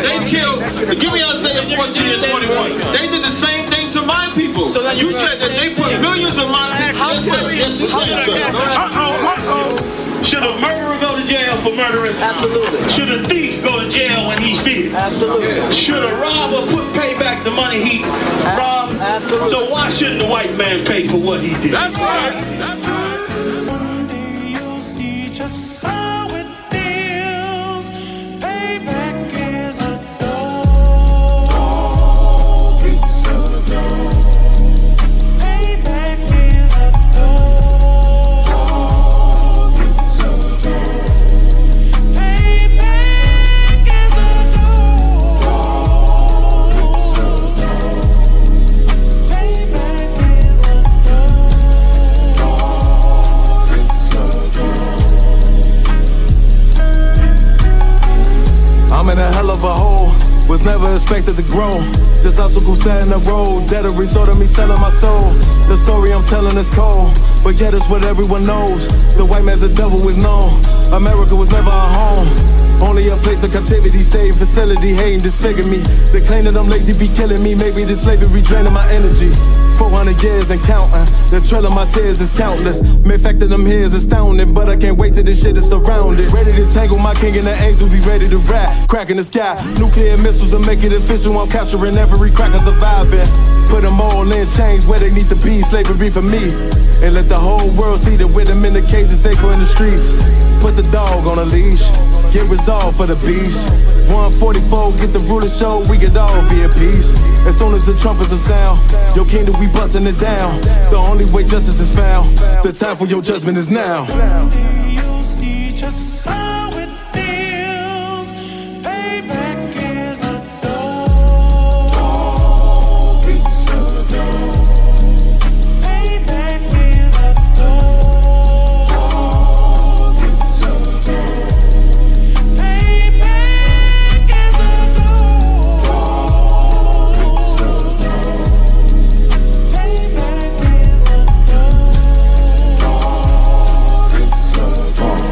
They killed, give me Isaiah 14 and 21. They did the same thing to my people. So you said that they put millions of my people. Yes, you said, Should a murderer go to jail for murdering? Absolutely. Should a thief go to jail when he steals? Absolutely. Should a robber pay back the money he robbed? Absolutely. So why shouldn't the white man pay for what he did? That's right. That's right. One day you'll see just how it feels. Payback is a dog. It's a dog. Payback is a dog. It's a dog. Payback is a dog. It's a dog. Payback is a dog. It's a dog. I'm in a hell of a hole, was never expected to grow. Just obstacle sat in the road, that a result of me selling my soul. The story I'm telling is cold, but yet it's what everyone knows. The white man's the devil is known. America was never a home, only a place of captivity, save facility, hating, disfigure me. They claim that I'm lazy, be killing me. Maybe this slavery draining my energy. 400 years and counting, the trail of my tears is countless. Main fact that I'm here is astounding, but I can't wait till this shit is surrounded. Ready to tangle my king and the angel, be ready to rap. Cracking the sky, nuclear missiles will make it official. I'm capturing every cracker surviving. Put them all in chains where they need to be, slavery for me. And let the whole world see that with them in the cage is safer in the streets. Put the dog on a leash, get resolved for the beast. 144, get the ruler show, we could all be at peace. As soon as the trumpets are sound, your kingdom we busting it down. The only way justice is found, the time for your judgment is now. One day you'll see just how it feels. Payback is a dog. It's a dog. Payback is a dog. It's a dog. Payback is a dog. It's a dog. Payback is a dog.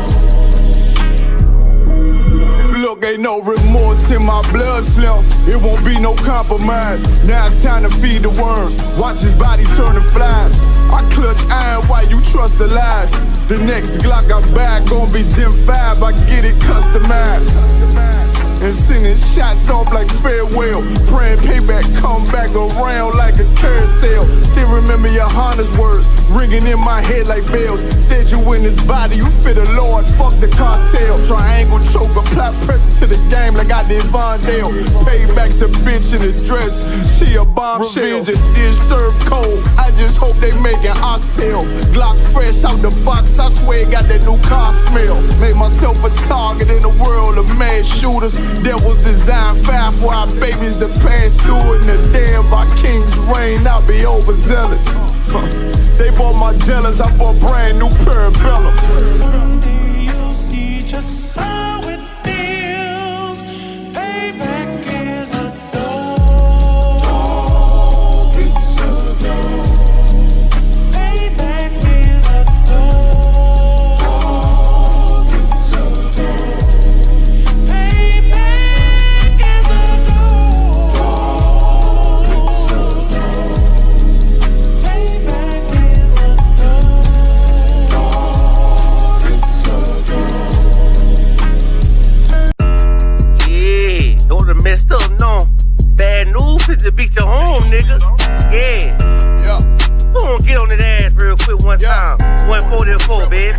Look, ain't no remorse in my blood slim. It won't be no compromise. Now it's time to feed the worms. Watch his body turn to flies. I clutch iron while you trust the lies. The next Glock I buy gon' be Gen 5. I get it customized. And sending shots off like farewell. Praying payback come back around like a carousel. Still remember Yahanna's words ringing in my head like bells. Said you in this body, you fit the Lord, fuck the cartel. Triangle choke, apply pressure to the game like I did Vondale. Payback's a bitch in a dress, she a bombshell. Revenge is served cold, I just hope they making oxtail. Glock fresh out the box, I swear it got that new car smell. Made myself a target in a world of mad shooters. That was designed fire for our babies to pass through. In the day of our king's reign, I'll be overzealous. They bought my jealous, I bought brand new parabellums. One day you'll see just how it feels. Payback is a dog. It's a dog. Payback is a dog. It's a dog. Payback is a dog. It's a dog. Payback is a dog. It's a dog. Yeah, don't have messed up, no. Bad news is to beat your home, nigga. Yeah. Yeah. Go on, get on that ass real quick one time. 144, baby.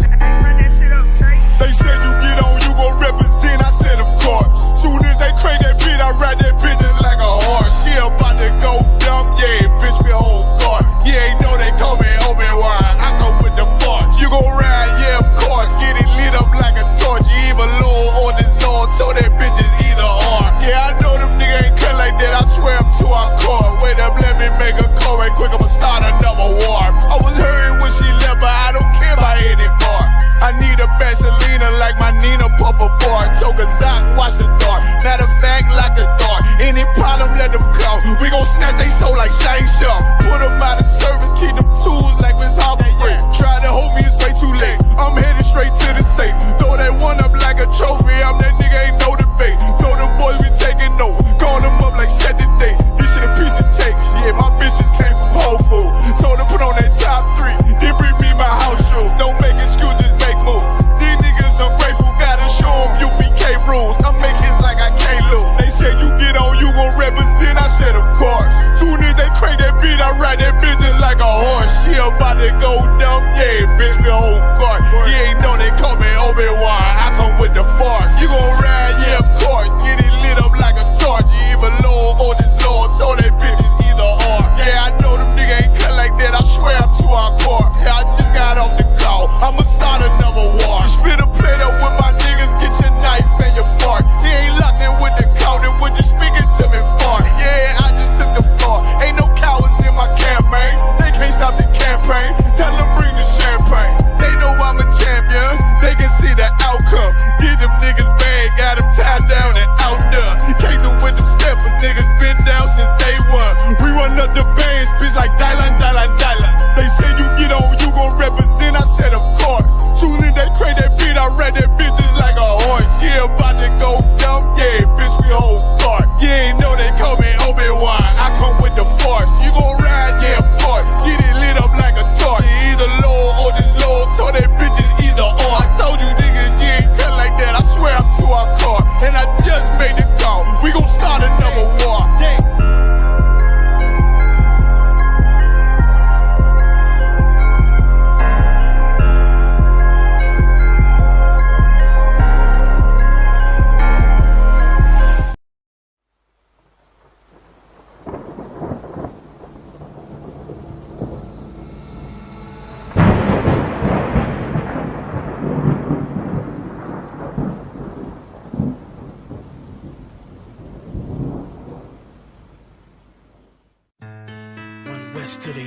They said you get on, you gon' represent, I said of course. Soon as they crank that beat, I ride that bitch just like a horse. She about to go dumb, yeah, bitch me a whole car. You ain't know they call me Obi-Wan, I go with the force. You gon' ride, yeah, of course, get it lit up like a torch. You even low on this Lord, so that bitch is either or. Yeah, I know them niggas ain't cut like that, I swear I'm to our core. Wait up, let me make a call right quick, I'ma start another war. I was hurting when she left, but I don't care about any part. I need a Vaselina like my Nina Puffer bar. Took a Zoc, watch the dark. Matter of fact, like a dart. Any problem, let them come. We gon' snatch they soul like Shang Tsung. Put them out of service, keep them tools like Miss Harper Free. Try to hold me, it's way too late. I'm headed straight to the safe. Throw that one up like a trophy. I'm that nigga, ain't no debate. Told them boys we taking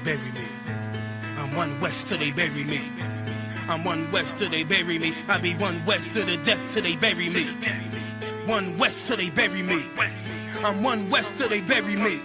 bury me. I'm one West till they bury me. I'm one West till they bury me. I be one West to the death till they bury me. One West till they bury me. I'm one West till they bury me.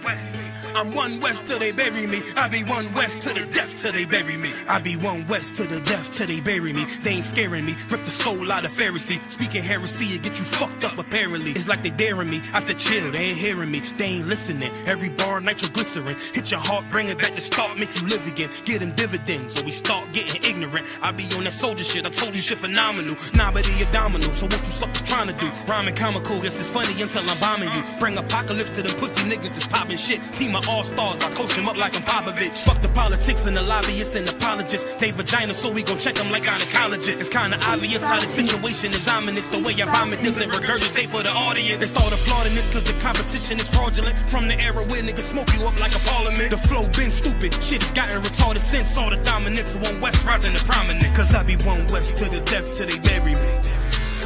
I'm one West till they bury me. I be one West to the death till they bury me. I be one West to the death till they bury me. They ain't scaring me. Rip the soul out of Pharisee. Speaking heresy, it get you fucked up apparently. It's like they daring me. I said chill, they ain't hearing me. They ain't listening. Every bar nitroglycerin. Hit your heart, bring it back to start, make you live again. Get them dividends, or we start getting ignorant. I be on that soldier shit. I told you shit phenomenal. Nah, but he a domino. So what you suckers trying to do? Rhyming comical, guess it's funny until I'm bombing you. Bring apocalypse to them pussy niggas that's popping shit. Team of all-stars, I coach them up like I'm Popovich. Fuck the politics and the lobbyists and apologists. They vagina, so we gon' check them like gynecologists. It's kinda obvious how the situation is ominous. The way I vomit this and regurgitate for the audience. They start applauding this cause the competition is fraudulent. From the era where niggas smoke you up like a parliament. The flow been stupid, shit has gotten retarded since all the dominance of one West rising to prominent. Cause I be one West to the death till they bury me.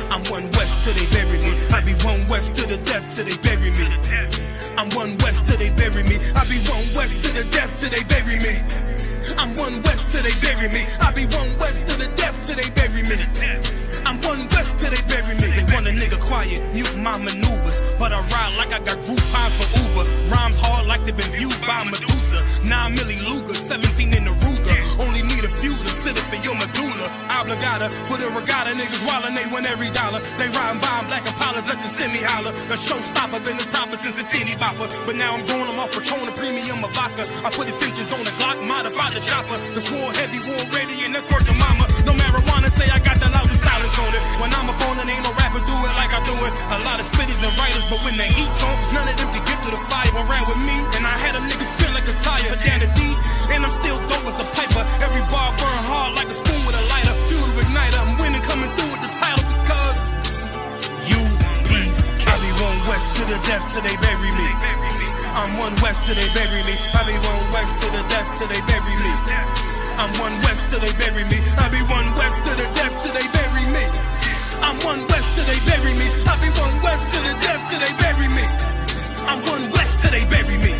I'm one West till they bury me. I be one West to the death till they bury me. I'm one West till they bury me. I be one West to the death till they bury me. I'm one West till they bury me. I be one West to the death till they bury me. I'm one West till they bury me. They want a nigga quiet, mute my maneuvers, but I ride like I got Groupon for Uber. Rhymes hard like they been viewed by Medusa. 9 milli Luger, 17 in the Ruger. Only need a few to sit up in your medulla. Obligata for the regatta, niggas wildin', they win every dollar. They riding by in black Impalas, let the semi holler. The showstopper, been this proper since the teeny bopper. But now I'm going off Patron, a premium of vodka. I put extensions on the Glock, modified the chopper. The swore heavy, war ready, and that's working mama. No marijuana, say I got the loudest silence on it. When I'm up on it, ain't no rapper do it like I do it. A lot of spitties and writers, but when the heat's on, none of them can get to the fire around with me. And I had a nigga spin like a tire, down the D, and I'm still dope as a piper. Every bar burn hard like a spoon with a lighter. Fuel to igniter, I'm winning, coming through with the title because UP. I be one West to the death till they bury me. I'm one West till they bury me. I be one West to the death till they bury me. I'm one West till they bury me. I be one West to the death till they bury me. I'm one West till they bury me. I be one West to the death till they bury me. I'm one West till they bury me.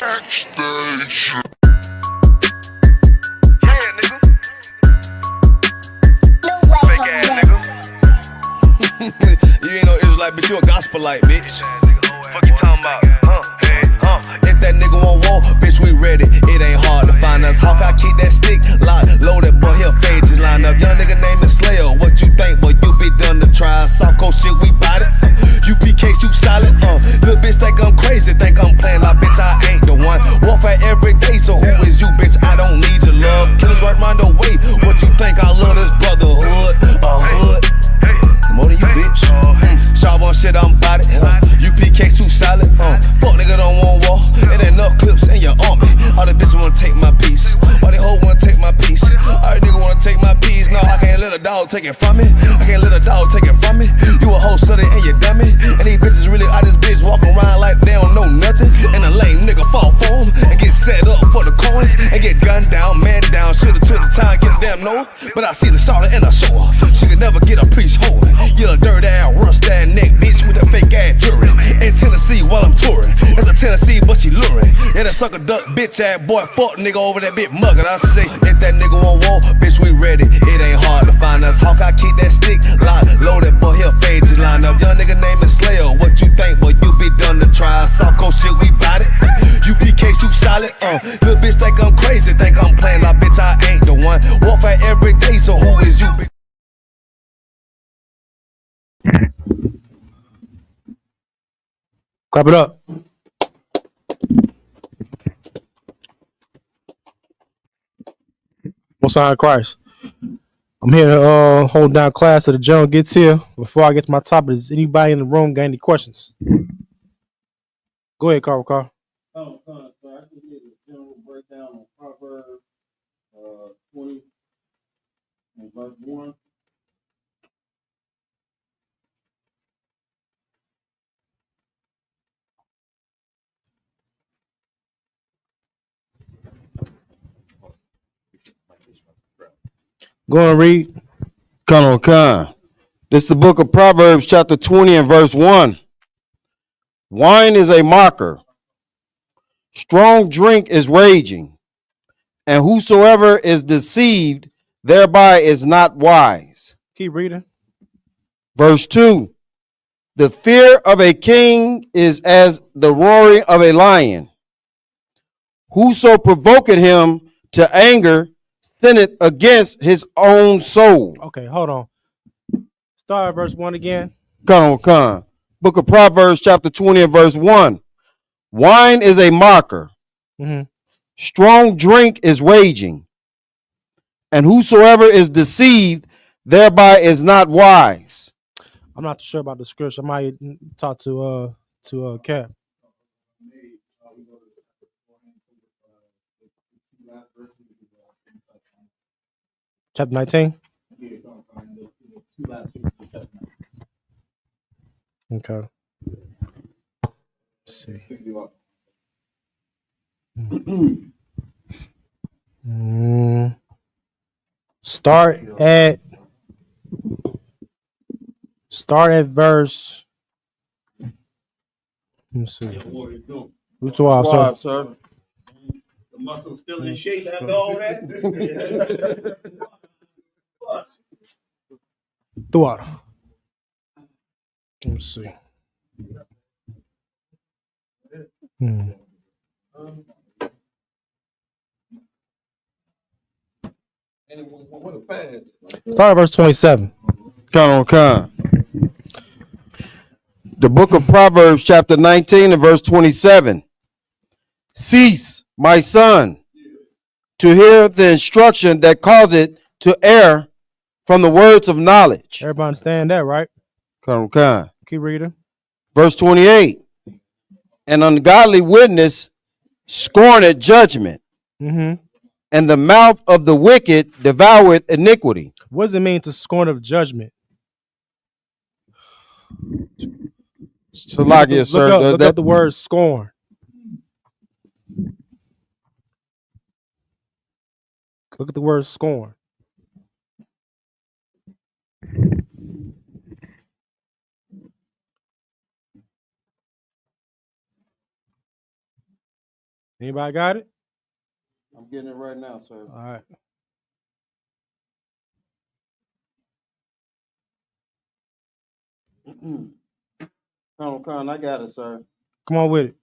Backstage. Yeah, nigga. Fake ass nigga. You ain't no Israelite, but you a gospelite, bitch. Fuck you talking about? If that nigga won't walk, bitch, we ready. It ain't hard to find us. Hawk, I keep that stick locked, loaded, boy, he'll fade you line up. Young nigga name is Slayer. What you think, boy? You be done to try. Soft coast shit, we bout it. UPK, you solid. Little bitch think I'm crazy, think I'm playing like bitch, I ain't the one. Warfare every day, so who is you, bitch? I don't need your love. Killers right round the way. What you think? I love this brotherhood. A hood. More than you, bitch. Sharp on shit, I'm bout it. UPK, too solid. Fuck nigga don't want war. It ain't enough clips in your army. All the bitches wanna take my piece. All they hoes wanna take my piece. All the nigga wanna take my piece. No, I can't let a dog take it from me. I can't let a dog take it from me. You a whole study and you dummy. And these bitches really out this bitch walking around like they don't know nothing. And a lame nigga fall for them and get set up for the coins and get gunned down, man down. Shoulda took the time, get a damn no. But I see the shawty and I show her. She could never get a piece holding. You a dirt ass, rust ass neck bitch with a fake ass jewelry. In Tennessee while I'm touring. It's a Tennessee, but she luring. Yeah, that sucker duck bitch ass boy, fuck nigga over that bitch muggin'. I say, if that nigga won't walk, bitch, we ready. It ain't hard to find us. Hawk, I keep that stick locked, loaded, boy, he'll fade you line up. Young nigga name is Slayer. What you think, boy? You be done to try. Soft coast shit, we bout it. UPK, you solid. Little bitch think I'm crazy, think I'm playing like bitch, I ain't the one. Warfare every day, so who is you, bitch? Clap it up. Most High Christ. I'm here to hold down class till the general gets here. Before I get to my topic, does anybody in the room got any questions? Go ahead, Carl. I can get a general breakdown on Proverbs 20 and verse 1. Go and read. Khan. This is the book of Proverbs, chapter 20 and verse 1. Wine is a mocker. Strong drink is raging. And whosoever is deceived thereby is not wise. Keep reading. Verse 2. The fear of a king is as the roaring of a lion. Whoso provoketh him to anger sinneth against his own soul. Okay, hold on. Start at verse 1 again. Khan. Book of Proverbs, chapter 20 and verse 1. Wine is a mocker. Mm-hmm. Strong drink is raging. And whosoever is deceived thereby is not wise. I'm not sure about the scripture. I might talk to Cap. Chapter 19. Okay. Let's see. Start at verse. Let me see. What's the wild, sir? The muscle's still in shape after all that. The water. Let me see. Start at verse 27. Khan. The book of Proverbs, chapter 19 and verse 27. Cease, my son, to hear the instruction that causeth to err from the words of knowledge. Everybody understand that, right? Khan. Keep reading. Verse 28. An ungodly witness scorneth judgment, and the mouth of the wicked devoureth iniquity. What does it mean to scorn of judgment? Salakia, sir. Look up the word scorn. Look at the word scorn. Anybody got it? I'm getting it right now, sir. All right. Khan, I got it, sir. Come on with it.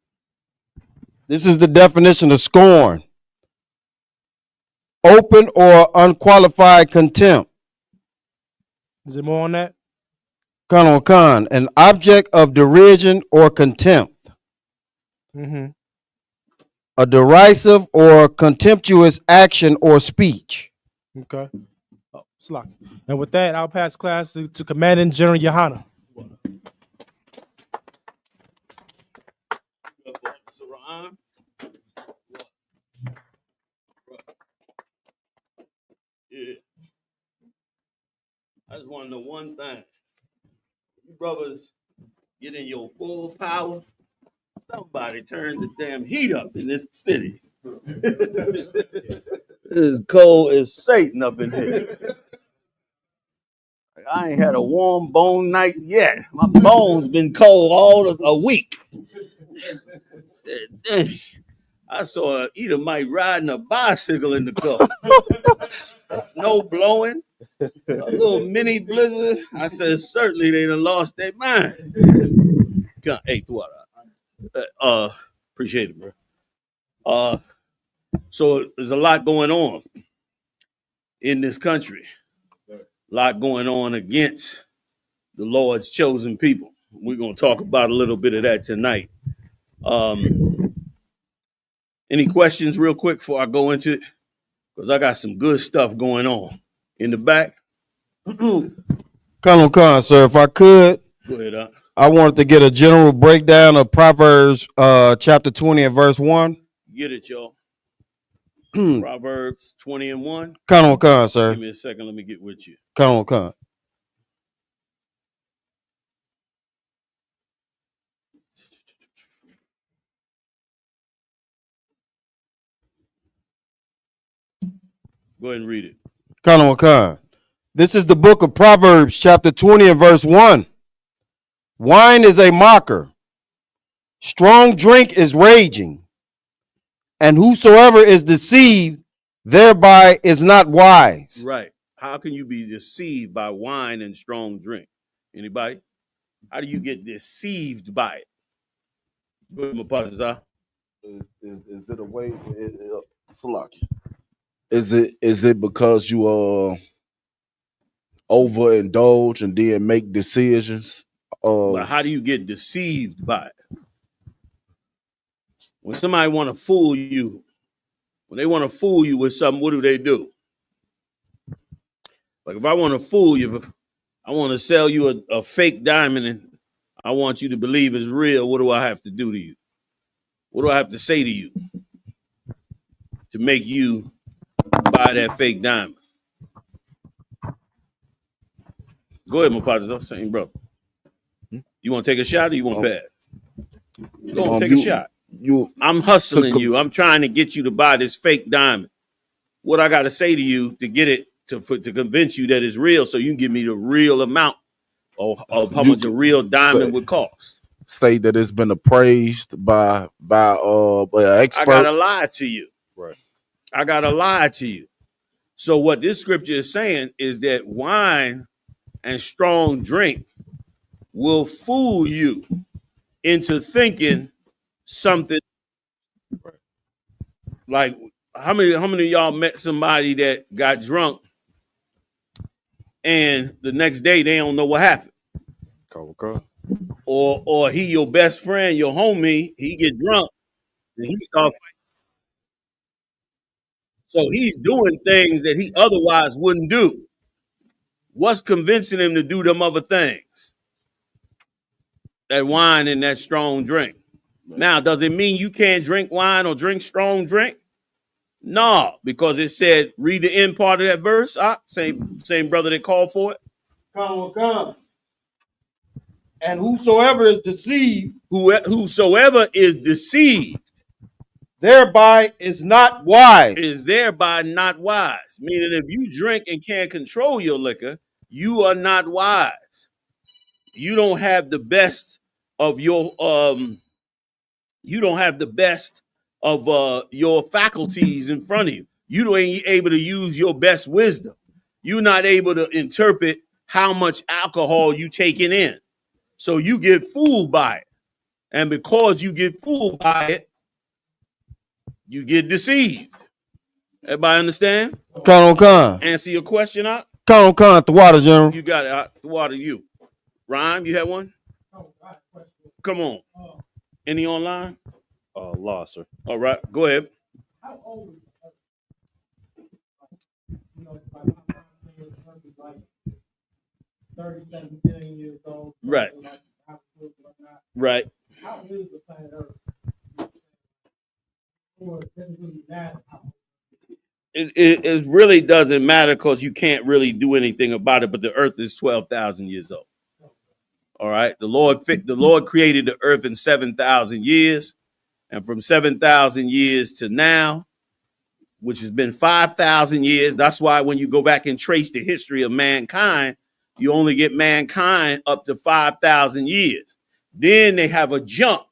This is the definition of scorn. Open or unqualified contempt. Is there more on that? Khan, an object of derision or contempt. A derisive or contemptuous action or speech. Okay. Oh, Slack. And with that, I'll pass class to Commanding General Yahanna. Yeah. I just want to know one thing. You brothers get in your full power, somebody turn the damn heat up in this city. It's as cold as Satan up in here. I ain't had a warm bone night yet. My bones been cold all of a week. Said, dang. I saw an Edomite riding a bicycle in the car. Snow blowing, a little mini blizzard. I said, certainly they done lost their mind. Hey, appreciate it, bro. So there's a lot going on in this country. A lot going on against the Lord's chosen people. We're going to talk about a little bit of that tonight. Any questions real quick before I go into it? Because I got some good stuff going on. In the back? Khan, sir, if I could. Go ahead, I wanted to get a general breakdown of Proverbs chapter 20 and verse 1. Get it, y'all. Proverbs 20:1. Con, sir. Give me a second. Let me get with you. Con. Go ahead and read it. Con. This is the book of Proverbs, chapter 20 and verse 1. Wine is a mocker. Strong drink is raging. And whosoever is deceived thereby is not wise. Right. How can you be deceived by wine and strong drink? Anybody? How do you get deceived by it? Go ahead, Mapazah. Is it a way? Is it because you overindulge and then make decisions? But how do you get deceived by it? When somebody want to fool you, when they want to fool you with something, what do? Like if I want to fool you, I want to sell you a fake diamond and I want you to believe it's real. What do I have to do to you? What do I have to say to you to make you buy that fake diamond? Go ahead, Mapazah. Same brother. You want to take a shot or you want to pass? Go on, take a shot. I'm hustling you. I'm trying to get you to buy this fake diamond. What I got to say to you to get it to convince you that it's real, so you can give me the real amount of how much a real diamond would cost. Say that it's been appraised by an expert. I gotta lie to you. Right. I gotta lie to you. So what this scripture is saying is that wine and strong drink will fool you into thinking something. Like how many of y'all met somebody that got drunk and the next day they don't know what happened? Or he your best friend, your homie, he get drunk and he start fighting. So he's doing things that he otherwise wouldn't do. What's convincing him to do them other things? That wine and that strong drink. Now, does it mean you can't drink wine or drink strong drink? No, because it said, read the end part of that verse. Same brother that called for it. Come. And whosoever is deceived, whosoever is deceived, thereby is not wise. Is thereby not wise. Meaning, if you drink and can't control your liquor, you are not wise. You don't have the best of your your faculties in front of you. You ain't able to use your best wisdom. You're not able to interpret how much alcohol you taking in. So you get fooled by it. And because you get fooled by it, you get deceived. Everybody understand? Con. Answer your question out? Con, the water, General. You got it out. The water, you. Rhyme, you have one? Come on. Any online? Law, sir. All right, go ahead. How old like 37 billion years old. Right. Right. How is the planet Earth? Or it doesn't really matter how. It really doesn't matter because you can't really do anything about it, but the earth is 12,000 years old. All right. The Lord created the earth in 7,000 years. And from 7,000 years to now, which has been 5,000 years, that's why when you go back and trace the history of mankind, you only get mankind up to 5,000 years. Then they have a jump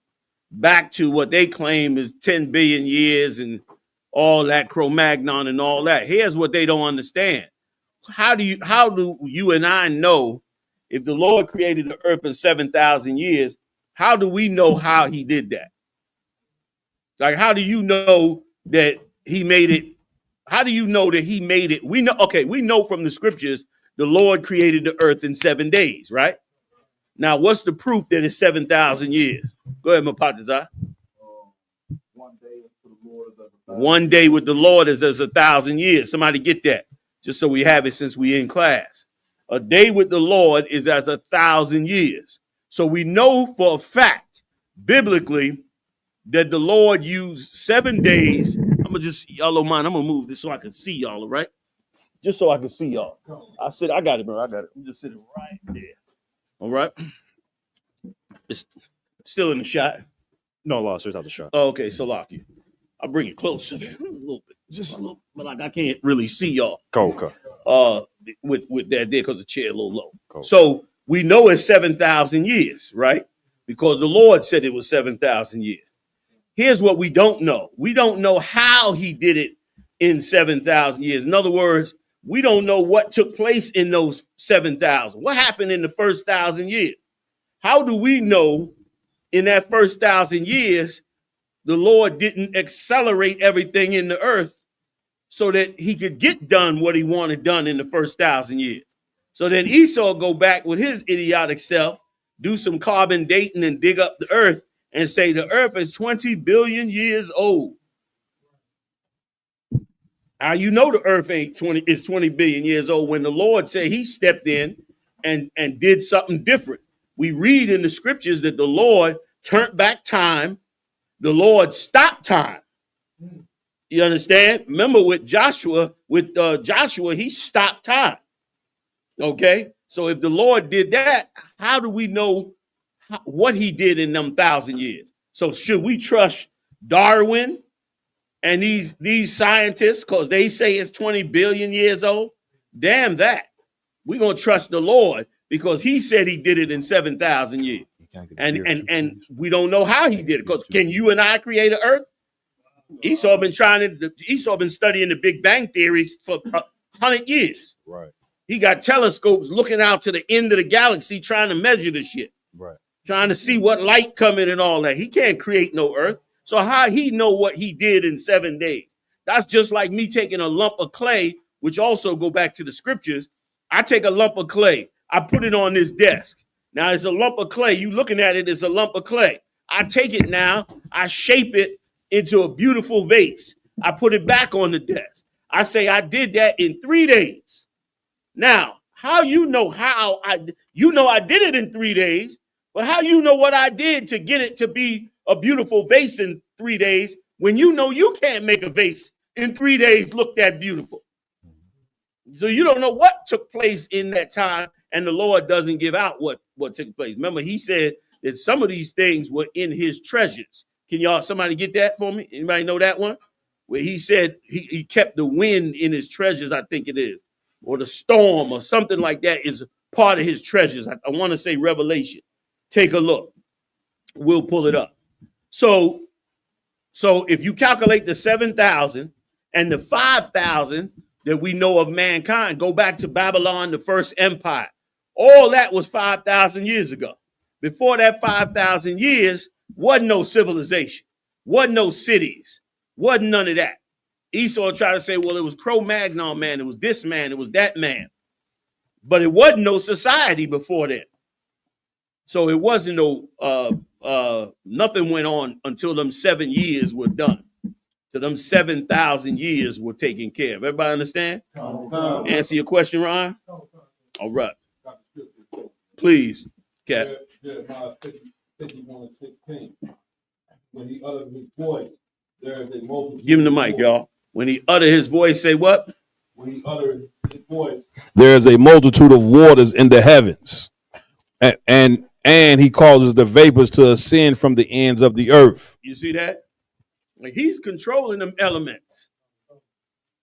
back to what they claim is 10 billion years and all that Cro-Magnon and all that. Here's what they don't understand. How do you and I know if the Lord created the earth in 7,000 years, how do we know how he did that? Like, how do you know that he made it? How do you know that he made it? We know from the scriptures, the Lord created the earth in 7 days, right? Now, what's the proof that it's 7,000 years? Go ahead, Mapatazah. 1 day with the Lord is as 1,000 years. Somebody get that, just so we have it since we in class. A day with the Lord is as 1,000 years. So we know for a fact, biblically, that the Lord used 7 days gonna just, y'all don't mind, I'm gonna move this so I can see y'all, all right? Just so I can see y'all. I got it, bro. I got it. I'm just sitting right there. All right. It's still in the shot. No, lost. There's out the shot. Oh, okay, so lock you. I'll bring it closer a little bit. Just a little, but like I can't really see y'all. Okay. With that there because the chair a little low. Cool. So we know it's 7,000 years, right? Because the Lord said it was 7,000 years. Here's what we don't know. We don't know how he did it in 7,000 years. In other words, we don't know what took place in those 7,000. What happened in the first 1,000 years? How do we know in that first 1,000 years the Lord didn't accelerate everything in the earth so that he could get done what he wanted done in the first 1,000 years? So then Esau go back with his idiotic self, do some carbon dating and dig up the earth and say the earth is 20 billion years old. How you know the earth is 20 billion years old when the Lord said he stepped in and did something different? We read in the scriptures that the Lord turned back time. The Lord stopped time. You understand? Remember with Joshua, he stopped time. Okay? So if the Lord did that, how do we know what he did in them 1,000 years? So should we trust Darwin and these scientists because they say it's 20 billion years old? Damn that. We're going to trust the Lord because he said he did it in 7,000 years. And we don't know how he did it because can you and I create an earth? Esau been studying the Big Bang theories for 100 years. Right. He got telescopes looking out to the end of the galaxy trying to measure the shit. Right. Trying to see what light coming and all that. He can't create no earth. So how he know what he did in 7 days? That's just like me taking a lump of clay, which also go back to the scriptures. I take a lump of clay. I put it on this desk. Now it's a lump of clay. You looking at it as a lump of clay. I take it now. I shape it into a beautiful vase. I put it back on the desk. I say I did that in 3 days. Now, how you know I did it in 3 days, but how you know what I did to get it to be a beautiful vase in 3 days when you know you can't make a vase in 3 days look that beautiful? So you don't know what took place in that time, and the Lord doesn't give out what took place. Remember, he said that some of these things were in his treasures. Can somebody get that for me? Anybody know that one? Where he said he kept the wind in his treasures, I think it is, or the storm or something like that is part of his treasures. I want to say Revelation. Take a look. We'll pull it up. So if you calculate the 7,000 and the 5,000 that we know of mankind, go back to Babylon, the first empire. All that was 5,000 years ago. Before that 5,000 years, wasn't no civilization, wasn't no cities, wasn't none of that. Esau tried to say, well, it was Cro-Magnon man, it was this man, it was that man. But it wasn't no society before then. So it wasn't no, nothing went on until them 7 years were done. So them 7,000 years were taken care of. Everybody understand? Answer your question, Ron? All right. Please, Cap. Jeremiah 51:16. When he uttered his voice, there is a multitude. Give him the mic, y'all. When he uttered his voice, say what? When he uttered his voice, there is a multitude of waters in the heavens, and he causes the vapors to ascend from the ends of the earth. You see that? Like he's controlling them elements.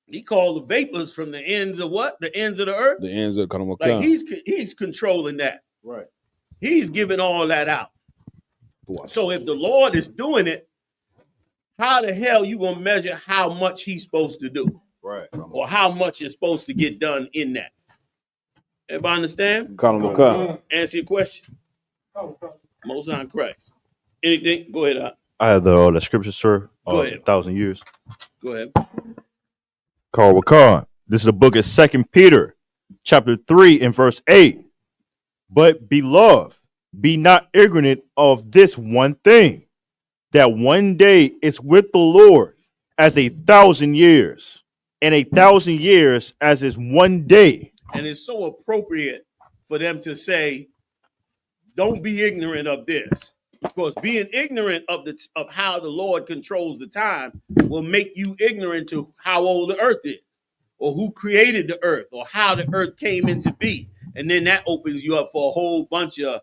He called the vapors from the ends of what? The ends of the earth? The ends of like he's controlling that. Right. He's giving all that out. So if the Lord is doing it, how the hell you gonna measure how much he's supposed to do? Right. Or how much is supposed to get done in that? Everybody understand? Answer your question. Most on Christ. Anything? Go ahead. I have the scripture, sir. Go ahead. 1,000 years. Go ahead. Carl Wakan. This is the book of 2 Peter, chapter 3 and verse 8. But beloved, be not ignorant of this one thing, that one day is with the Lord as 1,000 years, and 1,000 years as is one day. And it's so appropriate for them to say, don't be ignorant of this. Because being ignorant of how the Lord controls the time will make you ignorant to how old the earth is, or who created the earth, or how the earth came into be. And then that opens you up for a whole bunch of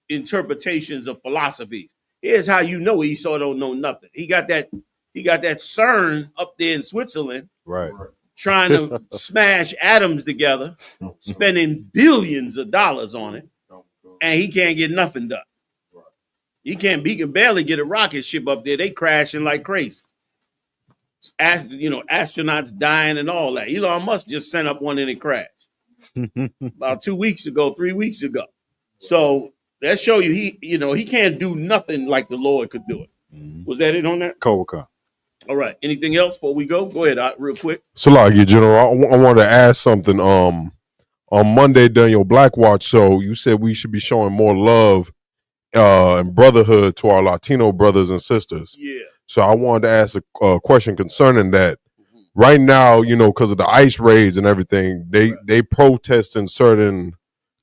interpretations of philosophies. Here's how you know Esau don't know nothing. He got that CERN up there in Switzerland, Right. trying to smash atoms together, spending billions of dollars on it, and he can't get nothing done. He can barely get a rocket ship up there. They crashing like crazy. Astronauts dying and all that. Elon Musk just sent up one and it crashed about 3 weeks ago. So that show you he can't do nothing like the Lord could do it. Was that it on that? Cobra. All right. Anything else before we go? Go ahead, real quick. Salakia, General, I wanted to ask something. On Monday during your Black Watch show, you said we should be showing more love and brotherhood to our Latino brothers and sisters. Yeah. So I wanted to ask a question concerning that. Right now, because of the ICE raids and everything, they protest in certain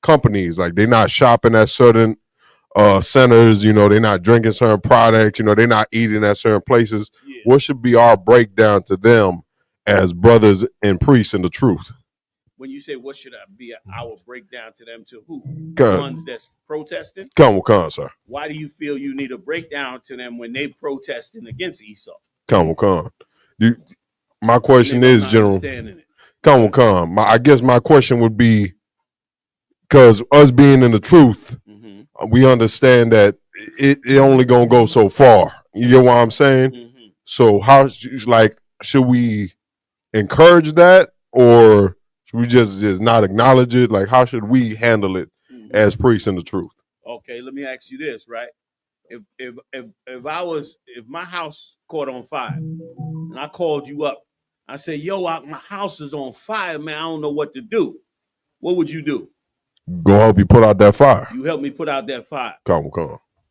companies. Like they're not shopping at certain centers. They're not drinking certain products. They're not eating at certain places. Yeah. What should be our breakdown to them as brothers and priests in the truth? When you say what should I be our breakdown to them, to who? Come. The ones that's protesting? Come, sir. Why do you feel you need a breakdown to them when they protesting against Esau? Come. My question is, General. Come. I guess my question would be, because us being in the truth, we understand that it only gonna go so far. You get what I'm saying? So should we encourage that, or should we just not acknowledge it? Like, how should we handle it as priests in the truth? Okay, let me ask you this, right? If my house caught on fire and I called you up, I said, yo, my house is on fire, man. I don't know what to do. What would you do? Go help you put out that fire. You help me put out that fire. Come.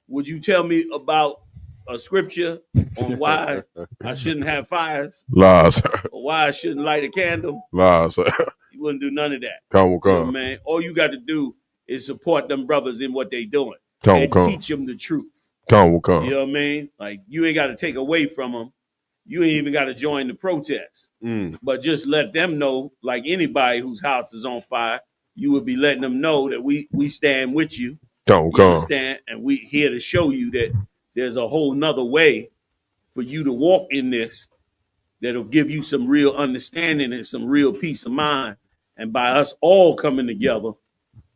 Would you tell me about a scripture on why I shouldn't have fires? Lies. Or why I shouldn't light a candle? Lies. You wouldn't do none of that. Come. Man. All you got to do is support them brothers in what they doing. Come. Teach them the truth. Come. You know what I mean? Like, you ain't got to take away from them. You ain't even got to join the protest. But just let them know, like anybody whose house is on fire, you would be letting them know that we stand with you. Come. Understand? And we here to show you that there's a whole nother way for you to walk in this that'll give you some real understanding and some real peace of mind. And by us all coming together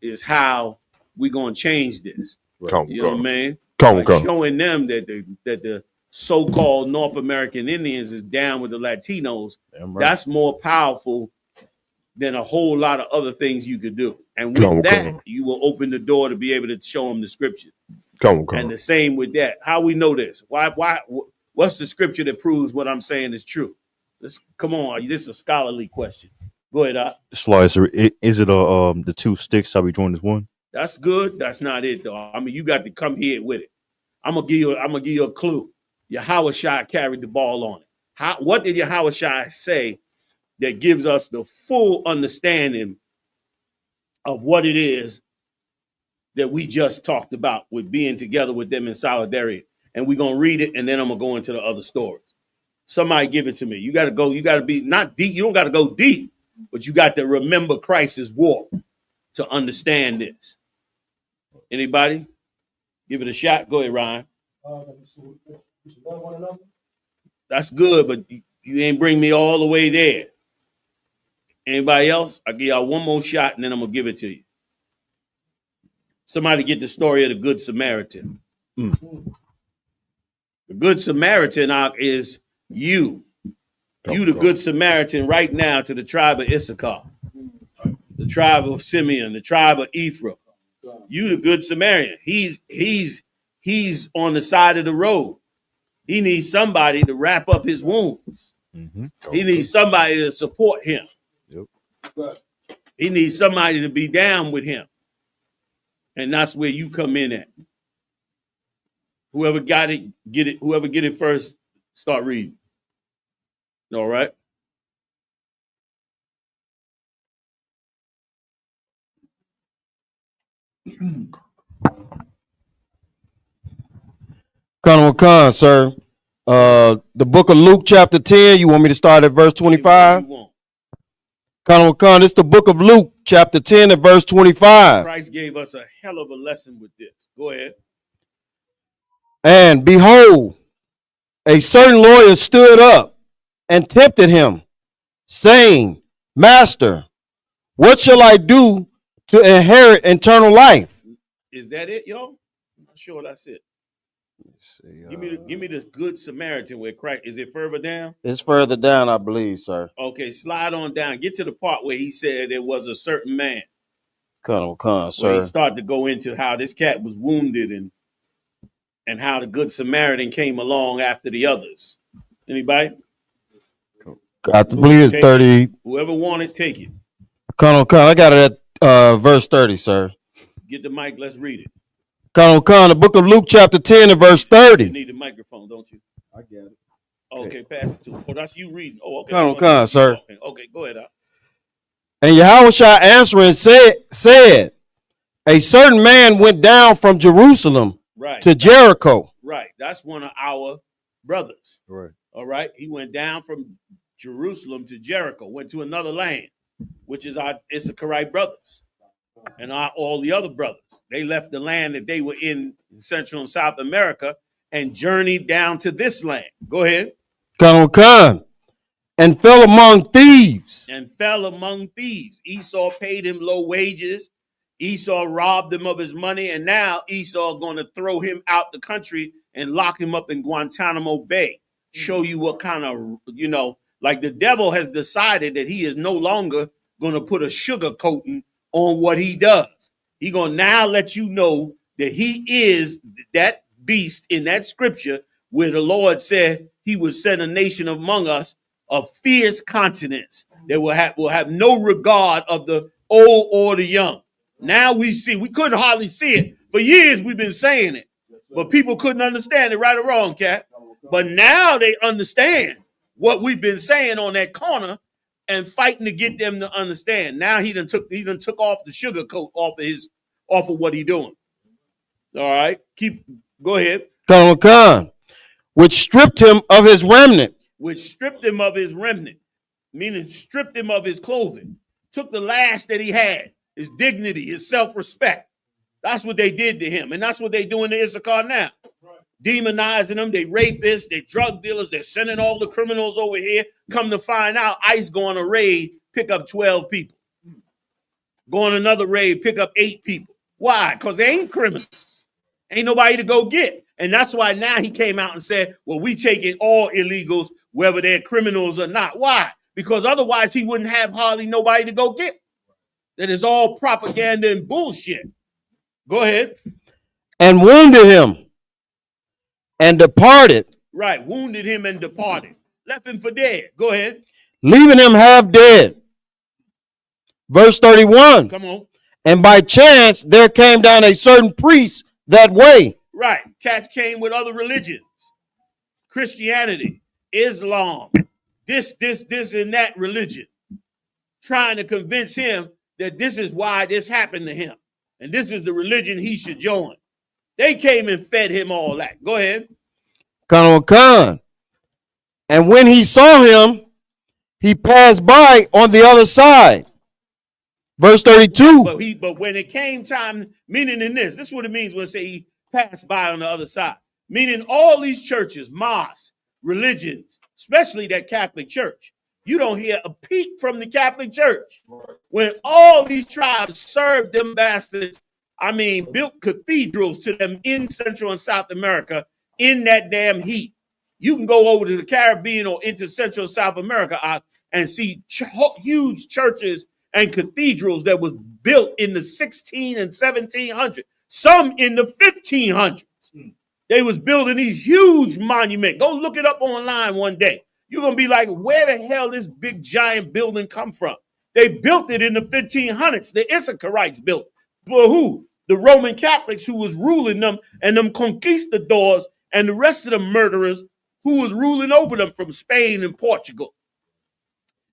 is how we're going to change this. You know what I mean? Showing them that the so-called North American Indians is down with the Latinos. That's more powerful than a whole lot of other things you could do. And with that, you will open the door to be able to show them the scripture. And the same with that. How we know this? What's the scripture that proves what I'm saying is true? Come on, this is a scholarly question. Go ahead, Slice, is it the two sticks shall be joined as one? That's good. That's not it, though. I mean, you got to come here with it. I'm gonna give you a clue. Yahawashi carried the ball on it. What did Yahawashi say that gives us the full understanding of what it is that we just talked about with being together with them in solidarity? And we're gonna read it, and then I'm gonna go into the other stories. Somebody give it to me. You gotta be not deep, you don't gotta go deep, but you got to remember Christ's walk to understand this. Anybody? Give it a shot. Go ahead, Ryan. That's good, but you ain't bring me all the way there. Anybody else? I'll give y'all one more shot and then I'm going to give it to you. Somebody get the story of the Good Samaritan. The Good Samaritan is you. You the Good Samaritan right now to the tribe of Isupk, the tribe of Simeon, the tribe of Ephraim. You the Good Samaritan. He's on the side of the road. He needs somebody to wrap up his wounds. He needs somebody to support him. He needs somebody to be down with him. And that's where you come in at. Whoever got it, get it. Whoever get it first, start reading. All right. Colonel Khan, sir. The book of Luke, chapter 10. You want me to start at verse 25? Colonel Khan, it's the book of Luke, chapter 10, and verse 25. Christ gave us a hell of a lesson with this. Go ahead. And behold, a certain lawyer stood up and tempted him, saying, Master, what shall I do to inherit eternal life? Is that it, y'all? I'm not sure that's it. Give me this good Samaritan where Christ. Is it further down? It's further down, I believe, sir. Okay, slide on down. Get to the part where he said there was a certain man. Colonel Khan, Where sir. he started to go into how this cat was wounded and how the good Samaritan came along after the others. Anybody? I believe it's 30. Whoever wanted, take it. Colonel Khan, I got it at verse 30, sir. Get the mic. Let's read it. Colonel Khan, the book of Luke, chapter 10, and verse 30. You need the microphone, don't you? I get it. Okay, pass it to him. Oh, that's you reading. Oh, okay. Colonel Khan, sir. Okay, go ahead. And Yahushua answering said, a certain man went down from Jerusalem to Jericho. Right. That's one of our brothers. Right. All right. He went down from Jerusalem to Jericho, went to another land, which is our Isupk brothers and all the other brothers. They left the land that they were in Central and South America and journeyed down to this land. Go ahead. Colonel Khan, and fell among thieves. And fell among thieves. Esau paid him low wages. Esau robbed him of his money. And now Esau going to throw him out the country and lock him up in Guantanamo Bay. Show you what kind of, like the devil has decided that he is no longer going to put a sugar coating on what he does. He going to now let you know that he is that beast in that scripture where the Lord said he would send a nation among us of fierce continents that will have no regard of the old or the young. Now we couldn't hardly see it. For years we've been saying it, but people couldn't understand it, right or wrong, Cat. But now they understand what we've been saying on that corner and fighting to get them to understand. Now he done took off the sugar coat off of what he doing. All right, go ahead. Colonel Khan, which stripped him of his remnant. Meaning stripped him of his clothing. Took the last that he had, his dignity, his self-respect. That's what they did to him. And that's what they doing to Isupk now. Demonizing them. They rapists, they drug dealers. They're sending all the criminals over here. Come to find out, ICE go on a raid, pick up 12 people. Go on another raid, pick up 8 people. Why? Because they ain't criminals. Ain't nobody to go get. And that's why now he came out and said, well, we taking all illegals, whether they're criminals or not. Why? Because otherwise he wouldn't have hardly nobody to go get. That is all propaganda and bullshit. Go ahead. And wounded him and departed. Right, wounded him and departed. Left him for dead. Go ahead. Leaving him half dead. Verse 31. Come on. And by chance there came down a certain priest that way. Right. Cats came with other religions. Christianity, Islam, this and that religion. Trying to convince him that this is why this happened to him. And this is the religion he should join. They came and fed him all that. Go ahead. Colonel Khan. And when he saw him, he passed by on the other side. Verse 32. But when it came time, meaning in this is what it means when it say he passed by on the other side. Meaning all these churches, mosques, religions, especially that Catholic Church. You don't hear a peep from the Catholic Church. When all these tribes served them bastards, built cathedrals to them in Central and South America in that damn heat. You can go over to the Caribbean or into Central and South America and see huge churches and cathedrals that was built in the 16 and 1700s, some in the 1500s. They was building these huge monuments. Go look it up online one day. You're going to be like, where the hell this big giant building come from? They built it in the 1500s. The Issachaриtes built it. For who? The Roman Catholics who was ruling them and them conquistadors and the rest of the murderers who was ruling over them from Spain and Portugal.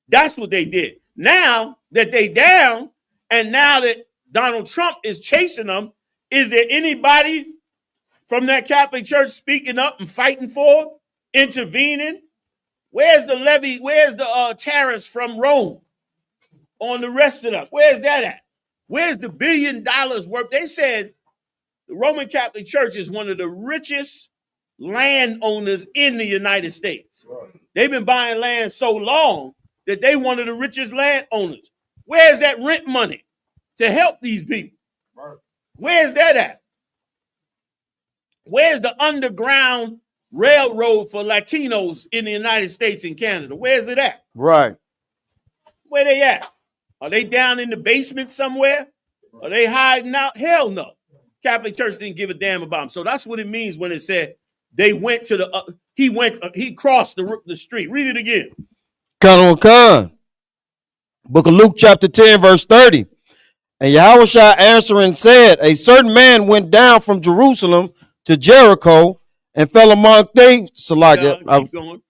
That's what they did. Now that they down and now that Donald Trump is chasing them, is there anybody from that Catholic Church speaking up and fighting for, intervening? Where's the levy? Where's the tariffs from Rome on the rest of them? Where's that at? Where's the $1 billion worth? They said the Roman Catholic Church is one of the richest landowners in the United States. They've been buying land so long that they one of the richest landowners. Where's that rent money to help these people? Where's that at? Where's the underground railroad for Latinos in the United States and Canada? Where's it at? Right. Where they at? Are they down in the basement somewhere? Are they hiding out? Hell no. Catholic Church didn't give a damn about them. So that's what it means when it said they went to the, he crossed the street. Read it again. Khan. Book of Luke chapter 10 verse 30. And Yahushua answering said, a certain man went down from Jerusalem to Jericho and fell among thieves. So like keep going.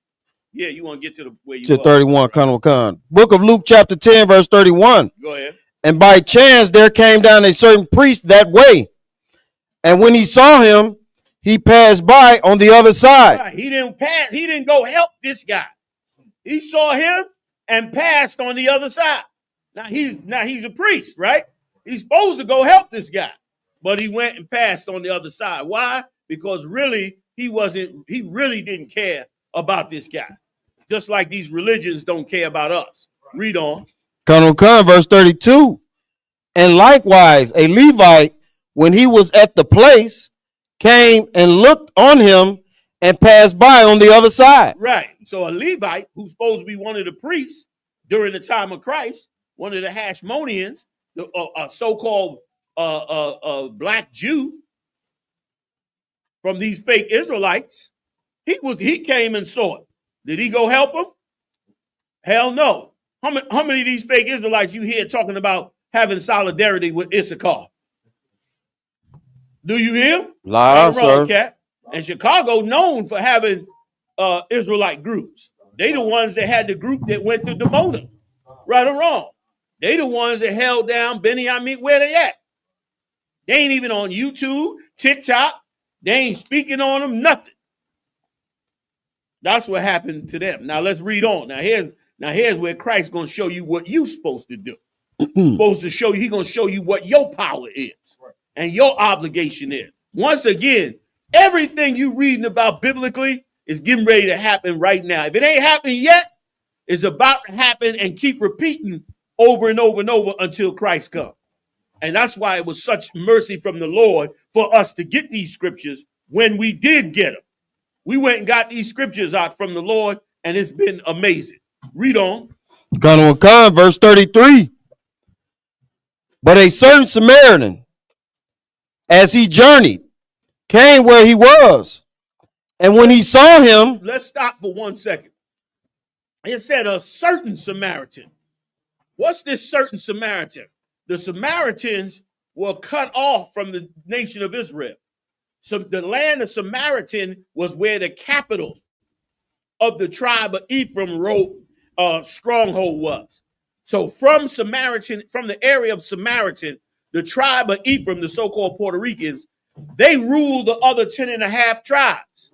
Yeah, you want to get to the where you to are. 31, Khan. Book of Luke chapter 10 verse 31. Go ahead. And by chance there came down a certain priest that way. And when he saw him, he passed by on the other side. Right. He didn't go help this guy. He saw him and passed on the other side. Now he's a priest, right? He's supposed to go help this guy. But he went and passed on the other side. Why? Because really, he really didn't care about this guy. Just like these religions don't care about us. Read on. Khan, verse 32. And likewise, a Levite, when he was at the place, came and looked on him and passed by on the other side. Right. So a Levite, who's supposed to be one of the priests during the time of Christ, one of the Hashmoneans, a so-called black Jew from these fake Israelites, he came and saw it. Did he go help him? Hell no. How many of these fake Israelites you hear talking about having solidarity with Isupk? Do you hear? Live, sir. Cat. And Chicago known for having Israelite groups. They the ones that had the group that went to Demona. Right or wrong? They the ones that held down Benny. I mean, where they at? They ain't even on YouTube, TikTok. They ain't speaking on them, nothing. That's what happened to them. Now let's read on. Now here's where Christ's gonna show you what you're supposed to do. Supposed to show you, he's gonna show you what your power is and your obligation is. Once again, everything you reading about biblically is getting ready to happen right now. If it ain't happened yet, it's about to happen, and keep repeating over and over and over until Christ comes. And that's why it was such mercy from the Lord for us to get these scriptures when we did get them. We went and got these scriptures out from the Lord, and it's been amazing. Read on. Khan, verse 33. But a certain Samaritan, as he journeyed, came where he was. And when he saw him. Let's stop for 1 second. It said a certain Samaritan. What's this certain Samaritan? The Samaritans were cut off from the nation of Israel. So the land of Samaritan was where the capital of the tribe of Ephraim stronghold was. So from the area of Samaritan, the tribe of Ephraim, the so-called Puerto Ricans, they ruled the other 10.5 tribes.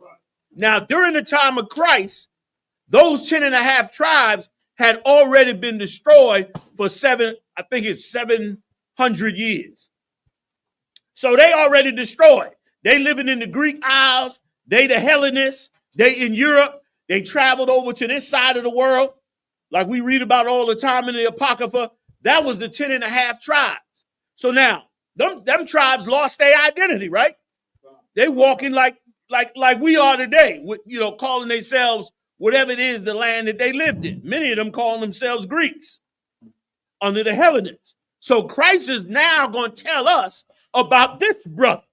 Now, during the time of Christ, those 10.5 tribes had already been destroyed for 700 years. So they already destroyed. They living in the Greek Isles. They the Hellenists. They in Europe. They traveled over to this side of the world, like we read about all the time in the Apocrypha. That was the 10.5 tribes. So now, them tribes lost their identity, right? They walking like we are today, with, calling themselves whatever it is, the land that they lived in. Many of them calling themselves Greeks under the Hellenists. So Christ is now going to tell us about this brother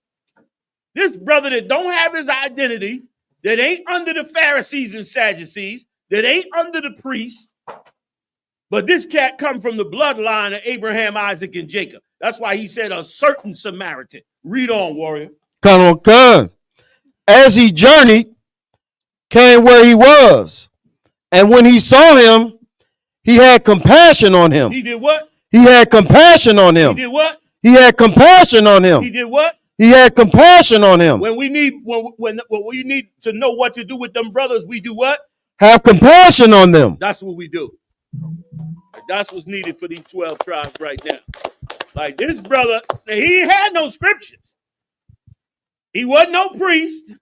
that don't have his identity, that ain't under the Pharisees and Sadducees, that ain't under the priests, but this cat come from the bloodline of Abraham, Isaac, and Jacob. That's why he said a certain Samaritan. Read on, warrior. Khan. As he journeyed, came where he was. And when he saw him, he had compassion on him. He did what? He had compassion on him. He did what? He had compassion on him. He did what? He had compassion on him. When we need when we need to know what to do with them brothers, we do what? Have compassion on them. That's what we do. That's what's needed for these 12 tribes right now. Like this brother, he had no scriptures. He wasn't no priest.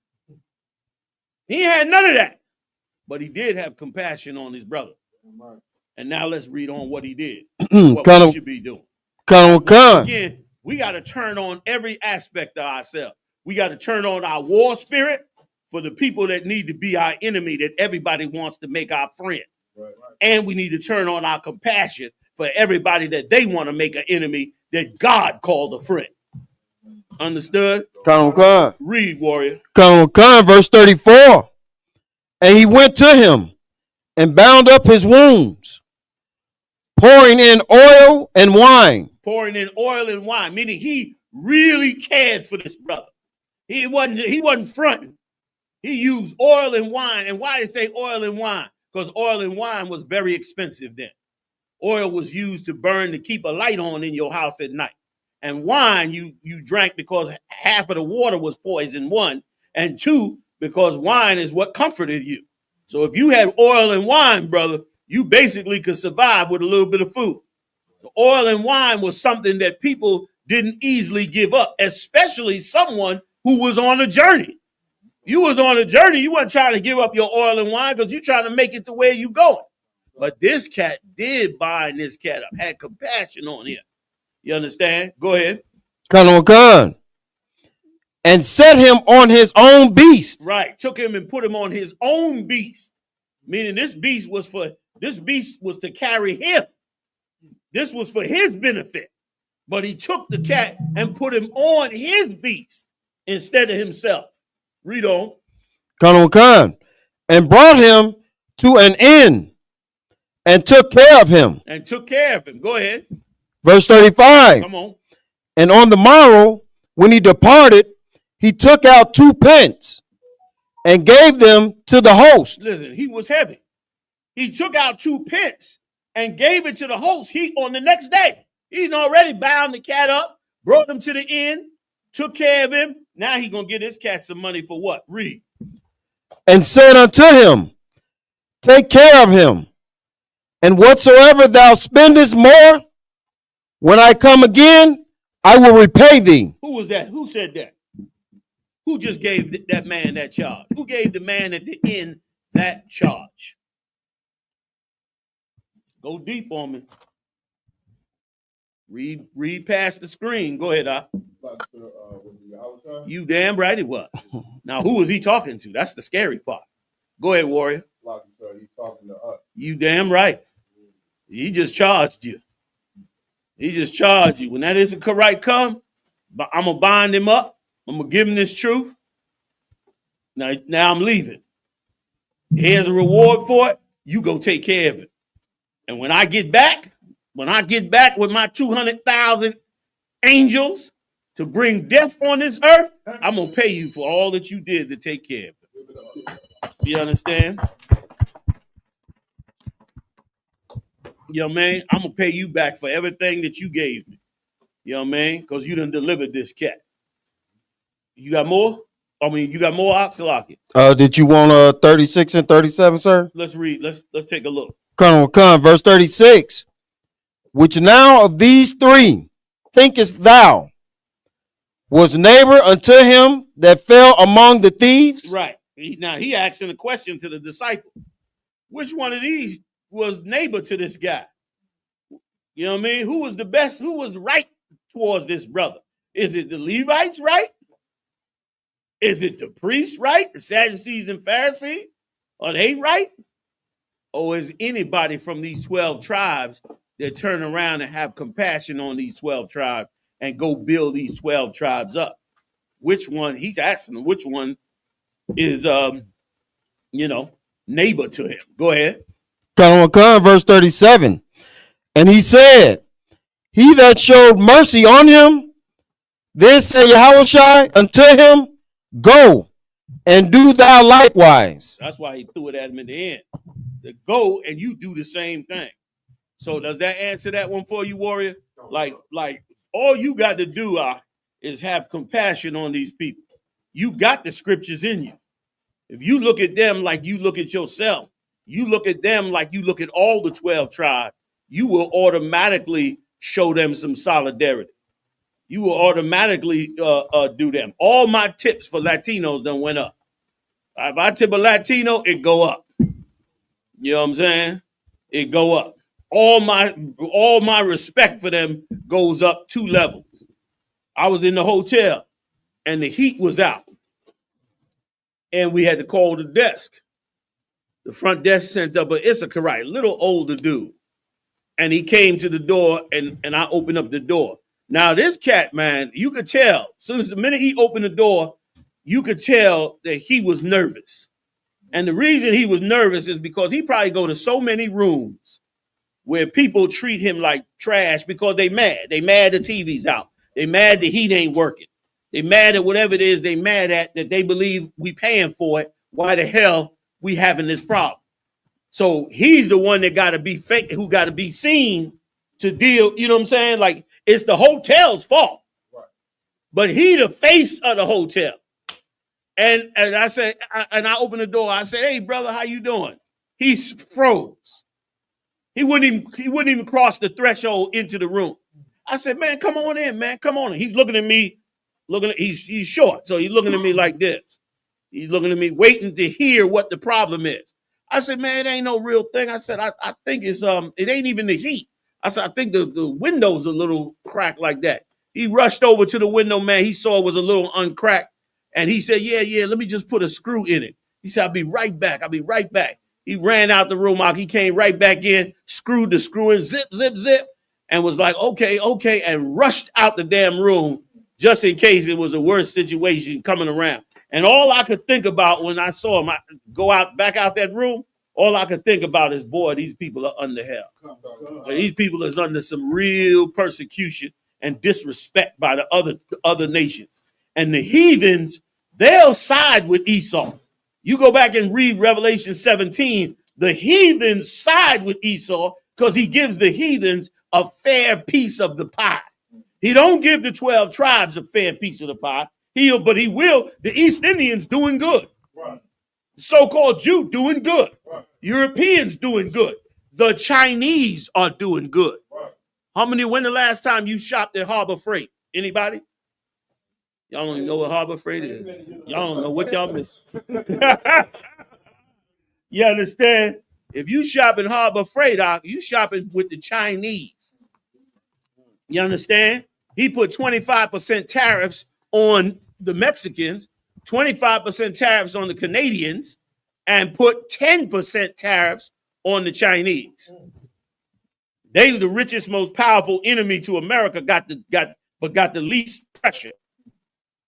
He had none of that. But he did have compassion on his brother. And now let's read on what he did. What we should be doing. Again, we got to turn on every aspect of ourselves. We got to turn on our war spirit for the people that need to be our enemy, that everybody wants to make our friend. Right. And we need to turn on our compassion for everybody that they want to make an enemy that God called a friend. Understood? Read, warrior. Verse 34. And he went to him and bound up his wounds, pouring in oil and wine. Pouring in oil and wine, meaning he really cared for this brother. He wasn't fronting. He used oil and wine. And why did I say oil and wine? Because oil and wine was very expensive then. Oil was used to burn to keep a light on in your house at night. And wine you drank because half of the water was poison, one. And two, because wine is what comforted you. So if you had oil and wine, brother, you basically could survive with a little bit of food. The oil and wine was something that people didn't easily give up, especially someone who was on a journey. You was on a journey. You weren't trying to give up your oil and wine because you're trying to make it to where you going. But this cat did bind this cat up, had compassion on him. You understand? Go ahead. And set him on his own beast. Right. Took him and put him on his own beast. Meaning this beast was to carry him. This was for his benefit. But he took the cat and put him on his beast instead of himself. Read on. And brought him to an inn and took care of him. Go ahead. Verse 35. Come on. And on the morrow, when he departed, he took out 2 pence and gave them to the host. Listen, he was heavy. He took out 2 pence and gave it to the host. On the next day, he'd already bound the cat up, brought him to the inn, took care of him. Now he's going to get his cat some money for what? Read. And said unto him, take care of him, and whatsoever thou spendest more, when I come again, I will repay thee. Who was that? Who said that? Who just gave that man that charge? Who gave the man at the inn that charge? Go deep on me. Read past the screen. Go ahead, Doc. You damn right it was. Now, who was he talking to? That's the scary part. Go ahead, warrior. You damn right. He just charged you. He just charged you. When that isn't right come, I'm going to bind him up. I'm going to give him this truth. Now I'm leaving. Here's a reward for it. You go take care of it. And when I get back with my 200,000 angels to bring death on this earth, I'm going to pay you for all that you did to take care of it. You understand? You know what I mean? I'm going to pay you back for everything that you gave me. You know what I mean? Because you done delivered this cat. You got more? You got more, Oxalaki? Did you want 36 and 37, sir? Let's read. Let's take a look. Verse 36. Which now of these 3 thinkest thou was neighbor unto him that fell among the thieves? Right. Now he asking a question to the disciple. Which one of these was neighbor to this guy? You know what I mean? Who was the best? Who was right towards this brother? Is it the Levites right? Is it the priests right? The Sadducees and Pharisees? Are they right? Or is anybody from these 12 tribes that turn around and have compassion on these 12 tribes and go build these 12 tribes up? Which one? He's asking them, which one is, neighbor to him? Go ahead. Verse 37. And he said, he that showed mercy on him, then said Yahushua unto him, go and do thou likewise. That's why he threw it at him in the end. To go and you do the same thing. So does that answer that one for you, warrior? Like all you got to do is have compassion on these people. You got the scriptures in you. If you look at them like you look at yourself, you look at them like you look at all the 12 tribes, you will automatically show them some solidarity. You will automatically do them. All my tips for Latinos done went up. If I tip a Latino, it go up. You know what I'm saying? It go up. All my respect for them goes up 2 levels. I was in the hotel and the heat was out. And we had to call the desk. The front desk sent up an Isupk, little older dude. And he came to the door and I opened up the door. Now this cat, man, you could tell, soon as the minute he opened the door, you could tell that he was nervous. And the reason he was nervous is because he probably go to so many rooms where people treat him like trash because they mad. They mad the TV's out. They mad the heat ain't working. They mad at whatever it is they mad at that they believe we paying for it. Why the hell we having this problem? So he's the one that got to be fake, who got to be seen to deal. You know what I'm saying? Like it's the hotel's fault, right. But he the face of the hotel. And I said, I opened the door. I said, "Hey, brother, how you doing?" He froze. He wouldn't even cross the threshold into the room. I said, "Man, come on in, man. Come on in." He's looking at me. He's short, so he's looking at me like this. He's looking at me, waiting to hear what the problem is. I said, "Man, it ain't no real thing." I said, I think it's it ain't even the heat. I said, "I think the window's a little cracked like that." He rushed over to the window, man. He saw it was a little uncracked. And he said, yeah, let me just put a screw in it. He said, I'll be right back. He ran out the room. He came right back in, screwed the screw in, zip, and was like, okay, and rushed out the damn room just in case it was a worse situation coming around. And all I could think about when I saw him go back out that room, all I could think about is, boy, these people are under hell. These people is under some real persecution and disrespect by the other nations. And the heathens, they'll side with Esau. You go back and read Revelation 17, the heathens side with Esau because he gives the heathens a fair piece of the pie. He don't give the 12 tribes a fair piece of the pie. But he will. The East Indians doing good. Right. So-called Jew doing good. Right. Europeans doing good. The Chinese are doing good. Right. When the last time you shopped at Harbor Freight? Anybody? Y'all don't even know what Harbor Freight is. Y'all don't know what y'all miss. You understand? If you shop in Harbor Freight, you shopping with the Chinese. You understand? He put 25% tariffs on the Mexicans, 25% tariffs on the Canadians, and put 10% tariffs on the Chinese. They were the richest, most powerful enemy to America, got the least pressure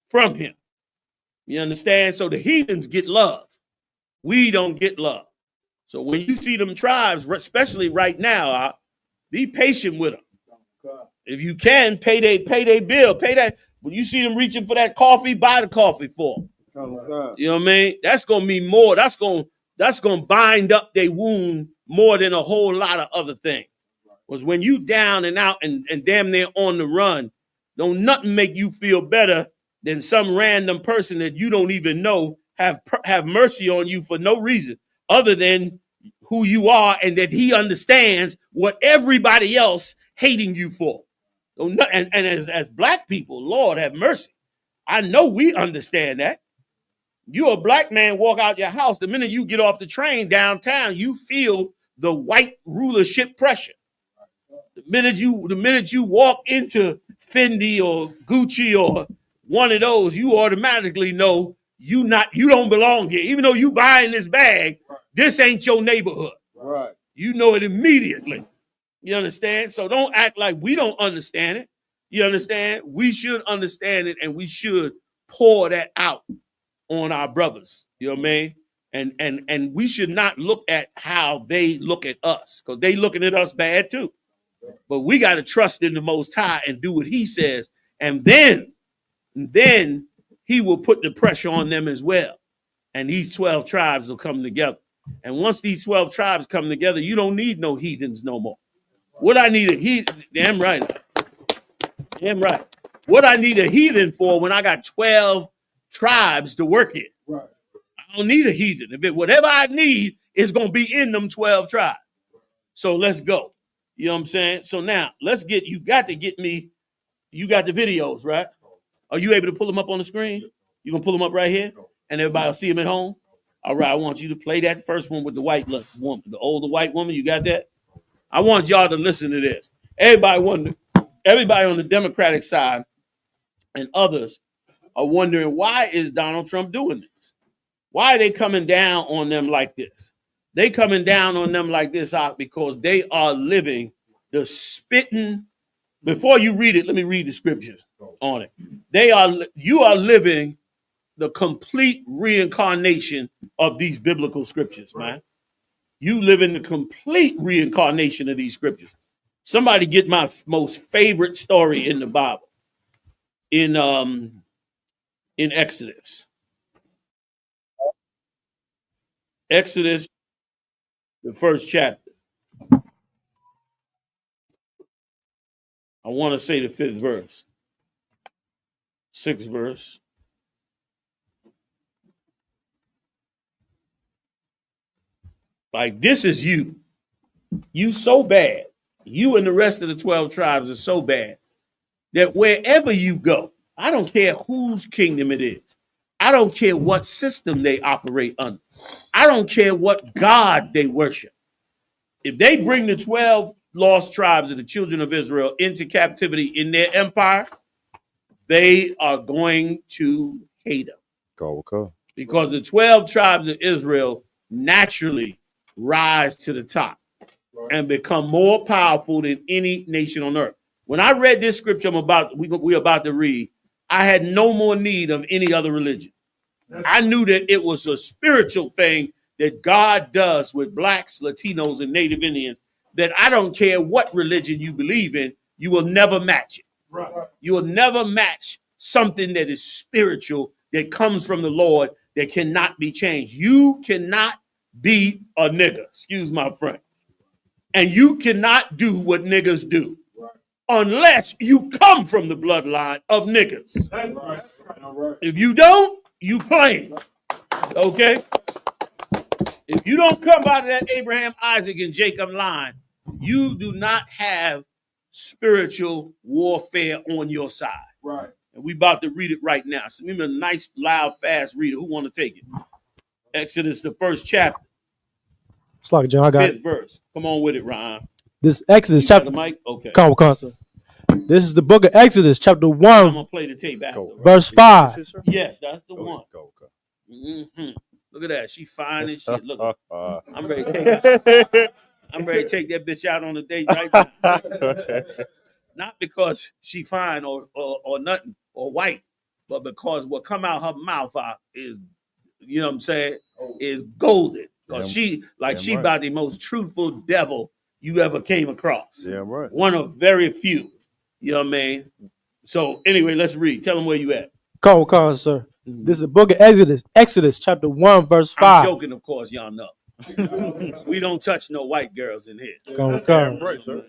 from him. You understand? So the heathens get love. We don't get love. So when you see them tribes, especially right now, be patient with them. If you can, pay their bill. Pay that. When you see them reaching for that coffee, buy the coffee for them. You know what I mean? That's gonna mean more. That's gonna bind up their wound more than a whole lot of other things. Was when you down and out and damn near on the run, don't nothing make you feel better than some random person that you don't even know have mercy on you for no reason other than who you are and that he understands what everybody else hating you for. And as black people, Lord have mercy. I know we understand that. You're a black man, walk out your house. The minute you get off the train downtown, you feel the white rulership pressure. The minute you walk into Fendi or Gucci or one of those, you automatically know you don't belong here. Even though you buying this bag, this ain't your neighborhood. Right. You know it immediately. You understand? So don't act like we don't understand it. You understand? We should understand it, and we should pour that out on our brothers. You know what I mean? And we should not look at how they look at us, because they looking at us bad too. But we got to trust in the Most High and do what he says. And then he will put the pressure on them as well. And these 12 tribes will come together. And once these 12 tribes come together, you don't need no heathens no more. What I need a heathen, damn right. What I need a heathen for when I got 12 tribes to work in. Right. I don't need a heathen. Whatever I need is going to be in them 12 tribes. So let's go. You know what I'm saying? So now you got to get me, you got the videos, right? Are you able to pull them up on the screen? You going to pull them up right here? And everybody will see them at home? All right, I want you to play that first one with the white woman, the older white woman. You got that? I want y'all to listen to this. Everybody on the Democratic side and others are wondering, why is Donald Trump doing this? Why are they coming down on them like this? They coming down on them like this out because they are living the spitting. Before you read it, let me read the scriptures on it. You are living the complete reincarnation of these biblical scriptures, man. You live in the complete reincarnation of these scriptures. Somebody get my most favorite story in the Bible. In Exodus. Exodus, the first chapter. I want to say the 5th verse. 6th verse. Like, this is you. You so bad. You and the rest of the 12 tribes are so bad that wherever you go, I don't care whose kingdom it is. I don't care what system they operate under. I don't care what God they worship. If they bring the 12 lost tribes of the children of Israel into captivity in their empire, they are going to hate them. Go. Because the 12 tribes of Israel naturally rise to the top and become more powerful than any nation on earth. When I read this scripture we're about to read, I had no more need of any other religion. I knew that it was a spiritual thing that God does with blacks, Latinos, and Native Indians, that I don't care what religion you believe in, you will never match it. Right. You will never match something that is spiritual, that comes from the Lord, that cannot be changed. You cannot be a nigger, excuse my French. And you cannot do what niggers do unless you come from the bloodline of niggers. That's right. If you don't, you playing. Okay? If you don't come out of that Abraham, Isaac, and Jacob line, you do not have spiritual warfare on your side. Right. And we about to read it right now. So give me a nice, loud, fast reader. Who want to take it? Exodus, the first chapter. It's like John, I got 5th verse. Come on with it, Ryan. this Exodus chapter. The mic? Okay. Come on, sir. This is the book of Exodus, chapter 1. I'm gonna play the tape after. Verse 5. Yes, that's the one. Mm-hmm. Look at that. She fine as shit. Look. I'm ready to take that bitch out on a date right now. Not because she fine or nothing or white, but because what come out her mouth is, you know what I'm saying, is golden. Because she about the most truthful devil you ever came across. Yeah, right. One of very few. You know what I mean? So anyway, let's read. Tell them where you at. Come on, sir. This is the book of Exodus, chapter 1, verse 5. I'm joking, of course, y'all know. We don't touch no white girls in here. Come. Right, sir.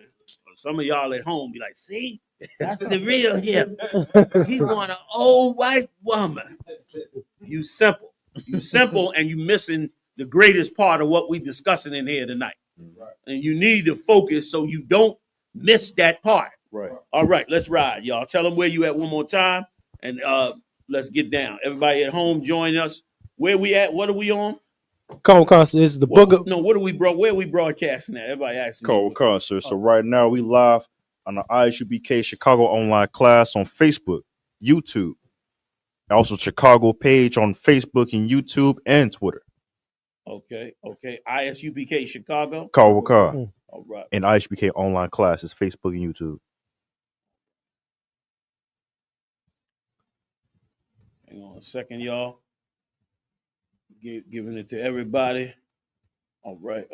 Some of y'all at home be like, see, that's the real him. He want an old white woman. You simple, and you missing the greatest part of what we discussing in here tonight. Right. And you need to focus so you don't miss that part. Right. All right, let's ride, y'all. Tell them where you at one more time, and let's get down. Everybody at home, join us. Where we at? What are we on? Come on, sir. This is the book of... No, where are we broadcasting at? Everybody asking. Cool, sir. So right now we live on the Isupk Chicago online class on Facebook, YouTube. Also Chicago page on Facebook and YouTube and Twitter. Okay. ISUPK Chicago. All right. And ISUPK online classes, Facebook and YouTube. Hang on a second, y'all. Giving it to everybody. All right.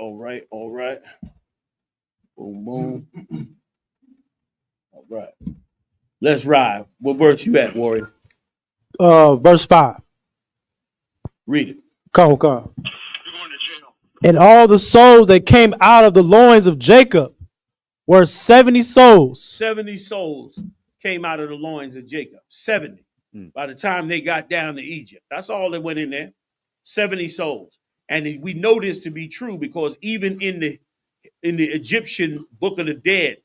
Boom. All right. Let's ride. What verse you at, Warrior? Verse 5. Read it. Come. And all the souls that came out of the loins of Jacob were 70 souls. 70 souls came out of the loins of Jacob. 70. By the time they got down to Egypt. That's all that went in there. 70 souls. And we know this to be true because even in the Egyptian Book of the Dead,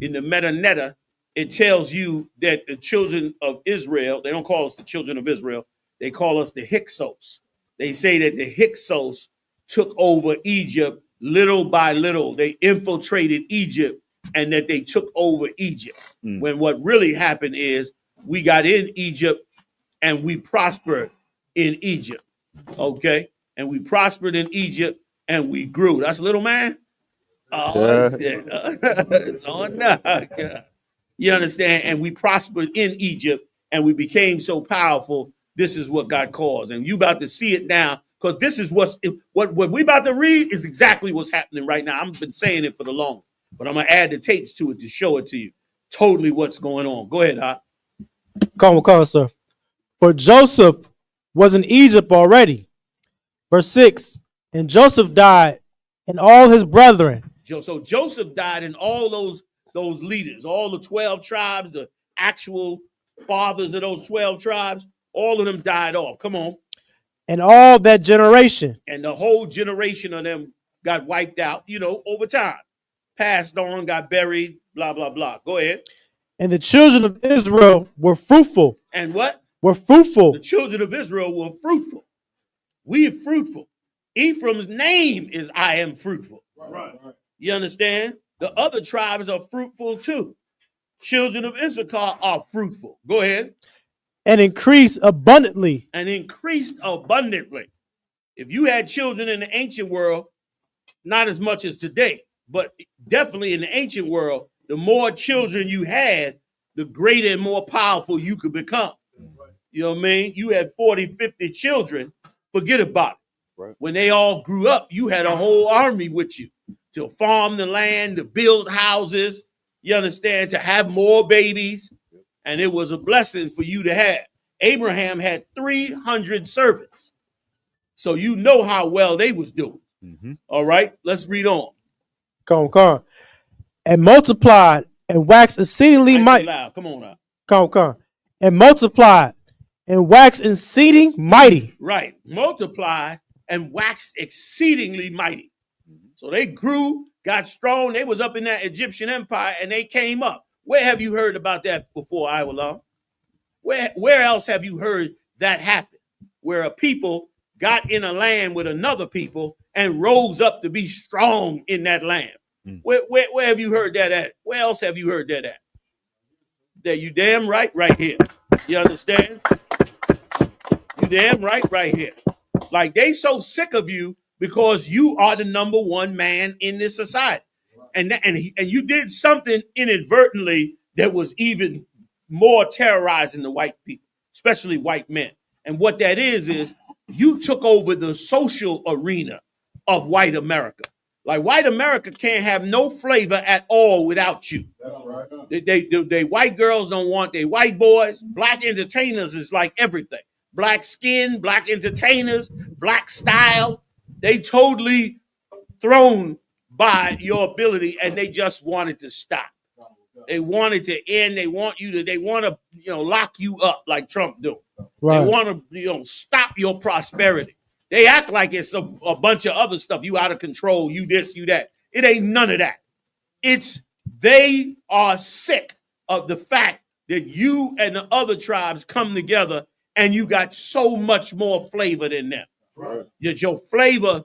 in the Metanetta, it tells you that the children of Israel, they don't call us the children of Israel, they call us the Hyksos. They say that the Hyksos took over Egypt little by little. They infiltrated Egypt and that they took over Egypt. When what really happened is we got in Egypt and we prospered in Egypt. Okay? And we prospered in Egypt and we grew. That's little man? Oh, it's on now. You understand? And we prospered in Egypt and we became so powerful. This is what God calls. And you about to see it now because this is what we about to read is exactly what's happening right now. I've been saying it for the longest, but I'm going to add the tapes to it to show it to you. Totally what's going on. Go ahead, Hot. Come on, sir. For Joseph was in Egypt already. Verse 6, and Joseph died and all his brethren. So Joseph died and all those leaders, all the 12 tribes, the actual fathers of those 12 tribes, all of them died off. Come on. And all that generation. And the whole generation of them got wiped out, over time. Passed on, got buried, blah, blah, blah. Go ahead. And the children of Israel were fruitful. And what? Were fruitful. The children of Israel were fruitful. We are fruitful. Ephraim's name is I am fruitful. Right. You understand? The other tribes are fruitful too. Children of Issachar are fruitful. Go ahead. And increased abundantly. And increased abundantly. If you had children in the ancient world, not as much as today, but definitely in the ancient world, the more children you had, the greater and more powerful you could become. You know what I mean? You had 40, 50 children, forget about it. Right. When they all grew up, you had a whole army with you to farm the land, to build houses, you understand, to have more babies. And it was a blessing for you to have. Abraham had 300 servants. So you know how well they was doing. Mm-hmm. All right, let's read on. Come on. And multiplied and waxed exceedingly mighty. Come on now. Come on. And multiplied and waxed exceeding mighty. Right. Multiplied and waxed exceedingly mighty. So they grew, got strong. They was up in that Egyptian empire and they came up. Where have you heard about that before, Iwallah? Where else have you heard that happen? Where a people got in a land with another people and rose up to be strong in that land. Where have you heard that at? Where else have you heard that at? That you damn right here. You understand? You damn right here. Like they so sick of you because you are the number one man in this society. And you did something inadvertently that was even more terrorizing the white people, especially white men. And what that is you took over the social arena of white America. Like white America can't have no flavor at all without you. They white girls don't want their white boys. Black entertainers is like everything. Black skin, black entertainers, black style. They totally thrown by your ability and they just wanted to stop. They wanted to end. They want to lock you up like Trump do. Right. They want to, stop your prosperity. They act like it's a bunch of other stuff. You out of control. You this, you that. It ain't none of that. They are sick of the fact that you and the other tribes come together and you got so much more flavor than them. Right. That your flavor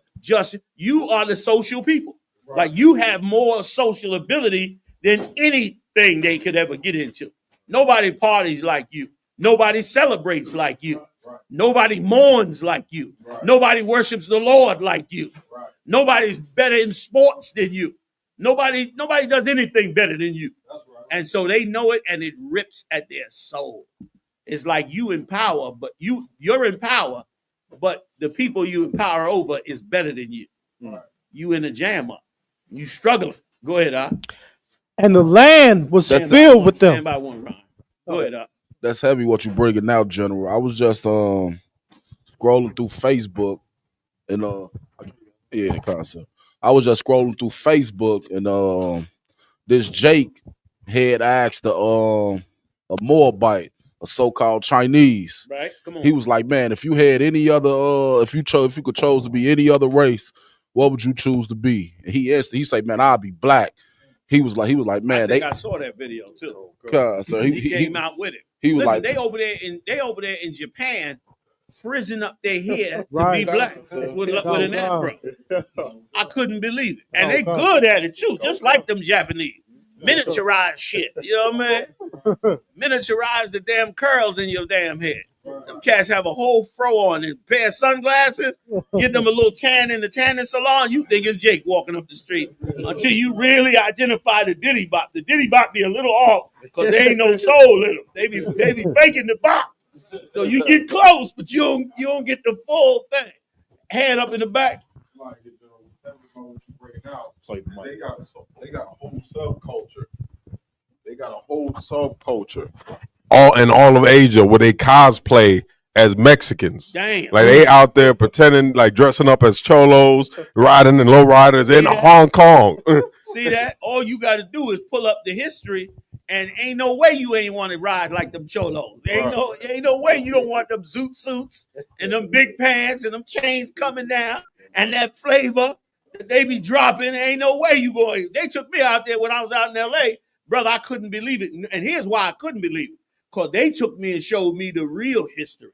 you are the social people. Right. Like you have more social ability than anything they could ever get into. Nobody parties like you. Nobody celebrates like you. Right. Nobody mourns like you. Right. Nobody worships the Lord like you. Right. Nobody's better in sports than you. Nobody does anything better than you. Right. And so they know it and it rips at their soul. It's like you in power, but you're in power, but the people you empower over is better than you. Right. You in a jam up. You struggling. Go ahead, And the land was filled with them. Stand by one, Ron. Go ahead, That's heavy what you bringing out, General. I was just scrolling through Facebook and concept. I was just scrolling through Facebook and this Jake had asked the a Moabite, a so-called Chinese. Right? Come on. He was like, man, if you had any other, if you could chose to be any other race, what would you choose to be? And he answered, he said, man, I'll be black. He was like, man, I think I saw that video too. So he came out with it. He was Listen, like, they over there in Japan, frizzing up their hair to Right. be black with an wow. afro. I couldn't believe it, and they good at it too, just like them Japanese. Miniaturize shit, you know what I mean? Miniaturize the damn curls in your damn head. Them cats have a whole fro on and a pair of sunglasses. Get them a little tan in the tanning salon. You think it's Jake walking up the street until you really identify the Diddy Bop. The Diddy Bop be a little off because there ain't no soul in them. They be faking the bop. So you get close, but you don't get the full thing. Hand up in the back. They got a whole subculture. They got a whole subculture. All of Asia where they cosplay as Mexicans. Damn. Like they out there pretending, like dressing up as cholos, riding in lowriders in Hong Kong. See that? All you got to do is pull up the history, and ain't no way you ain't want to ride like them cholos. Ain't no way you don't want them zoot suits and them big pants and them chains coming down and that flavor that they be dropping. Ain't no way you going. They took me out there when I was out in L.A., brother. I couldn't believe it, and here's why I couldn't believe it. Because they took me and showed me the real history.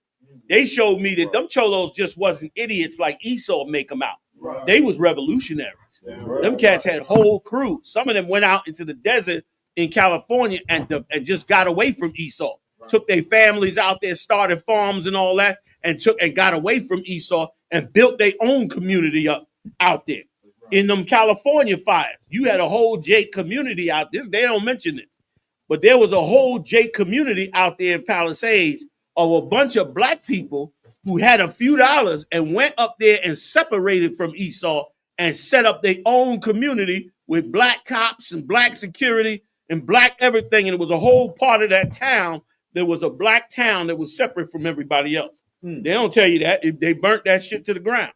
They showed me that them cholos just wasn't idiots like Esau make them out. Right. They was revolutionaries. Them cats had whole crews. Some of them went out into the desert in California and just got away from Esau. Right. Took their families out there, started farms and all that, and got away from Esau and built their own community up out there. Right. In them California fires, you had a whole Jake community out there. They don't mention it. But there was a whole Jake community out there in Palisades of a bunch of black people who had a few dollars and went up there and separated from Esau and set up their own community with black cops and black security and black everything. And it was a whole part of that town. There was a black town that was separate from everybody else. They don't tell you that. They burnt that shit to the ground.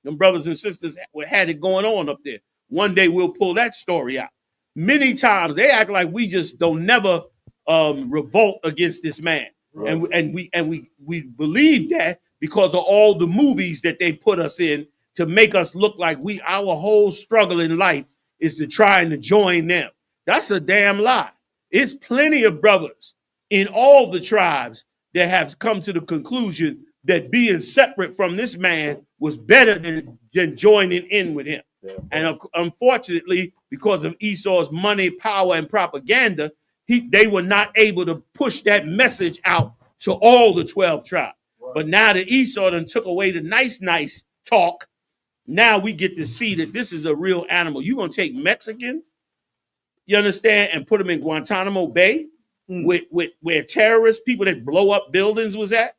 Them brothers and sisters had it going on up there. One day we'll pull that story out. Many times they act like we just don't never revolt against this man. Right. And we believe that because of all the movies that they put us in to make us look like our whole struggle in life is to try and to join them. That's a damn lie. It's plenty of brothers in all the tribes that have come to the conclusion that being separate from this man was better than joining in with him. Yeah. And unfortunately, because of Esau's money, power, and propaganda, they were not able to push that message out to all the 12 tribes. Right. But now that Esau done took away the nice talk, now we get to see that this is a real animal. You're going to take Mexicans, you understand, and put them in Guantanamo Bay with where terrorists, people that blow up buildings was at.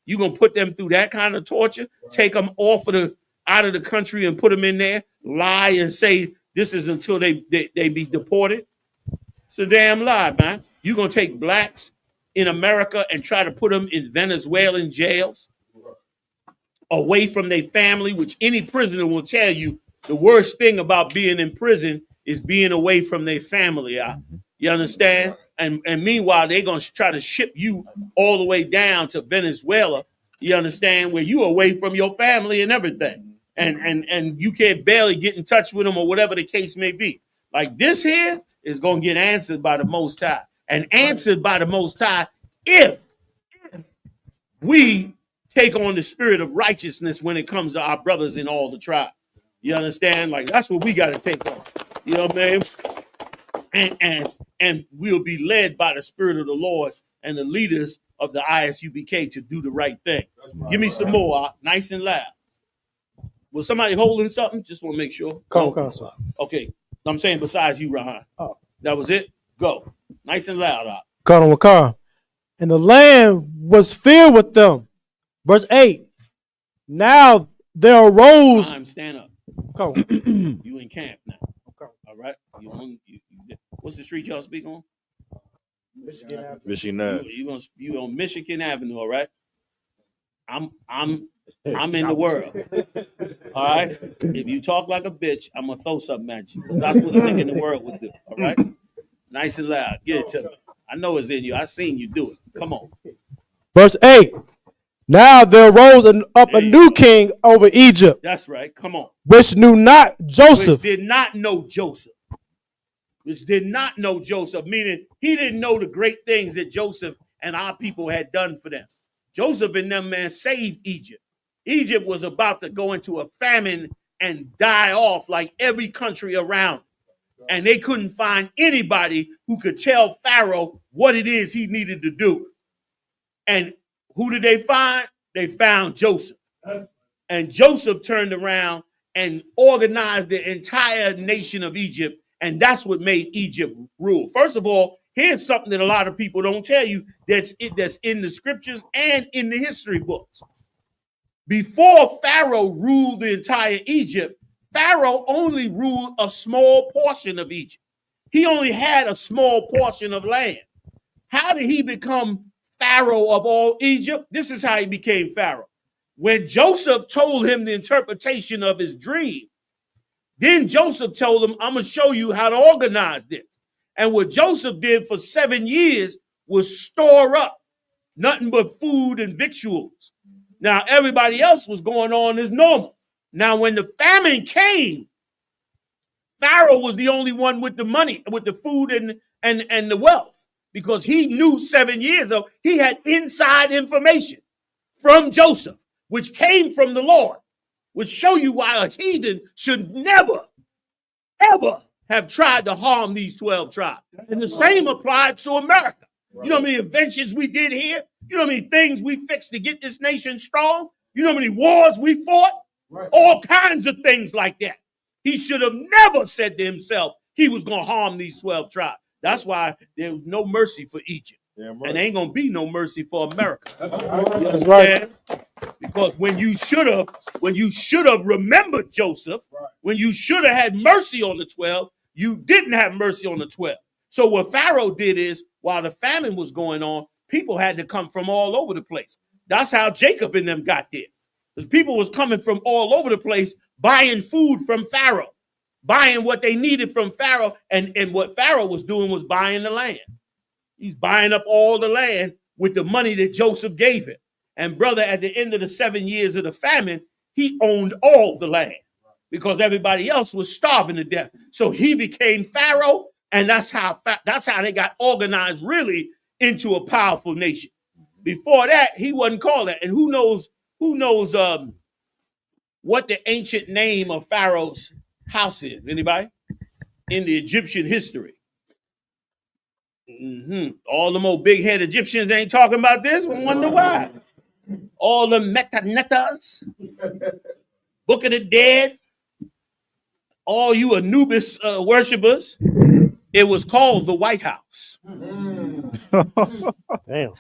You're going to put them through that kind of torture, right. Take them out of the country and put them in there, lie and say this is until they be deported. It's a damn lie, man. You're going to take blacks in America and try to put them in Venezuelan jails away from their family, which any prisoner will tell you the worst thing about being in prison is being away from their family. You understand? And meanwhile, they're going to try to ship you all the way down to Venezuela, you understand, where you away from your family and everything. And you can't barely get in touch with them or whatever the case may be. Like this here is going to get answered by the Most High. And answered by the Most High if we take on the spirit of righteousness when it comes to our brothers in all the tribes. You understand? Like that's what we got to take on. You know what I mean? And we'll be led by the Spirit of the Lord and the leaders of the ISUBK to do the right thing. Give me some more, nice and loud. Was somebody holding something? Just want to make sure. Come on, sir. Okay. I'm saying besides you, Rahan. Oh. That was it? Go. Nice and loud. Wakar. And the land was filled with them. Verse 8. Now there arose. Stand up. Come. You in camp now. Okay. All right. What's the street y'all speak on? Michigan Avenue. You on Michigan Avenue, all right? I'm in the world. All right. If you talk like a bitch, I'm gonna throw something at you. That's what a nigga in the world would do. All right. Nice and loud. Get it to me. I know it's in you. I seen you do it. Come on. Verse 8. Now there arose up a new king over Egypt. That's right. Come on. Which knew not Joseph. Which did not know Joseph. Which did not know Joseph, meaning he didn't know the great things that Joseph and our people had done for them. Joseph and them, man, saved Egypt. Egypt was about to go into a famine and die off like every country around. And they couldn't find anybody who could tell Pharaoh what it is he needed to do. And who did they find? They found Joseph. And Joseph turned around and organized the entire nation of Egypt. And that's what made Egypt rule. First of all, here's something that a lot of people don't tell you that's in the scriptures and in the history books. Before Pharaoh ruled the entire Egypt, Pharaoh only ruled a small portion of Egypt. He only had a small portion of land. How did he become Pharaoh of all Egypt? This is how he became Pharaoh. When Joseph told him the interpretation of his dream, then Joseph told him, I'm going to show you how to organize this. And what Joseph did for 7 years was store up nothing but food and victuals. Now, everybody else was going on as normal. Now, when the famine came, Pharaoh was the only one with the money, with the food and the wealth, because he knew 7 years ago, he had inside information from Joseph, which came from the Lord, which show you why a heathen should never, ever have tried to harm these 12 tribes. And the same applied to America. You know how many inventions we did here? You know how many things we fixed to get this nation strong? You know how many wars we fought? Right. All kinds of things like that. He should have never said to himself he was going to harm these 12 tribes. That's why there was no mercy for Egypt. Right. And there ain't going to be no mercy for America. You understand? Right. Because when you should have remembered Joseph, right, when you should have had mercy on the 12, you didn't have mercy on the 12. So what Pharaoh did is, while the famine was going on, people had to come from all over the place. That's how Jacob and them got there. Because people was coming from all over the place, buying food from Pharaoh, buying what they needed from Pharaoh. And what Pharaoh was doing was buying the land. He's buying up all the land with the money that Joseph gave him. And brother, at the end of the 7 years of the famine, he owned all the land because everybody else was starving to death. So he became Pharaoh, and that's how they got organized really into a powerful nation. Before that, he wasn't called that. And who knows what the ancient name of Pharaoh's house is? Anybody? In the Egyptian history. All them old big-head Egyptians, they ain't talking about this. I wonder why. All the Metanetas, Book of the Dead, all you Anubis worshipers, it was called the White House. Damn.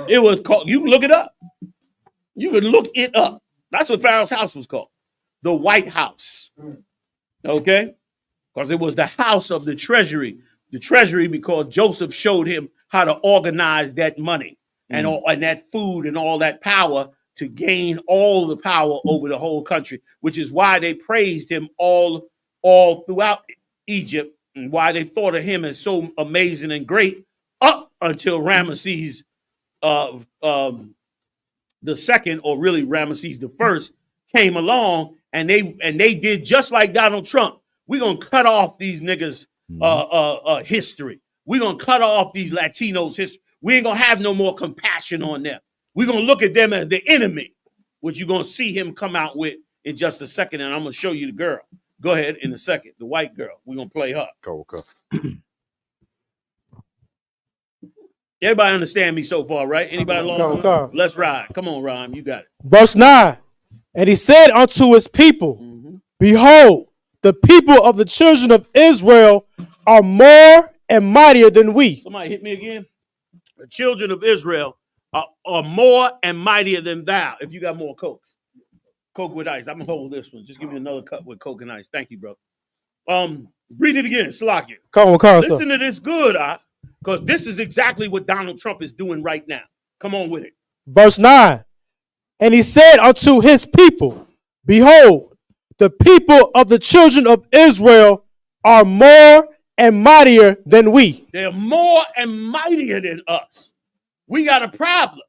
It was called, you can look it up. You can look it up. That's what Pharaoh's house was called. The White House. Okay? Because it was the house of the treasury. The treasury because Joseph showed him how to organize that money and that food and all that power to gain all the power over the whole country, which is why they praised him all throughout Egypt and why they thought of him as so amazing and great up until Ramesses the second, or really Ramesses the first, came along and they did just like Donald Trump. We're gonna cut off these niggas history. We're gonna cut off these Latinos history. We ain't gonna have no more compassion on them. We're gonna look at them as the enemy, which you're gonna see him come out with in just a second, and I'm gonna show you the girl. Go ahead in a second, the white girl. We're gonna play her. Okay. Everybody understand me so far, right? Anybody along? Let's ride. Come on, Rhyme. You got it. Verse 9. And he said unto his people, Behold, the people of the children of Israel are more and mightier than we. Somebody hit me again. The children of Israel are more and mightier than thou. If you got more Cokes. Coke with ice. I'm going to hold this one. Just give me another cup with Coke and ice. Thank you, bro. Read it again. Slakia. Listen to this good, because this is exactly what Donald Trump is doing right now. Come on with it. Verse 9. And he said unto his people, Behold, the people of the children of Israel are more and mightier than we. They're more and mightier than us. We got a problem.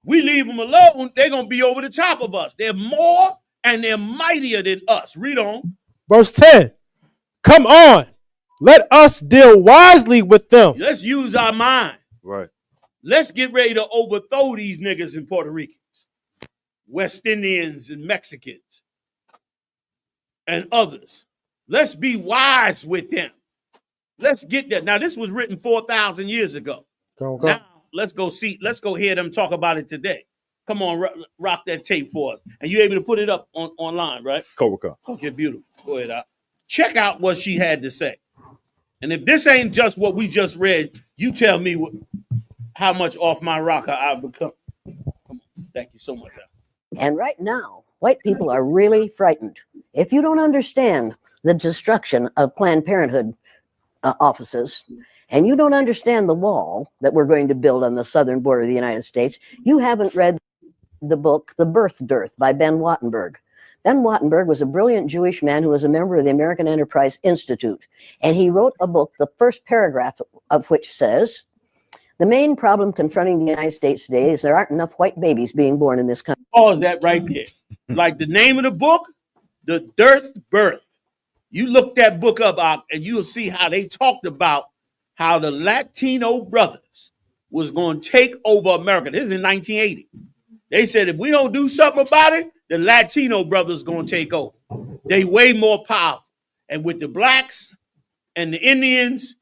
We leave them alone, they're going to be over the top of us. They're more and they're mightier than us. Read on. Verse 10. Come on. Let us deal wisely with them. Let's use our mind. Right. Let's get ready to overthrow these niggas in Puerto Ricans, West Indians and Mexicans and others. Let's be wise with them. Let's get that. Now, this was written 4,000 years ago. Now, let's go hear them talk about it today. Come on, rock that tape for us. And you able to put it up online, right? Cobra. Okay, beautiful. Go ahead, out. Check out what she had to say. And if this ain't just what we just read, you tell me how much off my rocker I've become. Thank you so much. And right now, white people are really frightened. If you don't understand the destruction of Planned Parenthood offices, and you don't understand the wall that we're going to build on the southern border of the United States, you haven't read the book, The Birth Dearth by Ben Wattenberg. Ben Wattenberg was a brilliant Jewish man who was a member of the American Enterprise Institute. And he wrote a book, the first paragraph of which says, the main problem confronting the United States today is there aren't enough white babies being born in this country. Pause that right there. Like the name of the book, The Dearth Birth. You look that book up and you'll see how they talked about how the Latino brothers was going to take over America. This is in 1980. They said, if we don't do something about it, the Latino brothers going to take over. They way more powerful. And with the blacks and the Indians,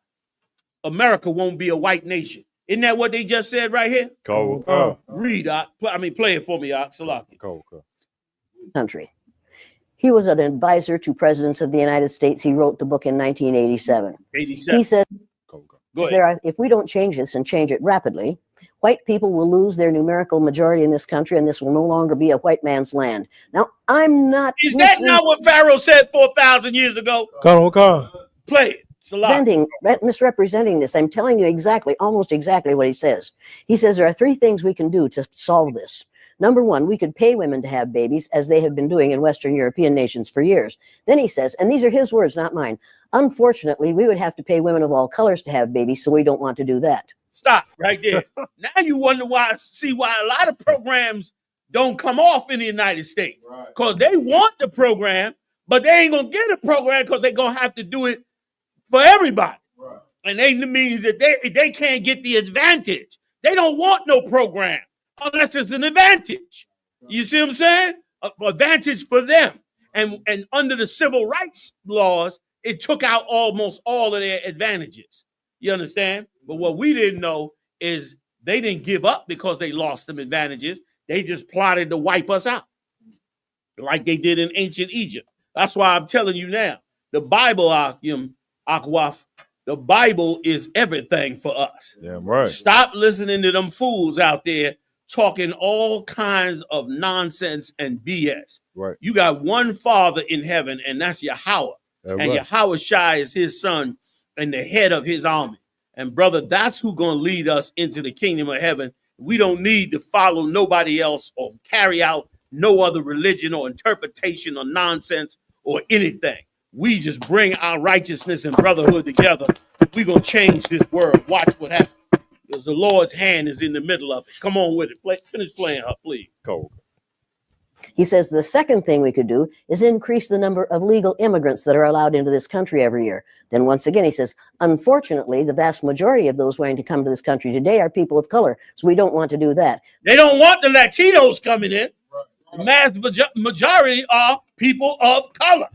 America won't be a white nation. Isn't that what they just said right here? Read, play it for me, Salaki. Country. He was an advisor to presidents of the United States. He wrote the book in 1987. He said, if we don't change this and change it rapidly, white people will lose their numerical majority in this country, and this will no longer be a white man's land. Now, I'm not. Is that not what Pharaoh said 4,000 years ago? Play it. Misrepresenting this. I'm telling you almost exactly what he says. He says there are three things we can do to solve this. Number one, we could pay women to have babies, as they have been doing in Western European nations for years. Then he says, and these are his words, not mine, unfortunately, we would have to pay women of all colors to have babies, so we don't want to do that. Stop right there. Now you wonder why a lot of programs don't come off in the United States. Because they want the program, but they ain't going to get a program because they're going to have to do it for everybody. And that means that they can't get the advantage. They don't want no program unless it's an advantage. You see what I'm saying? Advantage for them. And under the civil rights laws, it took out almost all of their advantages. You understand? But what we didn't know is they didn't give up because they lost them advantages. They just plotted to wipe us out like they did in ancient Egypt. That's why I'm telling you now, the Bible, Akwaf, the Bible is everything for us. Yeah, right. Stop listening to them fools out there talking all kinds of nonsense and BS. Right. You got one Father in heaven, and that's Yahweh. And Yahweh Shai is his son and the head of his army. And brother, that's who's going to lead us into the kingdom of heaven. We don't need to follow nobody else or carry out no other religion or interpretation or nonsense or anything. We just bring our righteousness and brotherhood together. We're going to change this world. Watch what happens. Because the Lord's hand is in the middle of it. Come on with it. Finish playing her, please. Cool. He says the second thing we could do is increase the number of legal immigrants that are allowed into this country every year. Then once again, he says, unfortunately, the vast majority of those wanting to come to this country today are people of color. So we don't want to do that. They don't want the Latinos coming in. The mass majority are people of color.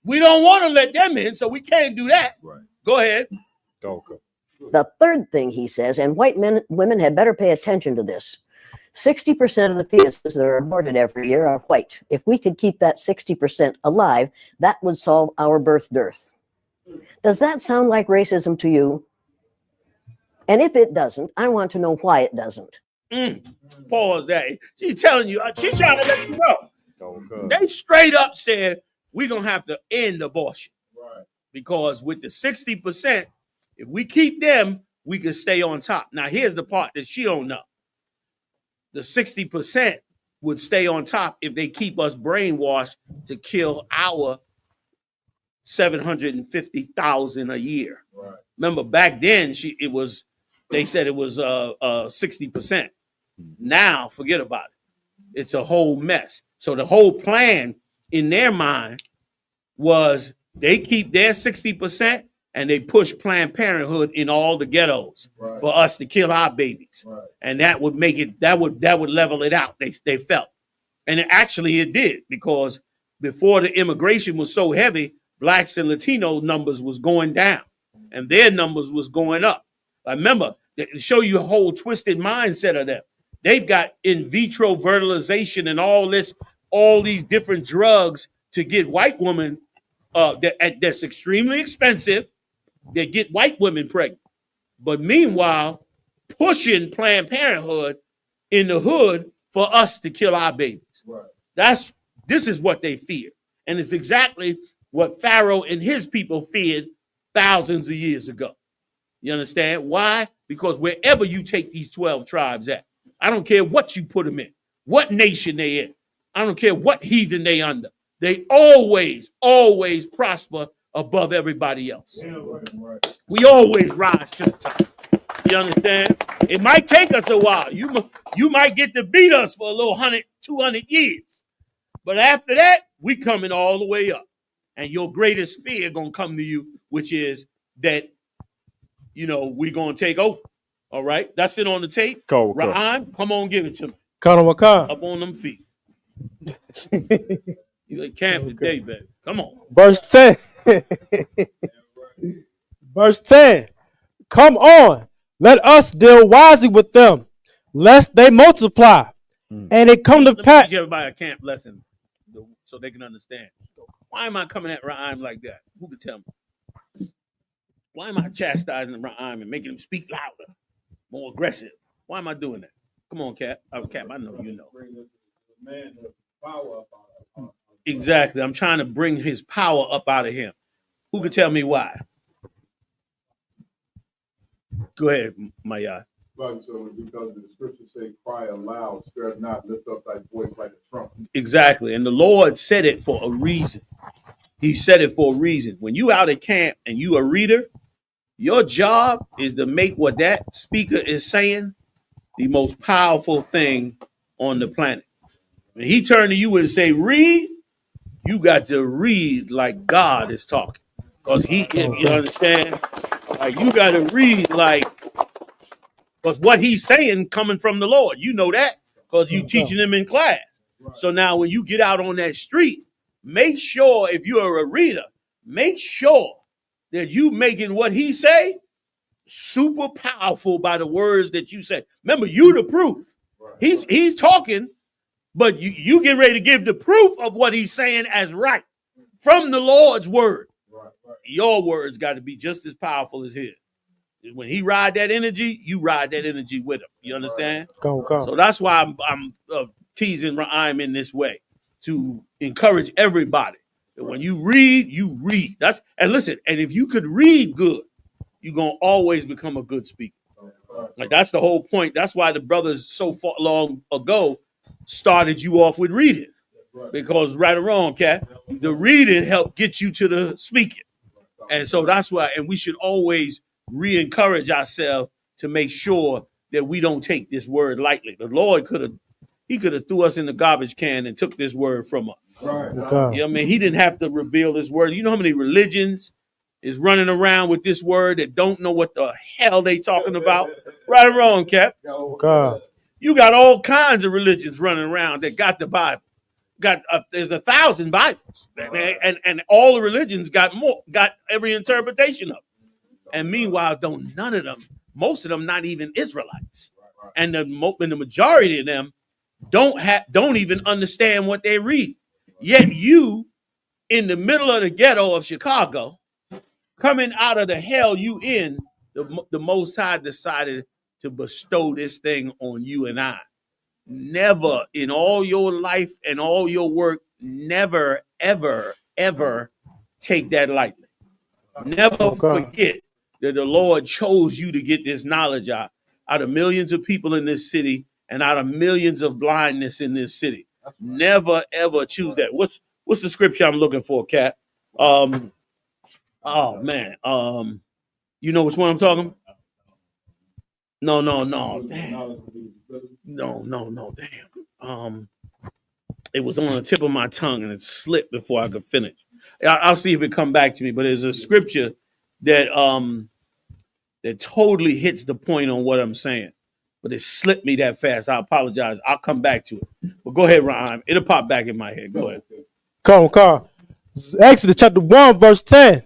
We don't want to let them in, so we can't do that. Right. Go ahead. Go. The third thing he says, and women had better pay attention to this. 60% of the fetuses that are aborted every year are white. If we could keep that 60% alive, that would solve our birth dearth. Does that sound like racism to you? And if it doesn't, I want to know why it doesn't. Pause that. She's telling you, she's trying to let you know. They straight up said, we're going to have to end abortion. Right. Because with the 60%, if we keep them, we can stay on top. Now, here's the part that she don't know. The 60% would stay on top if they keep us brainwashed to kill our 750,000 a year. Right. Remember back then they said it was 60%. Now forget about it. It's a whole mess. So the whole plan in their mind was they keep their 60% and they push Planned Parenthood in all the ghettos for us to kill our babies. Right. And that would make it, that would level it out. They felt. And it did, because before the immigration was so heavy, blacks and Latino numbers was going down and their numbers was going up. I remember, to show you a whole twisted mindset of them. They've got in vitro fertilization and all these different drugs to get white women that's extremely expensive. They get white women pregnant. But meanwhile, pushing Planned Parenthood in the hood for us to kill our babies. Right. This is what they fear. And it's exactly what Pharaoh and his people feared thousands of years ago. You understand? Why? Because wherever you take these 12 tribes at, I don't care what you put them in, what nation they in, I don't care what heathen they under, they always prosper above everybody else. Yeah, right. We always rise to the top. You understand? It might take us a while. You might get to beat us for a little 100, 200 years. But after that, we coming all the way up. And your greatest fear gonna come to you, which is that, we're gonna take over. All right? That's it on the tape. Ra'am, come on, give it to me. Up on them feet. You like camp today, baby. Come on. Verse 10. Verse 10. Come on, let us deal wisely with them, lest they multiply. And it come to pass. Teach everybody a camp lesson so they can understand. Why am I coming at Ra'am like that? Who can tell me? Why am I chastising Ra'am and making him speak louder, more aggressive? Why am I doing that? Come on, Cap. Cap, I know you know. Exactly. I'm trying to bring his power up out of him. Who can tell me why? Go ahead, Maya. Right, so because the scriptures say, cry aloud, spare not, lift up thy voice like a trumpet. Exactly. And the Lord said it for a reason. He said it for a reason. When you out at camp and you a reader, your job is to make what that speaker is saying the most powerful thing on the planet. When he turn to you and say, read, you got to read like God is talking. Because you understand? Like you got to read like, because what he's saying coming from the Lord, you know that because you teaching them in class. So now when you get out on that street, make sure if you're a reader, make sure that you making what he say super powerful by the words that you say. Remember, you the proof. He's talking, but you get ready to give the proof of what he's saying as right from the Lord's word. Your words got to be just as powerful as his. When he ride that energy, you ride that energy with him. You understand? Go. So that's why I'm teasing Ra'am in this way to encourage everybody that when you read, you read. And listen, and if you could read good, you're gonna always become a good speaker. Like that's the whole point. That's why the brothers so far long ago started you off with reading, because right or wrong, Cat, the reading helped get you to the speaking, and so that's why. And we should always re-encourage ourselves to make sure that we don't take this word lightly. The Lord could have threw us in the garbage can and took this word from us. Right. Okay. You know what I mean? He didn't have to reveal this word. You know how many religions is running around with this word that don't know what the hell they talking about? Right or wrong, Cap? Okay. You got all kinds of religions running around that got the Bible. There's 1,000 Bibles, and all the religions got every interpretation of it. And meanwhile, most of them not even Israelites. And the majority of them don't even understand what they read. Yet you, in the middle of the ghetto of Chicago, coming out of the hell you in, the Most High decided to bestow this thing on you and I. Never in all your life and all your work, never, ever, ever take that lightly. Never forget that the Lord chose you to get this knowledge out of millions of people in this city and out of millions of blindness in this city. Never, ever choose that. What's the scripture I'm looking for, Cat? Oh man. You know which one I'm talking about? No. Damn. No. Damn. It was on the tip of my tongue and it slipped before I could finish. I'll see if it come back to me. But there's a scripture that that totally hits the point on what I'm saying. But it slipped me that fast. I apologize. I'll come back to it. But go ahead, Ryan. It'll pop back in my head. Go ahead. Come on. Exodus chapter 1, verse 10.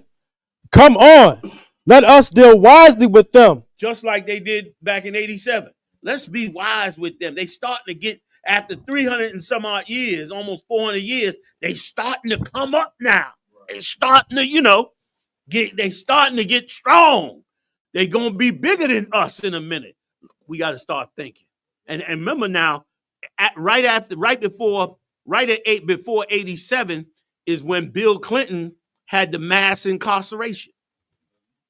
Come on. Let us deal wisely with them. Just like they did back in 87. Let's be wise with them. They starting to get, after 300 and some odd years, almost 400 years, they starting to come up now. They starting to, they starting to get strong. They going to be bigger than us in a minute. We got to start thinking. And remember now, before 87 is when Bill Clinton had the mass incarceration.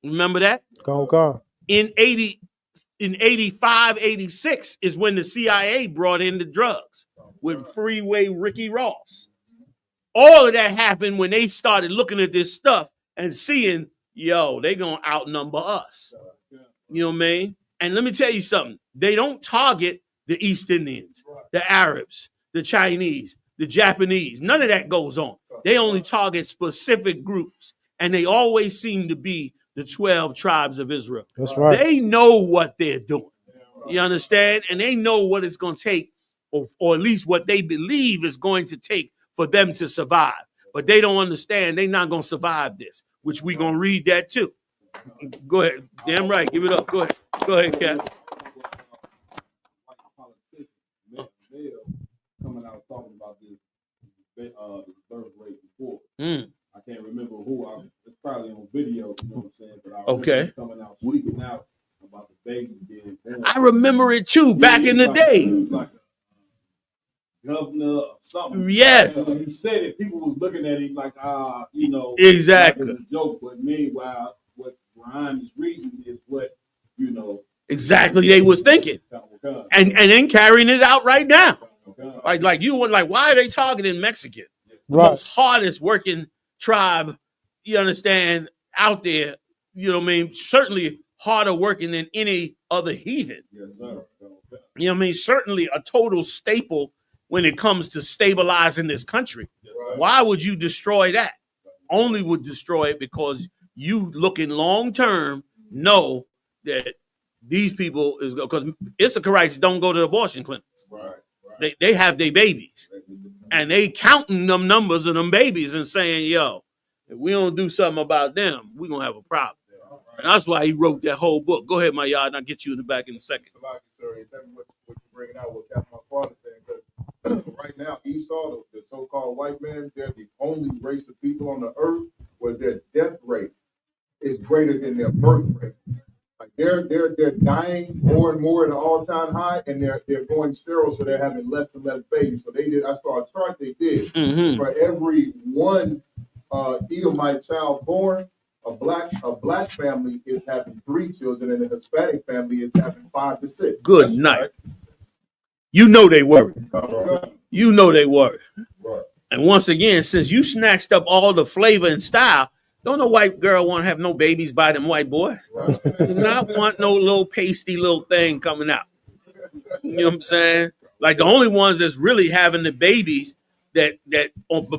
Remember that? Go. In 85, 86 is when the CIA brought in the drugs with Freeway Ricky Ross. All of that happened when they started looking at this stuff and seeing, they going to outnumber us. You know what I mean? And let me tell you something. They don't target the East Indians, the Arabs, the Chinese, the Japanese. None of that goes on. They only target specific groups. And they always seem to be the 12 tribes of Israel. That's right. They know what they're doing. You understand? And they know what it's going to take, or at least what they believe is going to take for them to survive. But they don't understand they're not going to survive this, which we're going to read that too. Go ahead. Damn right. Give it up. Go ahead. Go ahead, Cap. Coming out talking about this birth rate before. I can't remember who. It's probably on video. You know what I'm saying? But I remember coming out speaking out about the baby being born. I remember it too, back in the day. Like a governor or something. Yes. He said it. People was looking at him like, exactly. Like a joke. But meanwhile, what Ryan is reading is what, exactly they was thinking. And then carrying it out right now. Like you were like, why are they targeting Mexican? The most hardest working tribe, you understand, out there, you know what I mean? Certainly harder working than any other heathen. Yes, sir. You know what I mean? Certainly a total staple when it comes to stabilizing this country. Right. Why would you destroy that? Only would destroy it because you looking long term know that these people is because Issacharites don't go to abortion clinics. Right. They have their babies. And they counting them numbers of them babies and saying, if we don't do something about them, we're going to have a problem. And that's why he wrote that whole book. Go ahead, my yard, and I'll get you in the back in a second. Sorry, tell me what you're bringing out, what Captain McFarland saying, because right now, Esau, the so-called white man, they're the only race of people on the earth where their death rate is greater than their birth rate. Like they're dying more and more at an all-time high, and they're going sterile, so they're having less and less babies. So I saw a chart they did for every one Edomite child born, a black family is having 3 children, and a Hispanic family is having 5 to 6. Good night. Right. You know they worried. You know they worried. Right. And once again, since you snatched up all the flavor and style, don't no white girl want to have no babies by them white boys. Right. Do not want no little pasty little thing coming out. You know what I'm saying? Like the only ones that's really having the babies that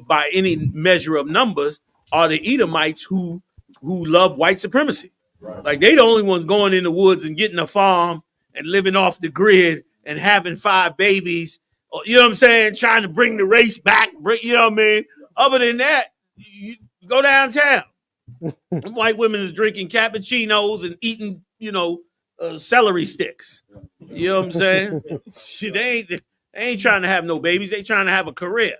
by any measure of numbers are the Edomites who love white supremacy. Right. Like they the only ones going in the woods and getting a farm and living off the grid and having 5 babies. You know what I'm saying? Trying to bring the race back. You know what I mean? Other than that, you go downtown. White women is drinking cappuccinos and eating, celery sticks. You know what I'm saying? They ain't trying to have no babies. They trying to have a career.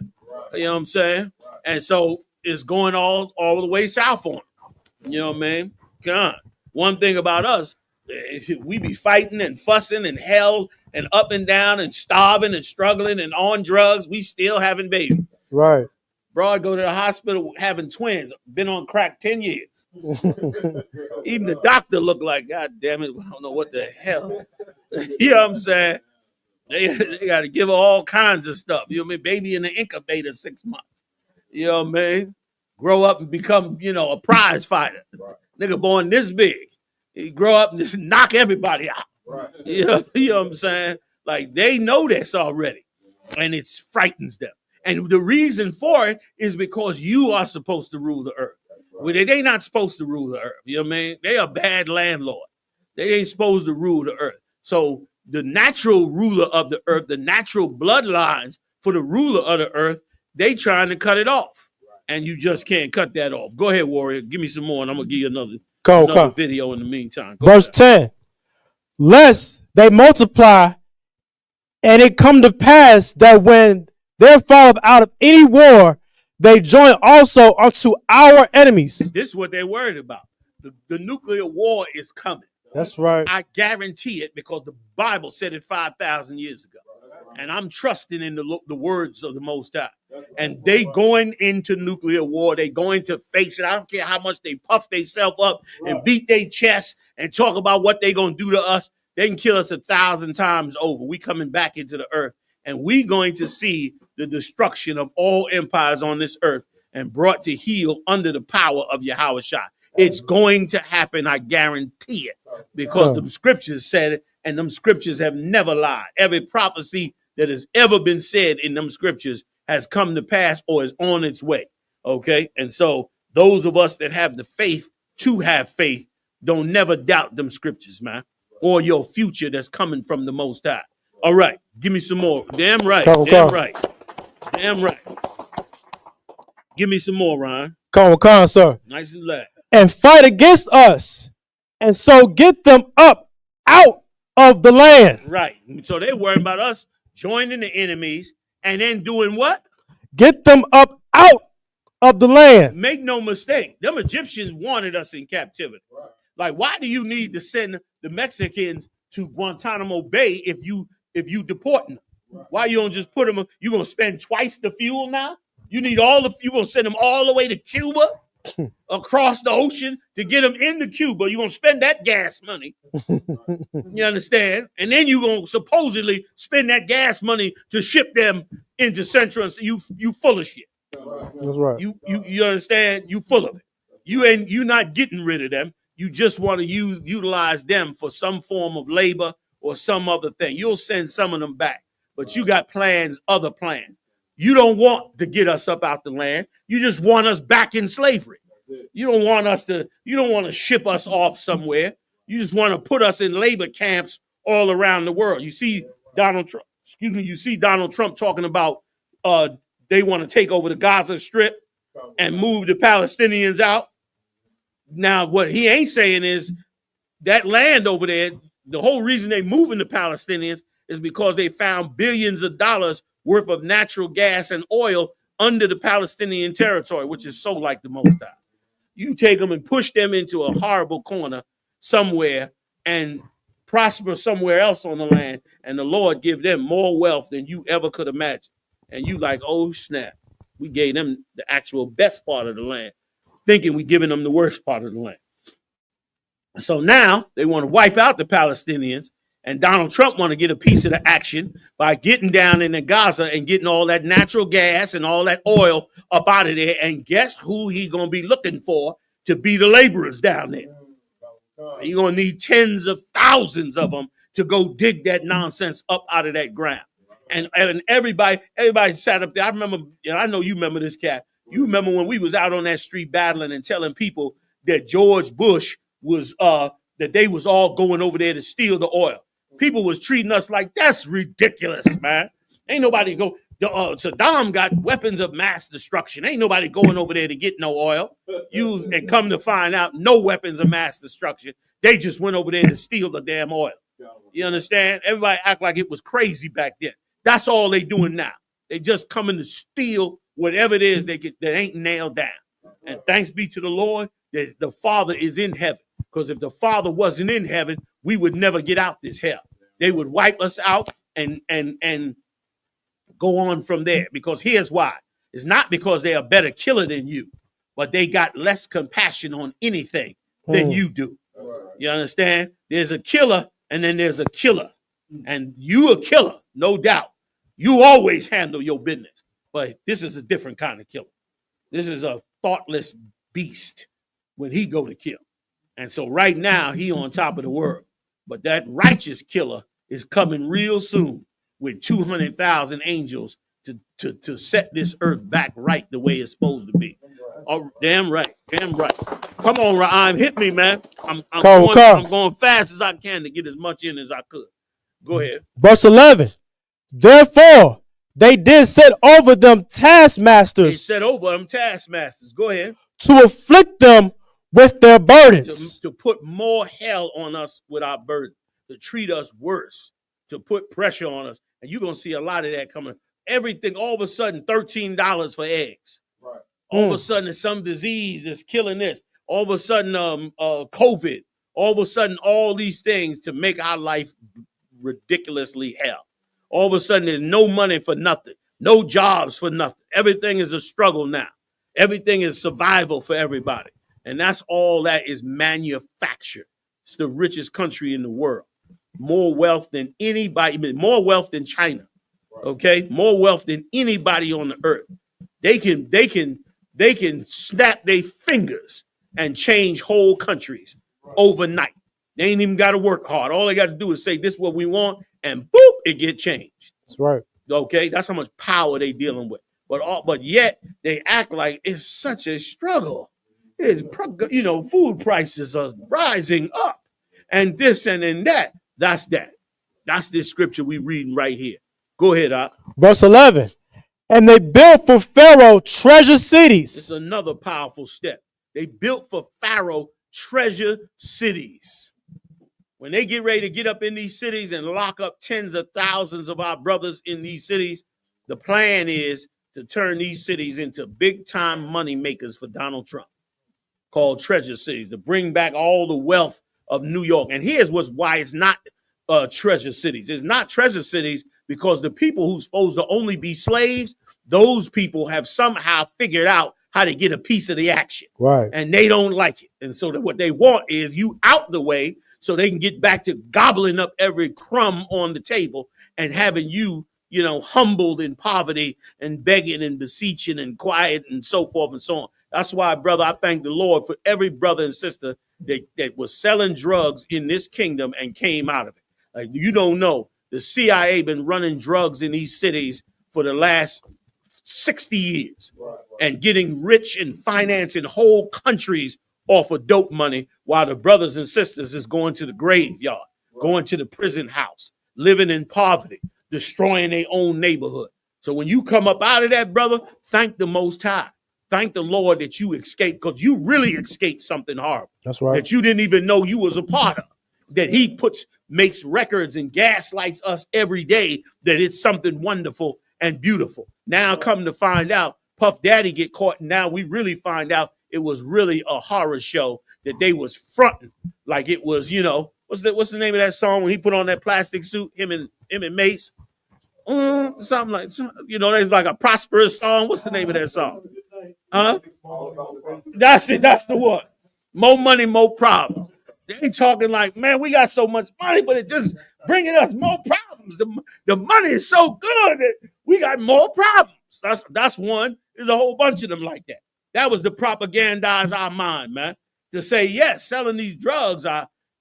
You know what I'm saying? And so it's going all the way south on them. You know what I mean? God, one thing about us, we be fighting and fussing and hell and up and down and starving and struggling and on drugs. We still having babies. Right. Broad go to the hospital having twins. Been on crack 10 years. Even the doctor looked like, God damn it, I don't know what the hell. You know what I'm saying? They got to give her all kinds of stuff. You know what I mean? Baby in the incubator 6 months. You know what I mean? grow up and become, a prize fighter. Nigga born this big. He grow up and just knock everybody out. You know what I'm saying? Like, they know this already. And it frightens them. And the reason for it is because you are supposed to rule the earth. Well, they not supposed to rule the earth. You know what I mean? They a bad landlord. They ain't supposed to rule the earth. So the natural ruler of the earth, the natural bloodlines for the ruler of the earth, they trying to cut it off. And you just can't cut that off. Go ahead, Warrior. Give me some more, and I'm going to give you another video in the meantime. Verse 10. Lest they multiply, and it come to pass that when there falleth out of any war, they join also unto our enemies. This is what they're worried about. The nuclear war is coming. That's right. I guarantee it because the Bible said it 5,000 years ago. And I'm trusting in the words of the Most High. And they going into nuclear war. They going to face it. I don't care how much they puff themselves up and beat their chest and talk about what they going to do to us. They can kill us 1,000 times over. We coming back into the earth. And we going to see the destruction of all empires on this earth and brought to heel under the power of Yahushua. It's going to happen, I guarantee it, because them scriptures said it, and them scriptures have never lied. Every prophecy that has ever been said in them scriptures has come to pass or is on its way, okay? And so those of us that have the faith to have faith don't never doubt them scriptures, man, or your future that's coming from the Most High. All right, give me some more. Damn right, damn right. Give me some more, Ryan. Come, sir. Nice and loud. And fight against us, and so get them up out of the land. Right. So they're worried about us joining the enemies and then doing what? Get them up out of the land. Make no mistake. Them Egyptians wanted us in captivity. Right. Like, why do you need to send the Mexicans to Guantanamo Bay if you deporting them? Right. Why you don't just put them? You gonna spend twice the fuel now? You need you gonna send them all the way to Cuba? Across the ocean to get them into Cuba. You're going to spend that gas money. You understand? And then you're going to supposedly spend that gas money to ship them into Central. You full of shit. That's right. You understand? You full of it. You're not getting rid of them. You just want to utilize them for some form of labor or some other thing. You'll send some of them back, but you got other plans. You don't want to get us up out the land. You just want us back in slavery. You don't want to ship us off somewhere. You just want to put us in labor camps all around the world. You see Donald Trump talking about they want to take over the Gaza Strip and move the Palestinians out. Now, what he ain't saying is that land over there, the whole reason they moving the Palestinians is because they found billions of dollars worth of natural gas and oil under the Palestinian territory, which is so like the Most High. You take them and push them into a horrible corner somewhere and prosper somewhere else on the land, and the Lord give them more wealth than you ever could imagine. And you like, oh snap, we gave them the actual best part of the land, thinking we giving them the worst part of the land. So now they want to wipe out the Palestinians. And Donald Trump want to get a piece of the action by getting down into Gaza and getting all that natural gas and all that oil up out of there. And guess who he going to be looking for to be the laborers down there? You're going to need tens of thousands of them to go dig that nonsense up out of that ground. And everybody sat up there. I remember, I know you remember this, Cap. You remember when we was out on that street battling and telling people that George Bush was, that they was all going over there to steal the oil. People was treating us like that's ridiculous, man. Ain't nobody go. Saddam got weapons of mass destruction. Ain't nobody going over there to get no oil. And come to find out, no weapons of mass destruction. They just went over there to steal the damn oil. You understand? Everybody act like it was crazy back then. That's all they doing now. They just coming to steal whatever it is they get that ain't nailed down. And thanks be to the Lord that the Father is in heaven. Because if the Father wasn't in heaven, we would never get out this hell. They would wipe us out and go on from there. Because here's why. It's not because they are a better killer than you, but they got less compassion on anything than you do. You understand? There's a killer and then there's a killer. And you a killer, no doubt. You always handle your business. But this is a different kind of killer. This is a thoughtless beast when he go to kill. And so right now he on top of the world. But that righteous killer is coming real soon with 200,000 angels to set this earth back right the way it's supposed to be. Oh, damn right. Damn right. Come on, Ra'am. Hit me, man. I'm going fast as I can to get as much in as I could. Go ahead. Verse 11. Therefore, they did set over them taskmasters. They set over them taskmasters. Go ahead. To afflict them with their burdens. To put more hell on us with our burden. To treat us worse. To put pressure on us. And you're going to see a lot of that coming. Everything, all of a sudden, $13 for eggs. Right. All of a sudden, there's some disease that's killing this. All of a sudden, COVID. All of a sudden, all these things to make our life ridiculously hell. All of a sudden, there's no money for nothing. No jobs for nothing. Everything is a struggle now. Everything is survival for everybody. And that's all that is manufactured. It's the richest country in the world. More wealth than anybody, more wealth than China. Okay? More wealth than anybody on the earth. They can snap their fingers and change whole countries overnight. They ain't even got to work hard. All they got to do is say, this is what we want, and boop, it get changed. That's right. Okay? That's how much power they dealing with. But yet, they act like it's such a struggle. It's, food prices are rising up, and this and then that. That's that. That's this scripture we reading right here. Go ahead, Ak. Verse 11. And they built for Pharaoh treasure cities. It's another powerful step. They built for Pharaoh treasure cities. When they get ready to get up in these cities and lock up tens of thousands of our brothers in these cities, the plan is to turn these cities into big-time money makers for Donald Trump, called treasure cities, to bring back all the wealth of New York. And here's why it's not treasure cities. It's not treasure cities because the people who's supposed to only be slaves, those people have somehow figured out how to get a piece of the action. Right. And they don't like it. And so what they want is you out the way so they can get back to gobbling up every crumb on the table and having you, humbled in poverty and begging and beseeching and quiet and so forth and so on. That's why, brother, I thank the Lord for every brother and sister that was selling drugs in this kingdom and came out of it. Like, you don't know, the CIA been running drugs in these cities for the last 60 years and getting rich and financing whole countries off of dope money while the brothers and sisters is going to the graveyard, going to the prison house, living in poverty, destroying their own neighborhood. So when you come up out of that, brother, thank the Most High. Thank the Lord that you escaped, because you really escaped something horrible. That's right. That you didn't even know you was a part of. That he makes records and gaslights us every day that it's something wonderful and beautiful. Now come to find out, Puff Daddy get caught, and now we really find out it was really a horror show that they was fronting like it was, what's the name of that song when he put on that plastic suit, him and Mace? Something like, there's like a prosperous song. What's the name of that song? Huh? That's it. That's the one. More money, more problems. They ain't talking like, man, we got so much money, but it just bringing us more problems. The money is so good that we got more problems. That's one. There's a whole bunch of them like that. That was to propagandize our mind, man. To say, yes, selling these drugs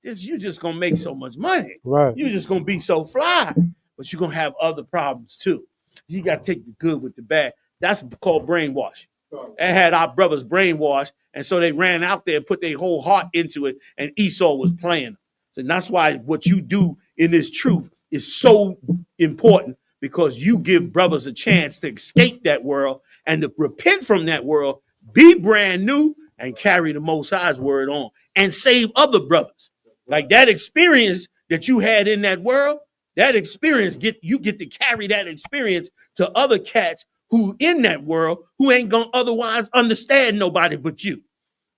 you just gonna make so much money. Right. You're just gonna be so fly, but you're gonna have other problems too. You gotta take the good with the bad. That's called brainwash. It had our brothers brainwashed, and so they ran out there and put their whole heart into it, and Esau was playing. So that's why what you do in this truth is so important, because you give brothers a chance to escape that world and to repent from that world, be brand new, and carry the Most High's word on and save other brothers. Like that experience that you had in that world, that experience, you get to carry that experience to other cats who in that world who ain't gonna otherwise understand nobody but you.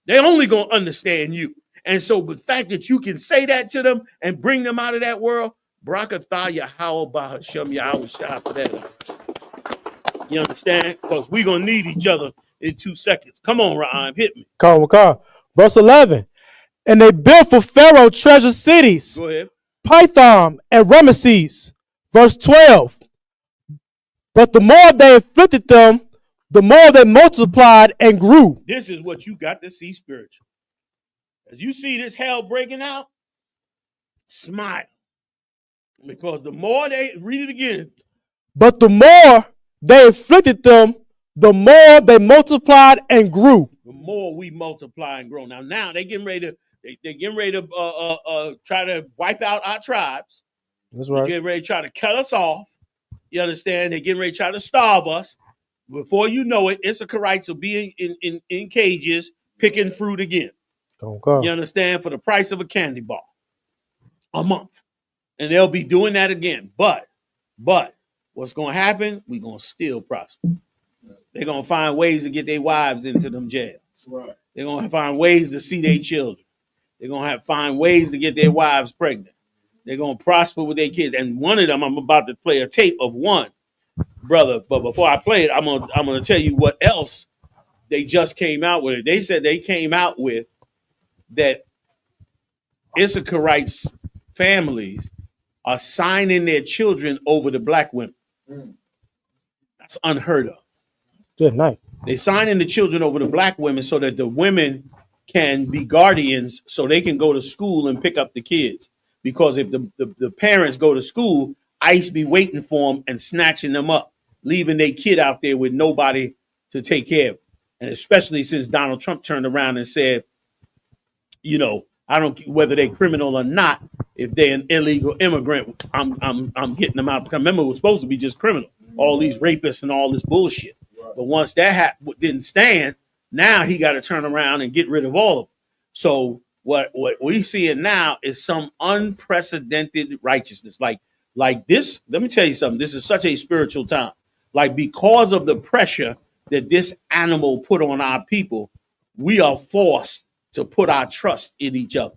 They only gonna understand you. And so the fact that you can say that to them and bring them out of that world, Barakatah Yahweh Hashem Yahweh Shah for that. You understand? Because we're gonna need each other in 2 seconds. Come on, Ra'am, hit me. Come. Verse 11. And they built for Pharaoh treasure cities. Go ahead. Python and Ramesses. Verse 12. But the more they afflicted them the more they multiplied and grew. This is what you got to see spiritual. As you see this hell breaking out, smile. Because the more they, read it again. But the more they afflicted them, the more they multiplied and grew. The more we multiply and grow. Now they getting ready to, they getting ready to try to wipe out our tribes. That's right. They're getting ready to try to cut us off. You understand? They're getting ready to try to starve us. Before you know it, Issacharites will be in cages picking fruit again. Okay. You understand? For the price of a candy bar a month. And they'll be doing that again. But what's going to happen? We're going to still prosper. They're going to find ways to get their wives into them jails. Right. They're going to find ways to see their children. They're going to have find ways to get their wives pregnant. They're going to prosper with their kids. And one of them, I'm about to play a tape of one, brother. But before I play it, I'm gonna tell you what else they just came out with. They said they came out with that Issacharites families are signing their children over to black women. That's unheard of. Good night. They signing the children over to black women so that the women can be guardians so they can go to school and pick up the kids. Because if the parents go to school, ICE be waiting for them and snatching them up, leaving their kid out there with nobody to take care of. And especially since Donald Trump turned around and said, you know, I don't care whether they're criminal or not. If they're an illegal immigrant, I'm getting them out. Remember, it was supposed to be just criminal. All these rapists and all this bullshit. But once that didn't stand, now he got to turn around and get rid of all of them. So what we seeing now is some unprecedented righteousness. Like this, let me tell you something. This is such a spiritual time. Like because of the pressure that this animal put on our people, we are forced to put our trust in each other,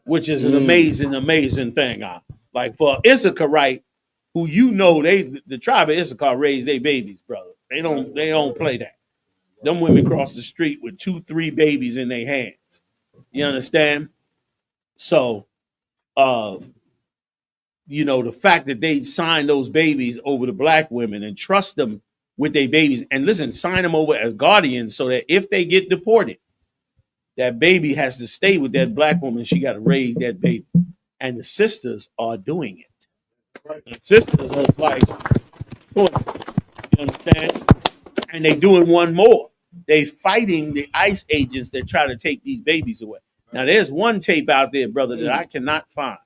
which is an amazing thing. Like for Issacharite, who the tribe of Issachar raised their babies, brother. They don't play that. Them women cross the street with 2-3 babies in their hands. You understand? So, you know, the fact that they sign those babies over to black women and trust them with their babies, and listen, sign them over as guardians so that if they get deported, that baby has to stay with that black woman. She got to raise that baby. And the sisters are doing it. The sisters are like, you understand? And they doing one more. They fighting the ICE agents that try to take these babies away. Now, there's one tape out there, brother, that I cannot find.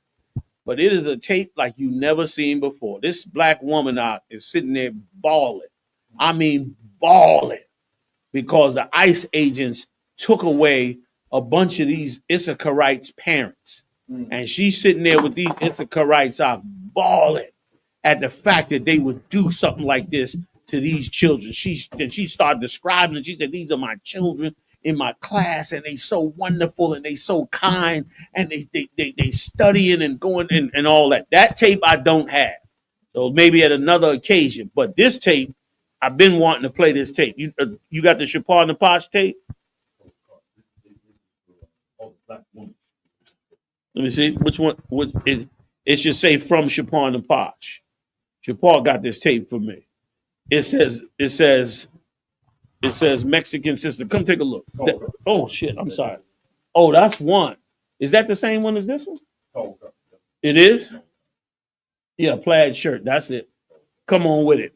But it is a tape like you never seen before. This black woman out is sitting there bawling. I mean, bawling. Because the ICE agents took away a bunch of these Issacharites' parents. And she's sitting there with these Issacharites out bawling at the fact that they would do something like this to these children. She started describing it. She said, these are my children in my class, and they so wonderful, and they so kind, and they studying and going and all that. That tape I don't have. So maybe at another occasion. But this tape, I've been wanting to play this tape. You got the Shapar and the Posh tape? Let me see which one. It should say from Shapar and the Posh. Shapar got this tape for me. It says Mexican sister. Come take a look. Oh shit! I'm sorry. Oh, that's one. Is that the same one as this one? It is. Yeah, plaid shirt. That's it. Come on with it.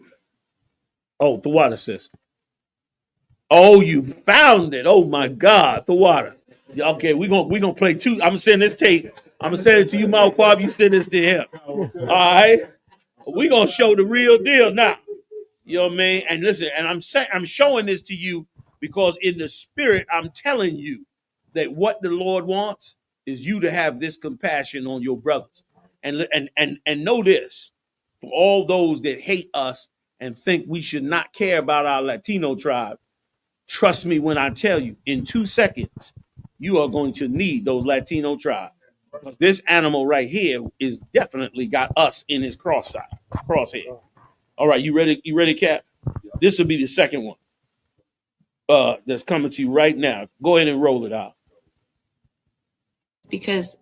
Oh, Thawada sis. Oh, you found it. Oh my God, Thawada. Okay, we're gonna play two. I'm gonna send this tape. I'm gonna send it to you, Malquab. You send this to him. All right. We're gonna show the real deal now. You know what I mean? And listen, and I'm showing this to you because in the spirit, I'm telling you that what the Lord wants is you to have this compassion on your brothers. And know this, for all those that hate us and think we should not care about our Latino tribe, trust me when I tell you, in 2 seconds, you are going to need those Latino tribes. Because this animal right here is definitely got us in his crosshair. All right, you ready? You ready, Cap? This will be the second one that's coming to you right now. Go ahead and roll it out. Because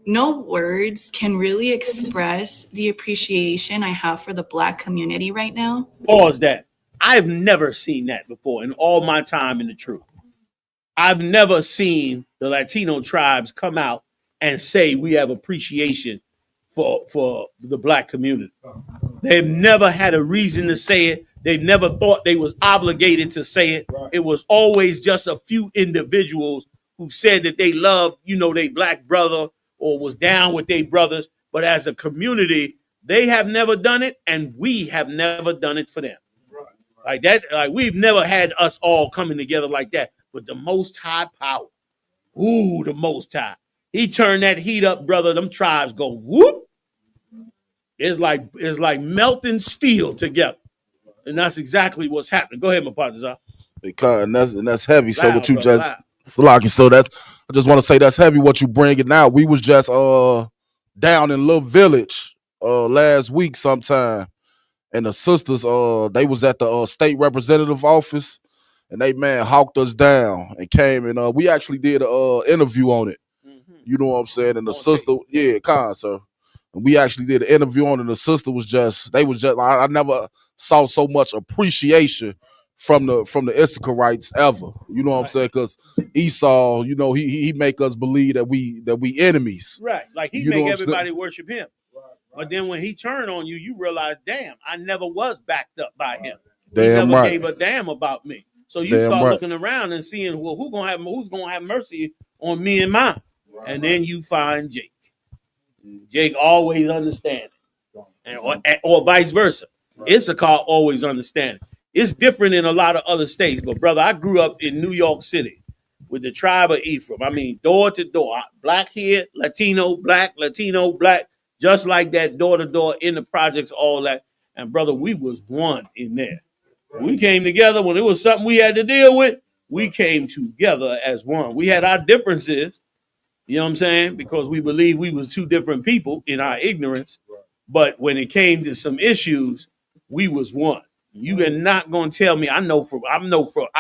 no words can really express the appreciation I have for the Black community right now. Pause that. I've never seen that before in all my time in the truth. I've never seen the Latino tribes come out and say we have appreciation for the black community. They've never had a reason to say it. They've never thought they was obligated to say it. It was always just a few individuals who said that they loved, their black brother or was down with their brothers. But as a community, they have never done it, and we have never done it for them. Like that, like we've never had us all coming together like that. But the Most High power, the Most High, He turned that heat up, brother. Them tribes go whoop. It's like melting steel together, and that's exactly what's happening. Go ahead, my partner. And that's heavy. So Loud, what you brother, just loud. Salaki, so I just want to say that's heavy what you bringing out. We was just down in Little Village last week sometime, and the sisters they was at the state representative office, and they hawked us down and came and we actually did a interview on it. You know what I'm saying? And the sister, sir. And we actually did an interview on it, and the sister was just I never saw so much appreciation from the Issacharites ever. You know what I'm saying? Because Esau, he make us believe that we enemies. Right. Like he make everybody worship him. But then when he turned on you, you realize, damn, I never was backed up by him. He never gave a damn about me. So you start looking around and seeing, well, who's gonna have mercy on me and mine? And then you find Jake. Jake always understanding, or vice versa. Issachar always understanding. It's different in a lot of other states, but brother, I grew up in New York City with the tribe of Ephraim. I mean, door to door, black here, Latino, black, just like that, door to door in the projects, all that. And brother, we was one in there. We came together when it was something we had to deal with. We came together as one. We had our differences. You know what I'm saying? Because we believe we was two different people in our ignorance. But when it came to some issues, we was one. You are not going to tell me, I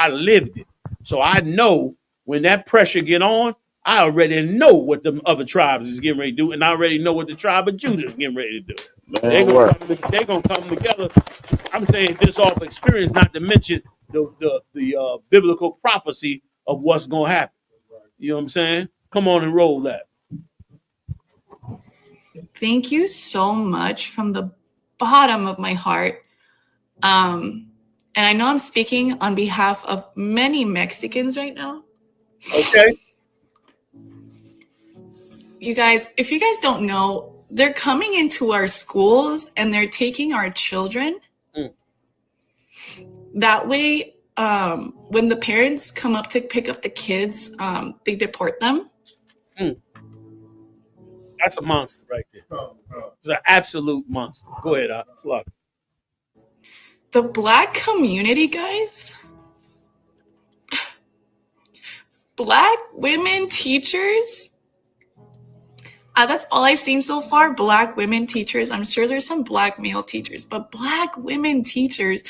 lived it. So I know when that pressure get on, I already know what the other tribes is getting ready to do. And I already know what the tribe of Judah is getting ready to do. They're going to come together. I'm saying this off experience, not to mention the biblical prophecy of what's going to happen. You know what I'm saying? Come on and roll that. Thank you so much from the bottom of my heart. And I know I'm speaking on behalf of many Mexicans right now. Okay. You guys, if you guys don't know, they're coming into our schools and they're taking our children. That way, when the parents come up to pick up the kids, they deport them. That's a monster right there. It's an absolute monster. Go ahead, Slug. The black community, guys, black women teachers, that's all I've seen so far, black women teachers. I'm sure there's some black male teachers, but black women teachers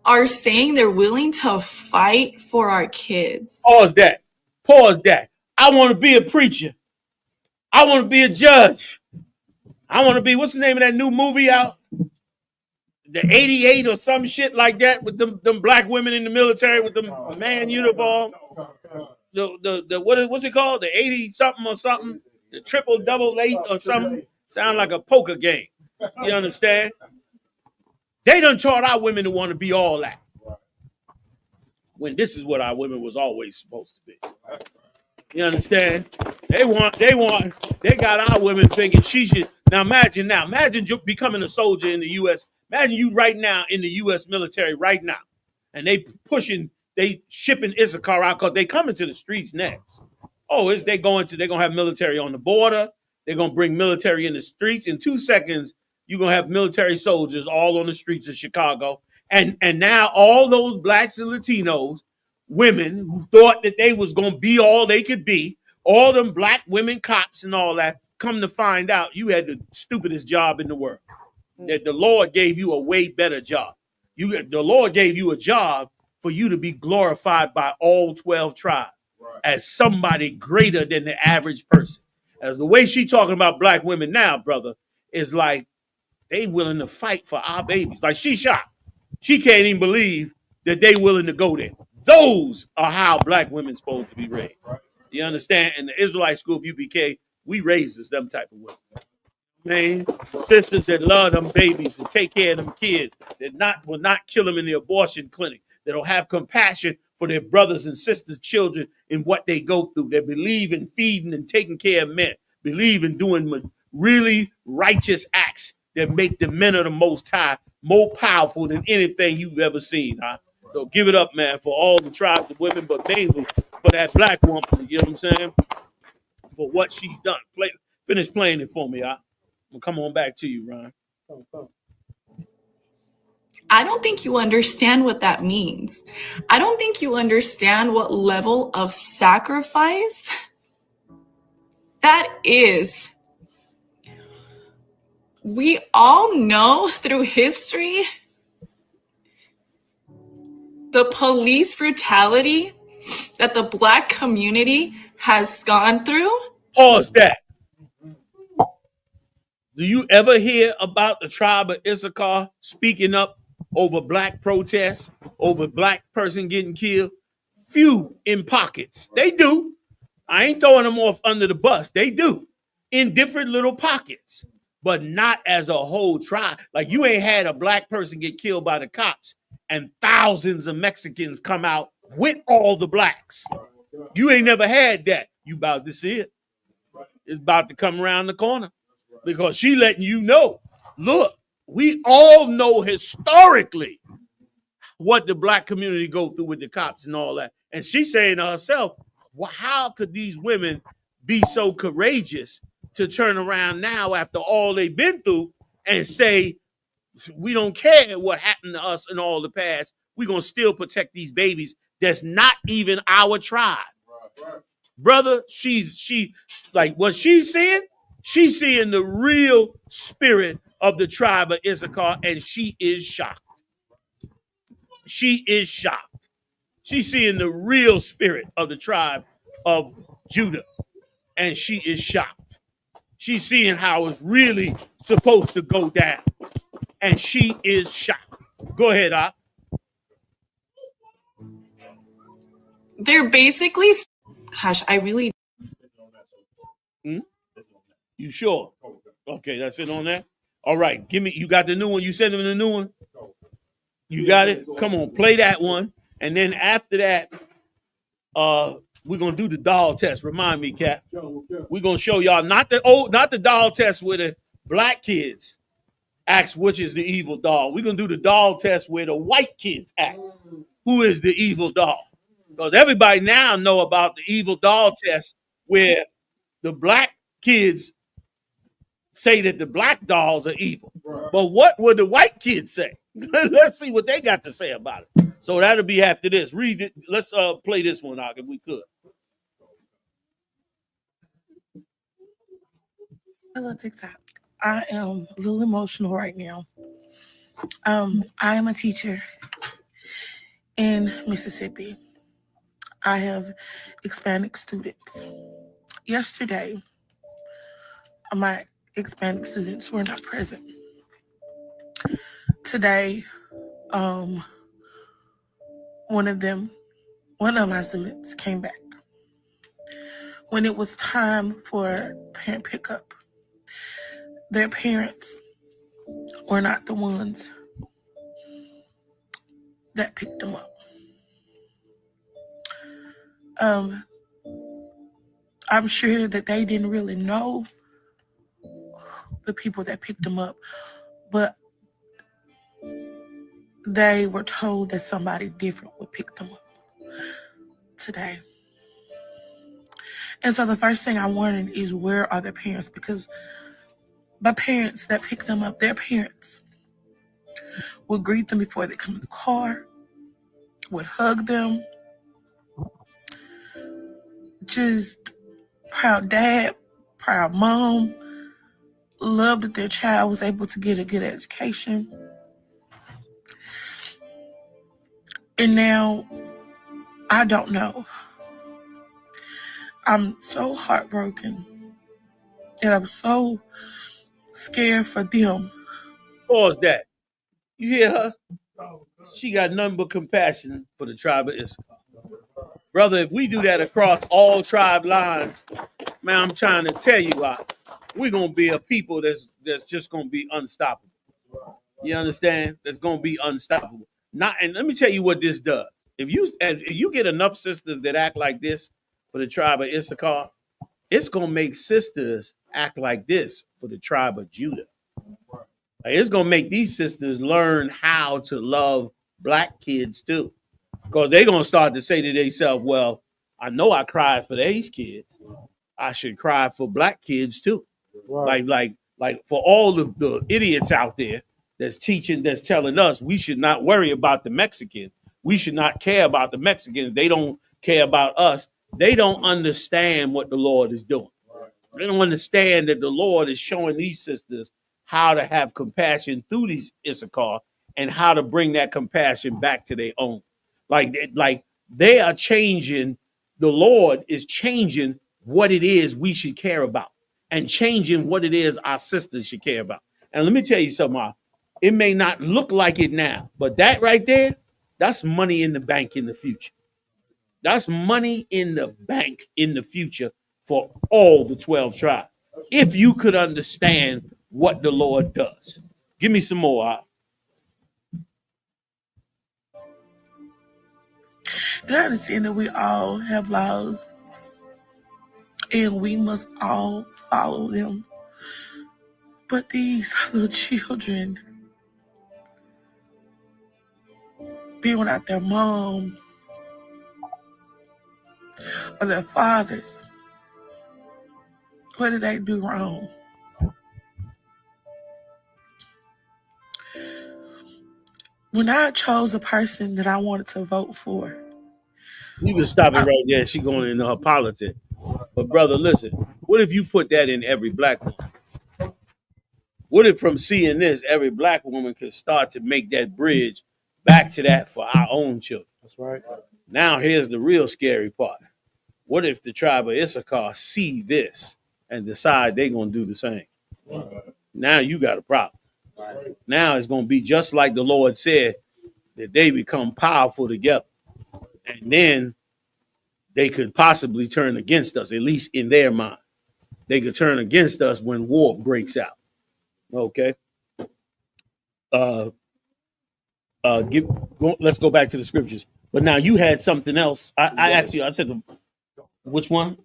are saying they're willing to fight for our kids. Pause that. I want to be a preacher. I want to be a judge. I want to be, what's the name of that new movie out? The 88 or some shit like that with them black women in the military with them man uniform. What's it called? The 80 something or something? The triple double 8 or something? Sound like a poker game. You understand? They done taught our women to want to be all that. When this is what our women was always supposed to be. You understand? They got our women thinking she should. Imagine you becoming a soldier in the U.S. Imagine you right now in the U.S. military right now. And they shipping Issachar out because they coming to the streets next. Oh, they're going to have military on the border. They're going to bring military in the streets. In 2 seconds, you're going to have military soldiers all on the streets of Chicago. And now all those blacks and Latinos, women who thought that they was going to be all they could be, all them black women cops and all that, come to find out you had the stupidest job in the world. That the Lord gave you a way better job. The Lord gave you a job for you to be glorified by all 12 tribes as somebody greater than the average person. As the way she talking about black women now, brother, is like they willing to fight for our babies. Like she shot. She can't even believe that they willing to go there. Those are how black women supposed to be raised. You understand? In the Israelite school of UBK, we raises them type of women. Man, sisters that love them babies and take care of them kids, that will not kill them in the abortion clinic, that'll have compassion for their brothers and sisters' children in what they go through. That believe in feeding and taking care of men, believe in doing really righteous acts that make the men of the Most High more powerful than anything you've ever seen. Huh? So give it up, man, for all the tribes of women, but mainly for that black woman. You know what I'm saying? For what she's done. Finish playing it for me. Huh? We'll come on back to you, Ron. I don't think you understand what that means. I don't think you understand what level of sacrifice that is. We all know through history the police brutality that the black community has gone through. Pause that. Do you ever hear about the tribe of Isupk speaking up over black protests, over black person getting killed? Few in pockets. They do. I ain't throwing them off under the bus. They do. In different little pockets, but not as a whole tribe. Like you ain't had a black person get killed by the cops and thousands of Mexicans come out with all the blacks. You ain't never had that. You about to see it. It's about to come around the corner. Because she letting you know, look, we all know historically what the black community go through with the cops and all that. And she's saying to herself, well, how could these women be so courageous to turn around now after all they've been through and say, we don't care what happened to us in all the past. We're going to still protect these babies. That's not even our tribe. Brother, she like what she's seeing. She's seeing the real spirit of the tribe of Isupk, and she is shocked. She is shocked. She's seeing the real spirit of the tribe of Judah, and she is shocked. She's seeing how it's really supposed to go down, and she is shocked. Go ahead, Op. They're basically, gosh, I really. You sure? Okay, that's it on that. All right, give me. You got the new one. You sent them the new one. You got it. Come on, play that one, and then after that, we're gonna do the doll test. Remind me, Cap. We're gonna show y'all not the doll test where the black kids ask which is the evil doll. We're gonna do the doll test where the white kids ask who is the evil doll. Because everybody now know about the evil doll test where the black kids say that the black dolls are evil. But what would the white kids say? Let's see what they got to say about it. So that'll be after this. Read it. Let's play this one out if we could. Hello, TikTok. I am a little emotional right now. I am a teacher in Mississippi. I have Hispanic students. Yesterday, my Hispanic students were not present. Today, one of my students came back. When it was time for parent pickup, their parents were not the ones that picked them up. I'm sure that they didn't really know the people that picked them up, but they were told that somebody different would pick them up today. And so the first thing I wanted is, where are their parents? Because my parents that picked them up, their parents would greet them before they come in the car, would hug them. Just proud dad, proud mom, loved that their child was able to get a good education. And now, I don't know. I'm so heartbroken. And I'm so scared for them. Pause that. You hear her? She got nothing but compassion for the tribe of Issachar. Brother, if we do that across all tribe lines, man, I'm trying to tell you, we're gonna be a people that's just gonna be unstoppable. You understand? That's gonna be unstoppable. Not, and let me tell you what this does. If you get enough sisters that act like this for the tribe of Issachar, it's gonna make sisters act like this for the tribe of Judah. Like, it's gonna make these sisters learn how to love black kids too, because they're gonna start to say to themselves, "Well, I know I cried for these kids. I should cry for black kids too." Right. Like for all the idiots out there that's teaching, that's telling us we should not worry about the Mexicans. We should not care about the Mexicans. They don't care about us. They don't understand what the Lord is doing. They don't understand that the Lord is showing these sisters how to have compassion through these Issachar and how to bring that compassion back to their own. Like they are changing. The Lord is changing what it is we should care about and changing what it is our sisters should care about. And let me tell you something. It may not look like it now, but that right there, that's money in the bank in the future. That's money in the bank in the future for all the 12 tribes. If you could understand what the Lord does. Give me some more. And I understand that we all have laws and we must all follow them. But these little children being without their mom or their fathers, what did they do wrong? When I chose a person that I wanted to vote for, you can stop it right there. She going into her politics. But brother, listen, what if you put that in every black woman? What if from seeing this, every black woman could start to make that bridge back to that for our own children? That's right. Now here's the real scary part. What if the tribe of Issachar see this and decide they're going to do the same? Now you got a problem. Now it's going to be just like the Lord said, that they become powerful together. And then they could possibly turn against us, at least in their mind. They could turn against us when war breaks out. Okay. Let's go back to the scriptures. But now you had something else. I asked you, I said, which one?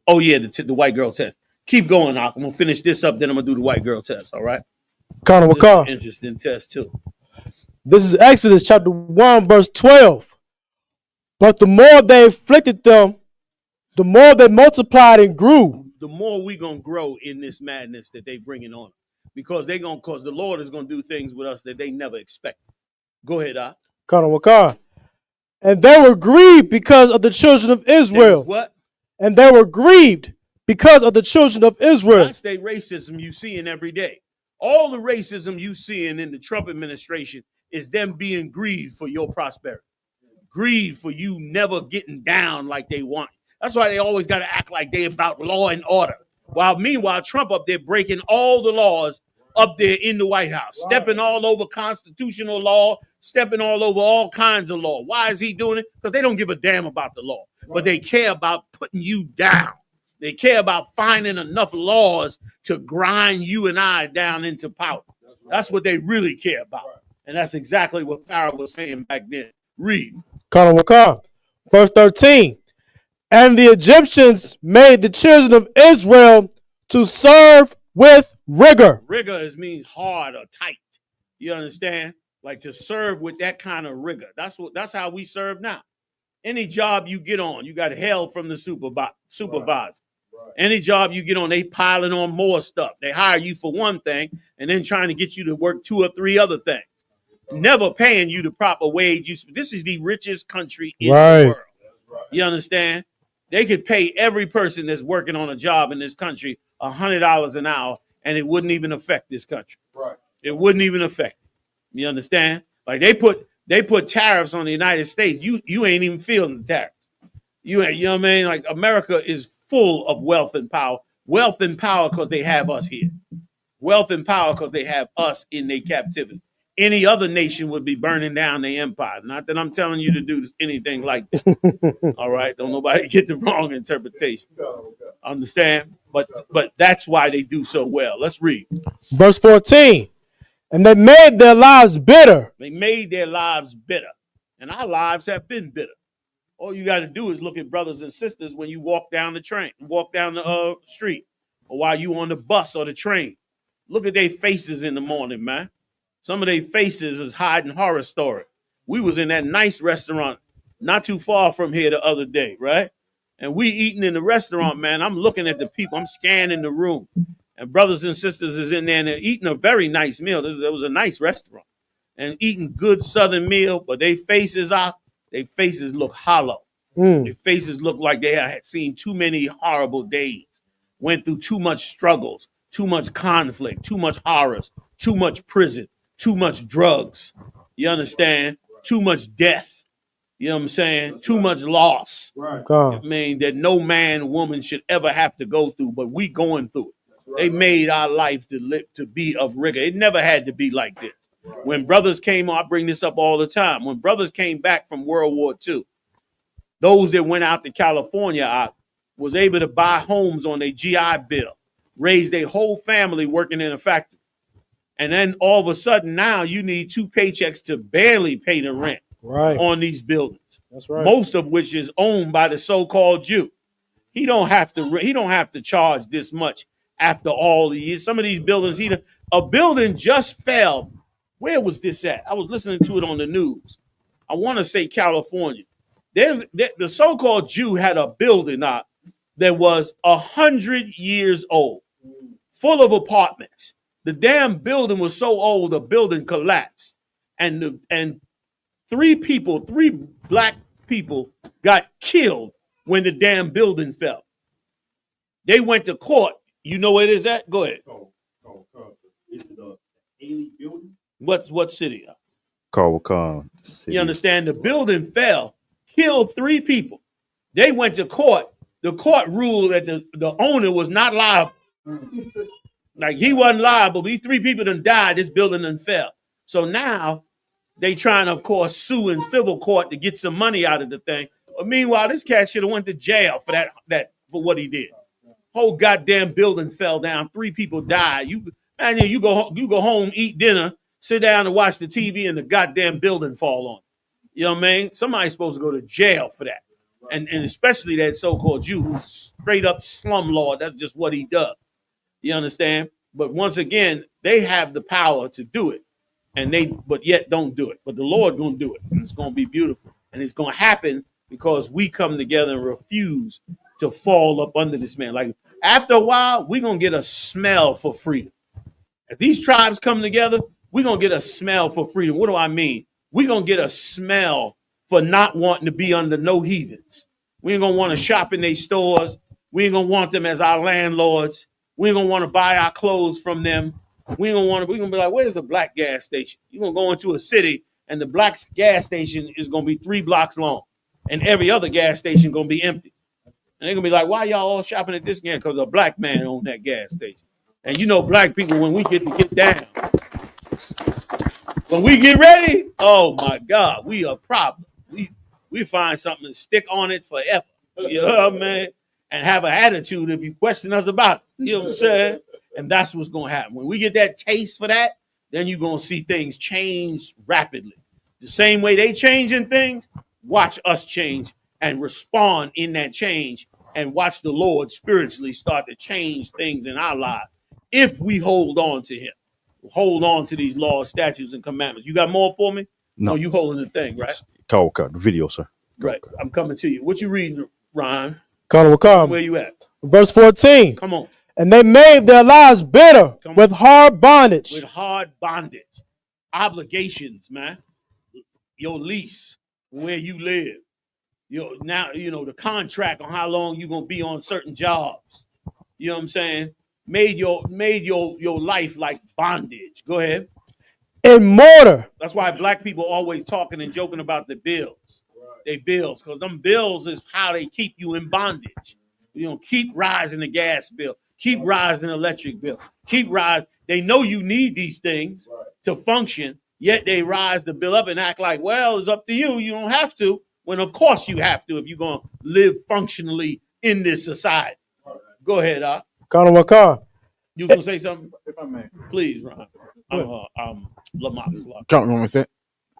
Oh, yeah, the white girl test. Keep going, I'm going to finish this up, then I'm going to do the white girl test, all right? Interesting test, too. This is Exodus chapter 1, verse 12. But the more they afflicted them, the more they multiplied and grew. The more we going to grow in this madness that they bringing on. Because the Lord is going to do things with us that they never expected. Go ahead, And they were grieved because of the children of Israel. What? And they were grieved because of the children of Israel. That's the racism you seeing every day. All the racism you seeing in the Trump administration is them being grieved for your prosperity. Grieved for you never getting down like they want. That's why they always got to act like they about law and order. Meanwhile, Trump up there breaking all the laws up there in the White House, stepping all over constitutional law, stepping all over all kinds of law. Why is he doing it? Because they don't give a damn about the law, but they care about putting you down. They care about finding enough laws to grind you and I down into power. That's what they really care about. And that's exactly what Pharaoh was saying back then. Read. Verse 13. And the Egyptians made the children of Israel to serve with rigor. Rigor means hard or tight. You understand? Like to serve with that kind of rigor. That's how we serve now. Any job you get on, you got held from the supervisor. Any job you get on, they piling on more stuff. They hire you for one thing and then trying to get you to work 2 or 3 other things. Never paying you the proper wage. This is the richest country in the world. You understand? They could pay every person that's working on a job in this country $100 an hour, and it wouldn't even affect this country. Right. It wouldn't even affect it. You understand? Like they put tariffs on the United States. You ain't even feeling the tariffs. You know what I mean? Like America is full of wealth and power. Wealth and power because they have us here. Wealth and power because they have us in their captivity. any other nation would be burning down their empire. Not that I'm telling you to do anything like that. All right, don't nobody get the wrong interpretation. Understand? But that's why they do so well. Let's read. Verse 14. And they made their lives bitter. They made their lives bitter. And our lives have been bitter. All you got to do is look at brothers and sisters when you walk down the train, walk down the street, or while you on the bus or the train. Look at their faces in the morning, man. Some of their faces is hiding horror story. We was in that nice restaurant not too far from here the other day, right? And we eating in the restaurant, man. I'm looking at the people. I'm scanning the room. And brothers and sisters is in there and they're eating a very nice meal. It was a nice restaurant. And eating good Southern meal, but their faces look hollow. Their faces look like they had seen too many horrible days, went through too much struggles, too much conflict, too much horrors, too much prison, too much drugs. You understand? Too much death. You know what I'm saying? Too much loss. I mean, that no man, woman should ever have to go through, but we going through it. They made our life to be of rigor. It never had to be like this. When brothers came, I bring this up all the time. When brothers came back from World War II, those that went out to California was able to buy homes on their GI Bill, raise their whole family working in a factory. And then all of a sudden now you need 2 paychecks to barely pay the rent on these buildings. That's right. Most of which is owned by the so-called Jew. He don't have to charge this much after all the years. Some of these buildings, a building just fell. Where was this at? I was listening to it on the news. I want to say California. The so-called Jew had a building that was 100 years old, full of apartments. The damn building was so old, the building collapsed. And 3 black people got killed when the damn building fell. They went to court. You know where it is at? Go ahead. What city? Carwacon. You understand? The building fell, killed 3 people. They went to court. The court ruled that the owner was not liable. Like he wasn't liable. These 3 people done died. This building done fell. So now they trying to, of course, sue in civil court to get some money out of the thing. But meanwhile, this cat should have went to jail for for what he did. Whole goddamn building fell down. 3 people died. You go home, eat dinner, sit down and watch the TV, and the goddamn building fall on. You know what I mean? Somebody's supposed to go to jail for that. And especially that so-called Jew who's straight up slumlord. That's just what he does. You understand? But once again, they have the power to do it. But yet don't do it. But the Lord gonna do it. And it's gonna be beautiful. And it's gonna happen because we come together and refuse to fall up under this man. Like after a while, we're gonna get a smell for freedom. If these tribes come together, we're gonna get a smell for freedom. What do I mean? We're gonna get a smell for not wanting to be under no heathens. We ain't gonna want to shop in their stores. We ain't gonna want them as our landlords. We ain't gonna want to buy our clothes from them. We're gonna be like, where's the black gas station? You're gonna go into a city and the black gas station is gonna be 3 blocks long, and every other gas station gonna be empty. And they're gonna be like, why y'all all shopping at this gas? Because a black man owned that gas station. And you know, black people, when we get down, when we get ready, oh my God, we a problem. We find something to stick on it forever. You know what I mean? And have an attitude if you question us about it. You know what I'm saying? And that's what's gonna happen. When we get that taste for that, then you're gonna see things change rapidly. The same way they changing things, watch us change and respond in that change, and watch the Lord spiritually start to change things in our lives if we hold on to him. Hold on to these laws, statutes, and commandments. You got more for me? No. Oh, you holding the thing, right? Carwacon, the video, sir. Right. I'm coming to you. What you reading, Ron? Where you at? Verse 14. Come on. And they made their lives bitter with hard bondage. With hard bondage. Obligations, man. Your lease, where you live. The contract on how long you're gonna be on certain jobs. You know what I'm saying? Made your life like bondage. Go ahead. In mortar. That's why black people always talking and joking about the bills. They bills, because them bills is how they keep you in bondage. Keep rising the gas bill, keep rising the electric bill, keep rising. They know you need these things to function, Yet they rise the bill up and act like, well, it's up to you. You don't have to. When of course you have to if you're going to live functionally in this society. Go ahead, Connor Wakar. You was going to say something? If I may. Please, Ron. Lamont Slug.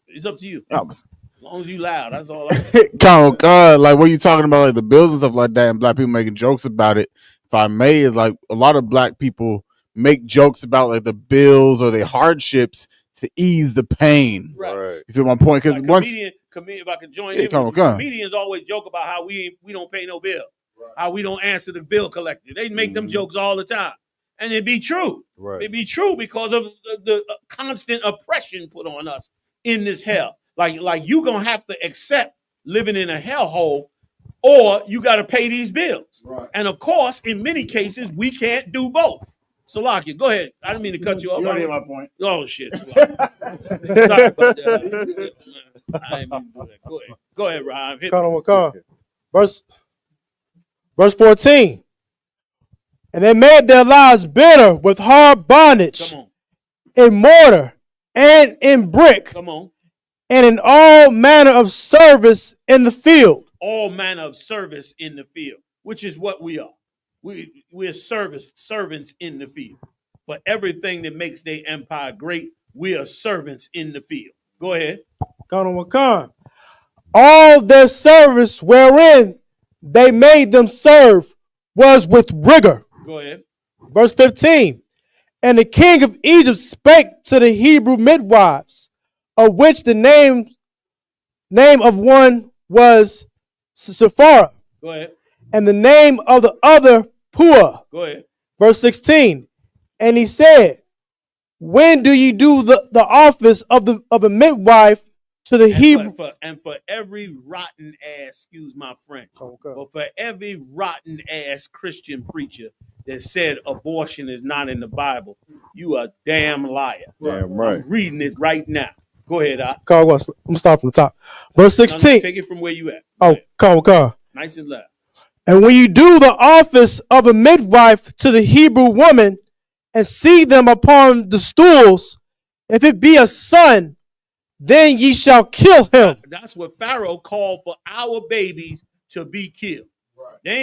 It's up to you. As long as you loud, that's all. Like what you talking about, like the bills and stuff like that, and black people making jokes about it. If I may, is like a lot of black people make jokes about like the bills or the hardships to ease the pain. Right. You feel my point? Because once, comedian, if I can join in, comedians always joke about how we don't pay no bill, how we don't answer the bill collector. They make them jokes all the time, and it be true. Right. It be true because of the constant oppression put on us in this hell. Like you gonna have to accept living in a hellhole, or you got to pay these bills. Right. And of course, in many cases, we can't do both. Salakia, go ahead. I didn't mean to cut you off. You already my point. Oh shit. Sorry about that. I didn't mean to do that. Go ahead, Ryan. Verse 14. And they made their lives bitter with hard bondage in mortar and in brick. Come on. And in all manner of service in the field. All manner of service in the field, which is what we are. We're servants in the field. For everything that makes their empire great, we are servants in the field. Go ahead. All their service wherein they made them serve was with rigor. Go ahead. Verse 15. And the king of Egypt spake to the Hebrew midwives, of which the name of one was Sephora. Go ahead. And the name of the other Pua. Go ahead. Verse 16. And he said, when do you do the office of a midwife to the Hebrew? For every rotten ass, excuse my French, but for every rotten ass Christian preacher that said abortion is not in the Bible, you a damn liar. Damn right. I'm reading it right now. Go ahead, I'm going to start from the top. Verse 16. Take it from where you at. Come. Nice and loud. And when you do the office of a midwife to the Hebrew woman and see them upon the stools, if it be a son, then ye shall kill him. That's what Pharaoh called for our babies to be killed. Right. They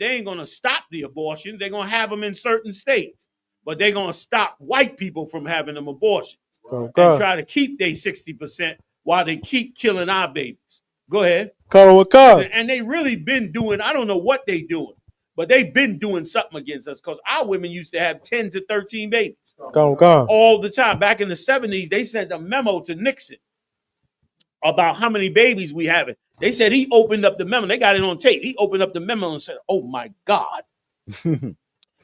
ain't gonna stop the abortion. They're gonna have them in certain states, but they're gonna stop white people from having them abortions and try to keep their 60% while they keep killing our babies. Go ahead. And they really been doing, I don't know what they doing, but they've been doing something against us because our women used to have 10 to 13 babies all the time. Back in the 70s, they sent a memo to Nixon about how many babies we having. They said he opened up the memo. They got it on tape. He opened up the memo and said, oh my God.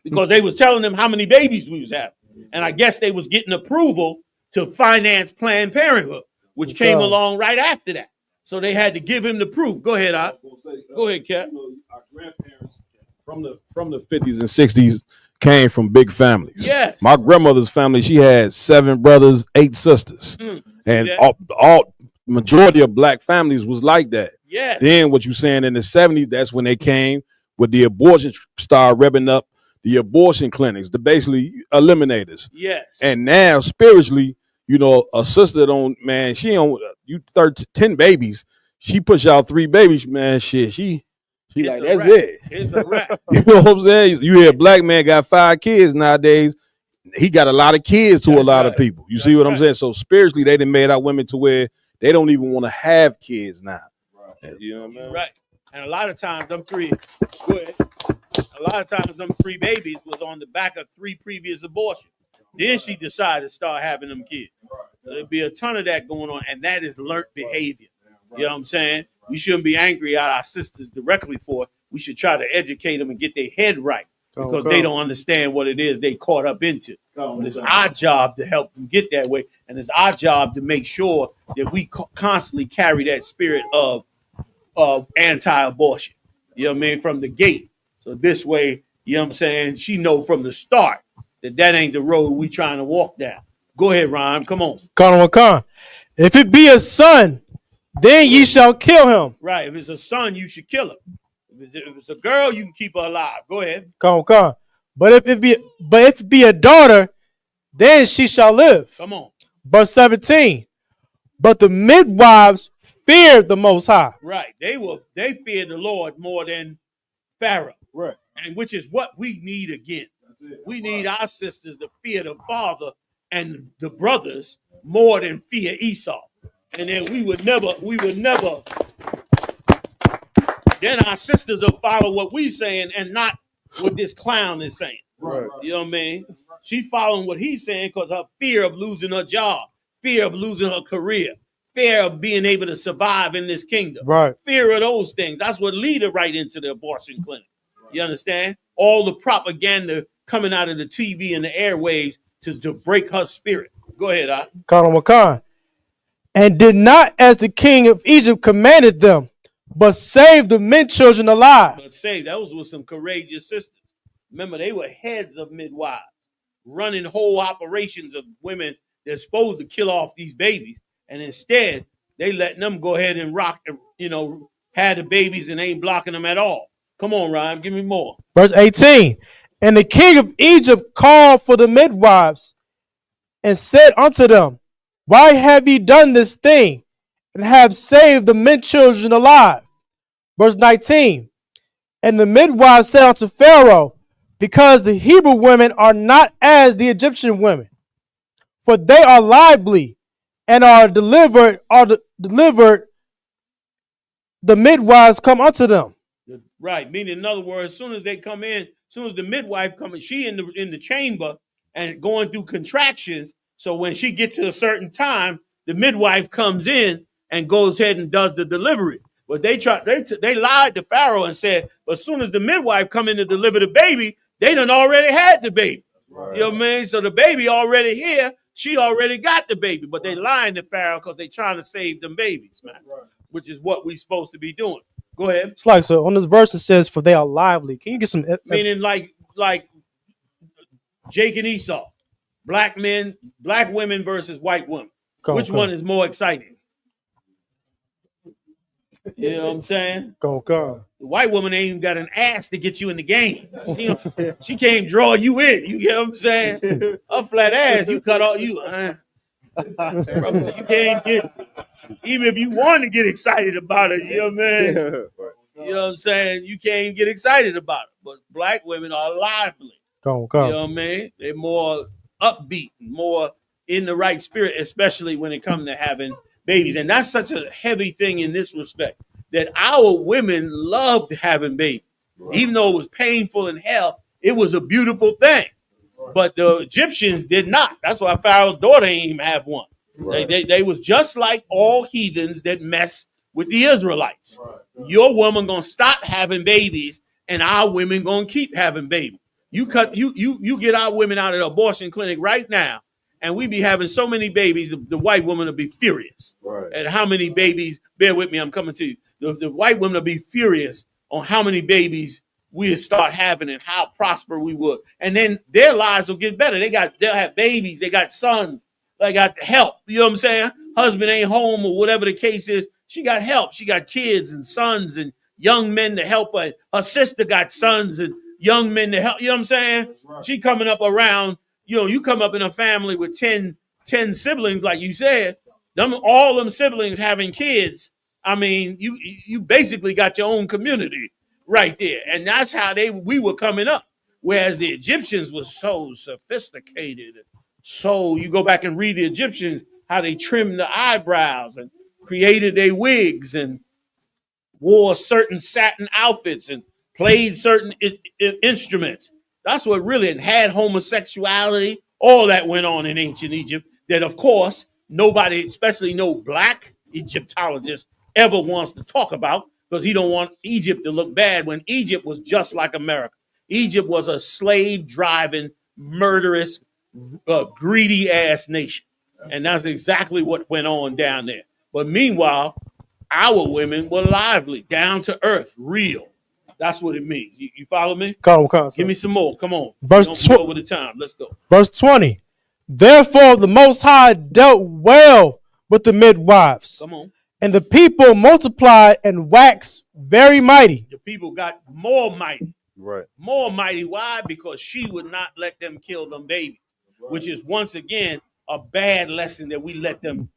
Because they was telling them how many babies we was having. And I guess they was getting approval to finance Planned Parenthood, which came along right after that. So they had to give him the proof. Go ahead, Op. Go ahead, Cap. Our grandparents from the 50s and 60s came from big families. Yes. My grandmother's family, she had 7 brothers, 8 sisters. And all majority of black families was like that. Yes. Then what you saying in the 70s, that's when they came with the abortion, started revving up the abortion clinics, the basically eliminators. Yes. And now spiritually, you know, a sister she don't, you 10 babies, she push out 3 babies, man, shit, she like, that's it. It's a wrap. You know what I'm saying? You hear a black man got 5 kids nowadays, he got a lot of kids to a lot of people. You see what I'm saying? So spiritually, they done made our women to where they don't even want to have kids now. Right. You know what I mean? Right. And a lot of times them 3 babies was on the back of 3 previous abortions. Then she decided to start having them kids. There'd be a ton of that going on, and that is learned behavior. You know what I'm saying? We shouldn't be angry at our sisters directly for it. We should try to educate them and get their head right because they don't understand what it is they caught up into. It's our job to help them get that way, and it's our job to make sure that we constantly carry that spirit of anti-abortion. You know what I mean? From the gate. So this way, you know what I'm saying, she know from the start that ain't the road we trying to walk down. Go ahead, Ryan. Come on. Khan. If it be a son, then ye shall kill him. Right. If it's a son, you should kill him. If it's a girl, you can keep her alive. Go ahead. Khan. But if it be a daughter, then she shall live. Come on. Verse 17. But the midwives feared the Most High. Right. They feared the Lord more than Pharaoh. Right. And which is what we need again. We need our sisters to fear the father and the brothers more than fear Esau. And then we would never, then our sisters will follow what we saying and not what this clown is saying. Right. You know what I mean? She following what he's saying because her fear of losing her job, fear of losing her career, fear of being able to survive in this kingdom. Right. Fear of those things. That's what lead her right into the abortion clinic. You understand? All the propaganda coming out of the TV and the airwaves to break her spirit. Go ahead, Khan. And did not as the king of Egypt commanded them, but saved the men children alive. But say those were some courageous sisters. Remember, they were heads of midwives, running whole operations of women that's supposed to kill off these babies. And instead, they letting them go ahead and rock, had the babies and ain't blocking them at all. Come on, Ryan, give me more. Verse 18. And the king of Egypt called for the midwives and said unto them, why have ye done this thing and have saved the men children alive? Verse 19. And the midwives said unto Pharaoh, because the Hebrew women are not as the Egyptian women, for they are lively and are delivered. The midwives come unto them. Right, meaning in other words, as soon as they come in, as soon as the midwife comes in, she in the chamber and going through contractions. So when she gets to a certain time, the midwife comes in and goes ahead and does the delivery. But they lied to Pharaoh and said, but as soon as the midwife come in to deliver the baby, they done already had the baby. Right. You know what I mean? So the baby already here, she already got the baby, but they lying to Pharaoh because they trying to save them babies, man. Right. Which is what we supposed to be doing. Go ahead. It's like, so on this verse it says, for they are lively. Can you get some? Meaning like Jake and Esau, black women versus white women. Which one is more exciting? You know what I'm saying? Go. The white woman ain't even got an ass to get you in the game. She can't draw you in. You get what I'm saying? A flat ass, you cut all you. You can't get. Even if you want to get excited about it, you know what I mean? You know what I'm saying? You can't even get excited about it. But black women are lively. Go. You know what I mean? They're more upbeat, more in the right spirit, especially when it comes to having babies. And that's such a heavy thing in this respect, that our women loved having babies. Right. Even though it was painful in hell, it was a beautiful thing. Right. But the Egyptians did not. That's why Pharaoh's daughter ain't even have one. Right. They was just like all heathens that mess with the Israelites. Right. Your woman gonna stop having babies, and our women gonna keep having babies. You get our women out of the abortion clinic right now, and we be having so many babies, the white woman will be furious. Right. At how many babies, bear with me, I'm coming to you. The white women will be furious on how many babies we'll start having and how prosper we would. And then their lives will get better. They'll have babies, they got sons, they got help. You know what I'm saying? Husband ain't home or whatever the case is. She got help. She got kids and sons and young men to help her. Her sister got sons and young men to help. You know what I'm saying? Right. She coming up around, you come up in a family with 10 siblings, like you said, all them siblings having kids. I mean, you basically got your own community right there. And that's how we were coming up. Whereas the Egyptians were so sophisticated. So you go back and read the Egyptians, how they trimmed the eyebrows and created their wigs and wore certain satin outfits and played certain instruments. That's what really had homosexuality. All that went on in ancient Egypt that, of course, nobody, especially no black Egyptologist, ever wants to talk about because he don't want Egypt to look bad when Egypt was just like America. Egypt was a slave-driving, murderous, greedy-ass nation. And that's exactly what went on down there. But meanwhile, our women were lively, down to earth, real. That's what it means. You follow me? Give me some more. Come on. Verse over the time. Let's go. Verse 20. Therefore, the Most High dealt well with the midwives. Come on. And the people multiplied and waxed very mighty. The people got more mighty. Right. More mighty. Why? Because she would not let them kill them babies, which is once again a bad lesson that we let them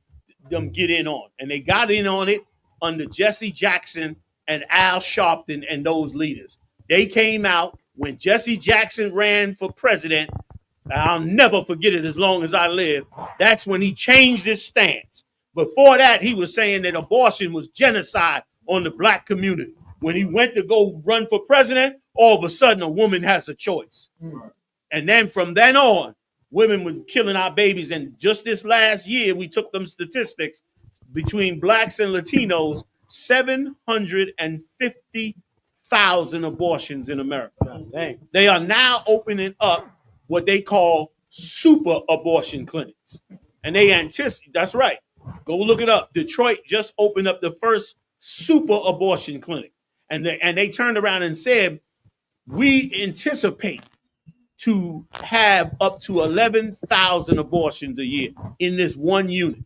get in on. And they got in on it under Jesse Jackson and Al Sharpton and those leaders. They came out when Jesse Jackson ran for president. I'll never forget it as long as I live. That's when he changed his stance. Before that, he was saying that abortion was genocide on the black community. When he went to go run for president, all of a sudden a woman has a choice. And then from then on, women were killing our babies. And just this last year, we took them statistics between blacks and Latinos, 750,000 abortions in America. They are now opening up what they call super abortion clinics. And they anticipate, that's right. Go look it up. Detroit just opened up the first super abortion clinic. And they turned around and said, we anticipate to have up to 11,000 abortions a year in this one unit.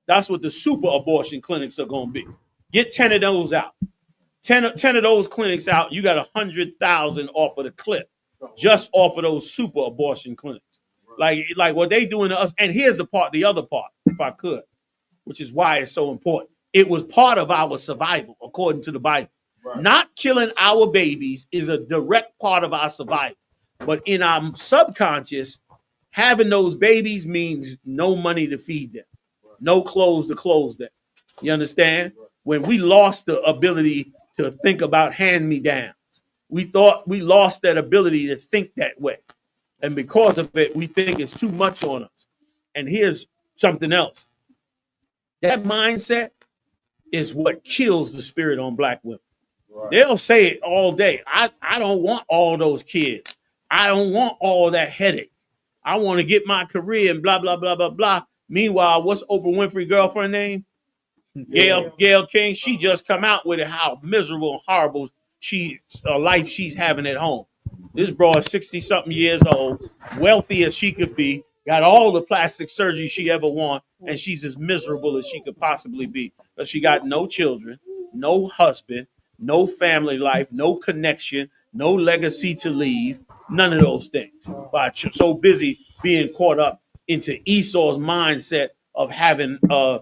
That's what the super abortion clinics are going to be. Get 10 of those out. 10 of those clinics out, you got 100,000 off of the clip, just off of those super abortion clinics. Like what they doing to us. And here's the other part, if I could, which is why it's so important. It was part of our survival, according to the Bible. Right. Not killing our babies is a direct part of our survival. But in our subconscious, having those babies means no money to feed them, no clothes to clothe them. You understand? When we lost the ability to think about hand-me-downs, we thought we lost that ability to think that way. And because of it, we think it's too much on us. And here's something else. That mindset is what kills the spirit on black women. Right. They'll say it all day. I don't want all those kids. I don't want all that headache. I want to get my career and blah, blah, blah, blah, blah. Meanwhile, what's Oprah Winfrey's girlfriend name? Gail King. She just come out with it, how miserable and horrible life she's having at home. This broad is 60-something years old, wealthy as she could be, got all the plastic surgery she ever want, and she's as miserable as she could possibly be. But she got no children, no husband, no family life, no connection, no legacy to leave, none of those things. But so busy being caught up into Esau's mindset of having a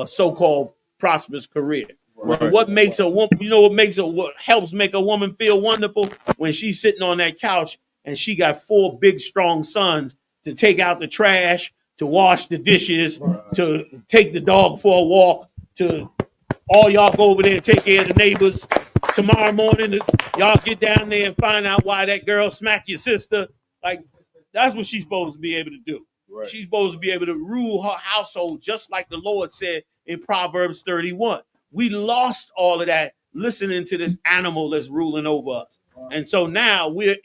so-called prosperous career. Right. What makes a woman, what helps make a woman feel wonderful when she's sitting on that couch and she got 4 big, strong sons to take out the trash, to wash the dishes, to take the dog for a walk, to all y'all go over there and take care of the neighbors. Tomorrow morning, y'all get down there and find out why that girl smacked your sister. Like, that's what she's supposed to be able to do. Right. She's supposed to be able to rule her household just like the Lord said in Proverbs 31. We lost all of that listening to this animal that's ruling over us. And so now we're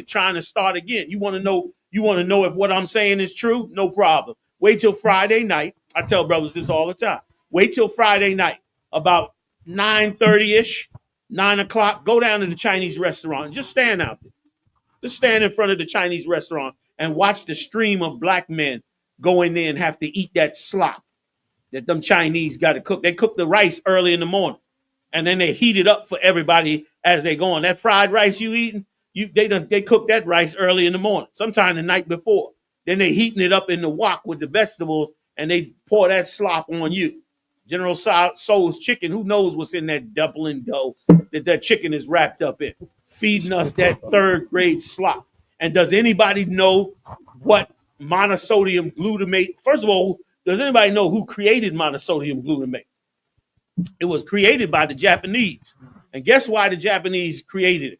trying to start again. You want to know if what I'm saying is true? No problem. Wait till Friday night. I tell brothers this all the time. Wait till Friday night, about 9:30-ish, 9 o'clock. Go down to the Chinese restaurant and just stand out there. Just stand in front of the Chinese restaurant and watch the stream of black men go in there and have to eat that slop that them Chinese got to cook. They cook the rice early in the morning, and then they heat it up for everybody as they go on. That fried rice you eating, they cook that rice early in the morning, sometime the night before. Then they heating it up in the wok with the vegetables, and they pour that slop on you. General Tso's chicken, who knows what's in that dumpling dough that chicken is wrapped up in, feeding us that 3rd grade slop. And does anybody know what monosodium glutamate? First of all, does anybody know who created monosodium glutamate? It was created by the Japanese. And guess why the Japanese created it?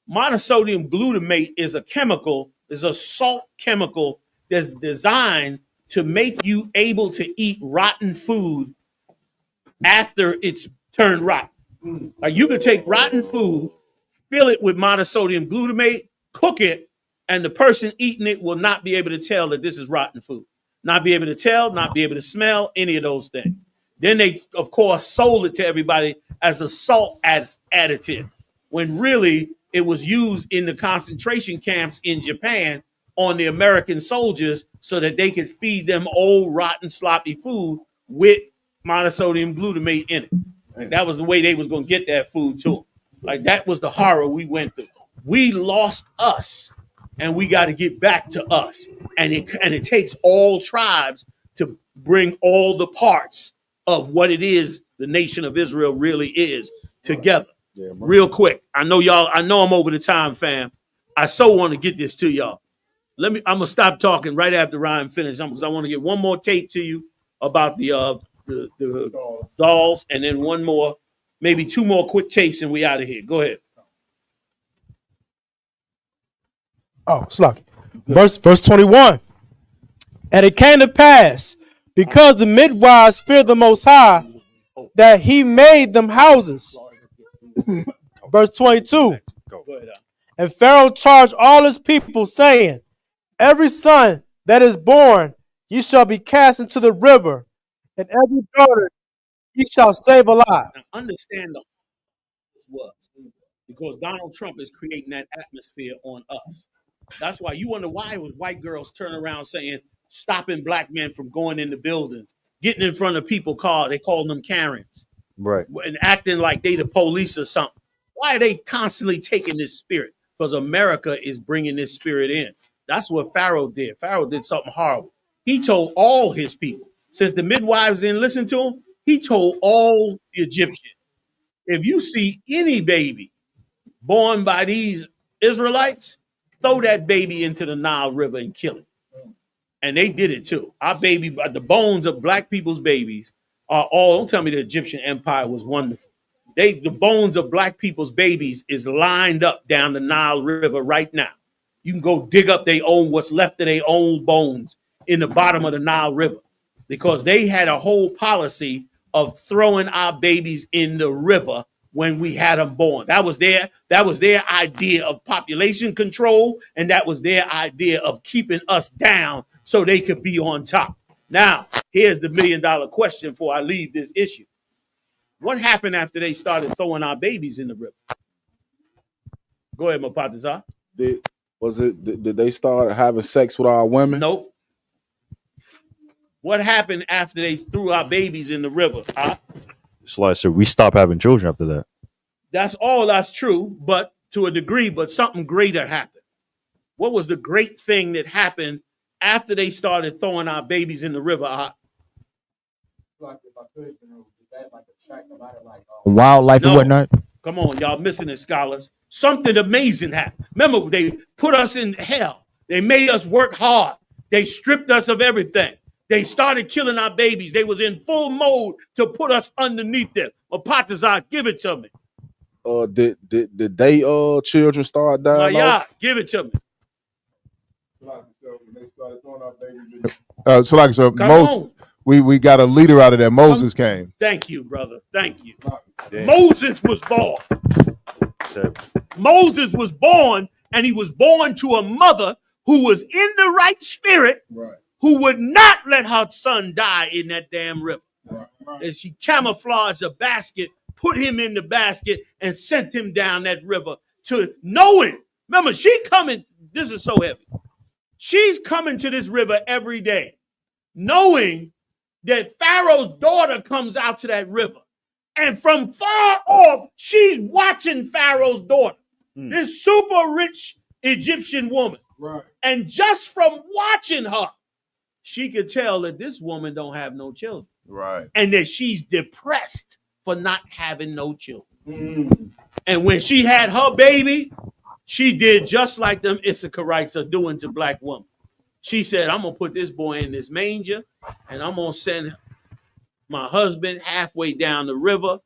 Monosodium glutamate is a salt chemical that's designed to make you able to eat rotten food after it's turned rotten. Like, you could take rotten food, fill it with monosodium glutamate, cook it, and the person eating it will not be able to tell that this is rotten food. Not be able to tell, not be able to smell, any of those things. Then they, of course, sold it to everybody as a salt additive, when really it was used in the concentration camps in Japan on the American soldiers so that they could feed them old, rotten, sloppy food with monosodium glutamate in it. Like, that was the way they was going to get that food to them. Like, that was the horror we went through. We lost us and we got to get back to us. And it takes all tribes to bring all the parts of what it is the nation of Israel really is together. Real quick, I know I'm over the time, fam. I so want to get this to y'all. I'm gonna stop talking right after Ryan finishes, because I want to get one more tape to you about the dolls, and then one more, maybe two more quick tapes, and we out of here. Go ahead. Oh, Sluck. Verse 21. And it came to pass, because the midwives feared the Most High, that he made them houses. Verse 22. And Pharaoh charged all his people, saying, every son that is born, ye shall be cast into the river, and every daughter ye shall save alive. Now understand the was because Donald Trump is creating that atmosphere on us. That's why you wonder why it was white girls turning around saying, stopping black men from going into buildings, getting in front of people they call them Karens. Right. And acting like they the police or something. Why are they constantly taking this spirit? Because America is bringing this spirit in. That's what Pharaoh did. Pharaoh did something horrible. He told all his people, since the midwives didn't listen to him, he told all the Egyptians, if you see any baby born by these Israelites, throw that baby into the Nile River and kill it. And they did it too. Our baby, the bones of black people's babies are all, don't tell me the Egyptian empire was wonderful. The bones of black people's babies is lined up down the Nile River right now. You can go dig up what's left of their own bones in the bottom of the Nile River, because they had a whole policy of throwing our babies in the river when we had them born. That was their idea of population control, and that was their idea of keeping us down so they could be on top. Now, here's the $1 million question before I leave this issue. What happened after they started throwing our babies in the river? Go ahead, Mapatazar. Did they start having sex with our women? Nope. What happened after they threw our babies in the river? It's like, so we stopped having children after that. That's true, but to a degree, but something greater happened. What was the great thing that happened after they started throwing our babies in the river? Wildlife and whatnot. Come on, y'all missing it, scholars. Something amazing happened. Remember, they put us in hell. They made us work hard. They stripped us of everything. They started killing our babies. They was in full mode to put us underneath them. Apatazar, give it to me. Did they children start dying off? Give it to me. So like so, we got a leader out of that. Moses came. Thank you, brother. Thank you. Damn. Moses was born. Moses was born, and he was born to a mother who was in the right spirit, who would not let her son die in that damn river. And she camouflaged a basket, put him in the basket, and sent him down that river to knowing. Remember, she coming. This is so heavy. She's coming to this river every day, knowing that Pharaoh's daughter comes out to that river. And from far off, she's watching Pharaoh's daughter, this super rich Egyptian woman. Right. And just from watching her, she could tell that this woman don't have no children. Right. And that she's depressed for not having no children. And when she had her baby, she did just like them Issacharites are doing to black women. She said, I'm going to put this boy in this manger, and I'm going to send my husband halfway down the river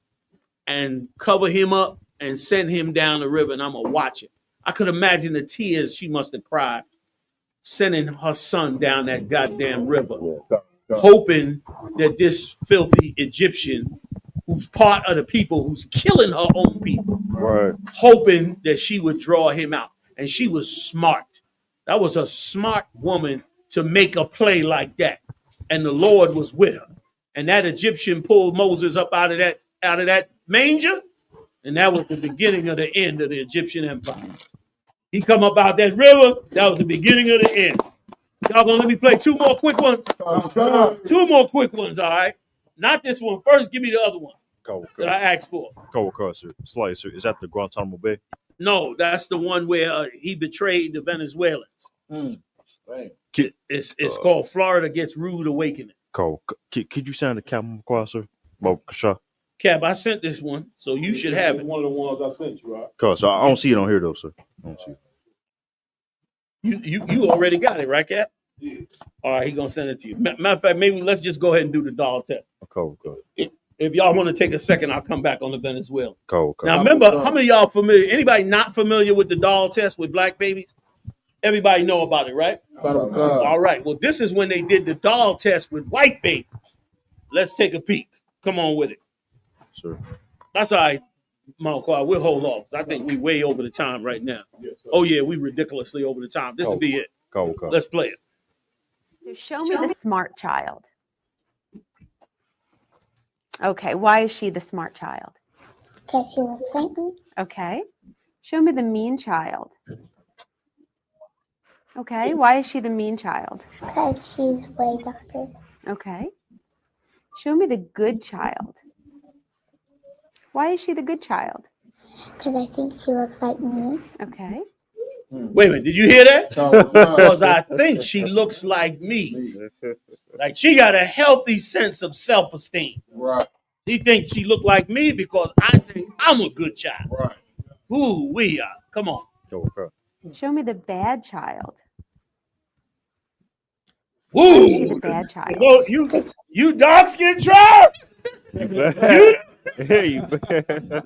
and cover him up and send him down the river, and I'm going to watch it. I could imagine the tears she must have cried sending her son down that goddamn river, hoping that this filthy Egyptian, who's part of the people who's killing her own people, hoping that she would draw him out. And she was smart. That was a smart woman to make a play like that. And the Lord was with her. And that Egyptian pulled Moses up out of that manger. And that was the beginning of the end of the Egyptian empire. He come up out that river. That was the beginning of the end. Y'all gonna let me play two more quick ones? Two more quick ones, all right? Not this one. First, give me the other one that I asked for. Sir. Slight, sir. Is that the Guantanamo Bay? No, that's the one where he betrayed the Venezuelans. It's called Florida Gets Rude Awakening. Cole, could you send the Captain McQuarrie, Well, sure. Cap, I sent this one, so you should have it. One of the ones I sent you, right? Cause I don't see it on here though, sir. I don't see it. You already got it, right, Cap? Yeah. All right, he gonna send it to you. Matter of fact, maybe let's just go ahead and do the doll test. Cool. If y'all want to take a second, I'll come back on the Venezuela. Cool. Now remember, how many of y'all familiar? Anybody not familiar with the doll test with black babies? Everybody know about it, right? All right. Well, this is when they did the doll test with white babies. Let's take a peek. Come on with it. Sure. That's all right, Mount Quad. We'll hold off. I think we way over the time right now. Oh yeah, we ridiculously over the time. This will be it. Cool. Let's play it. So show me the smart child. Okay, why is she the smart child? Because she looks like me. Okay. Show me the mean child. Okay, why is she the mean child? Because she's way darker. Okay. Show me the good child. Why is she the good child? Because I think she looks like me. Okay. Wait a minute, did you hear that? Because I think she looks like me. Like she got a healthy sense of self-esteem. Right. He thinks she look like me because I think I'm a good child. Right. Ooh, we are. Come on. Show me the bad child. Ooh. Why is she the bad child? Oh, you dark-skinned tribe. The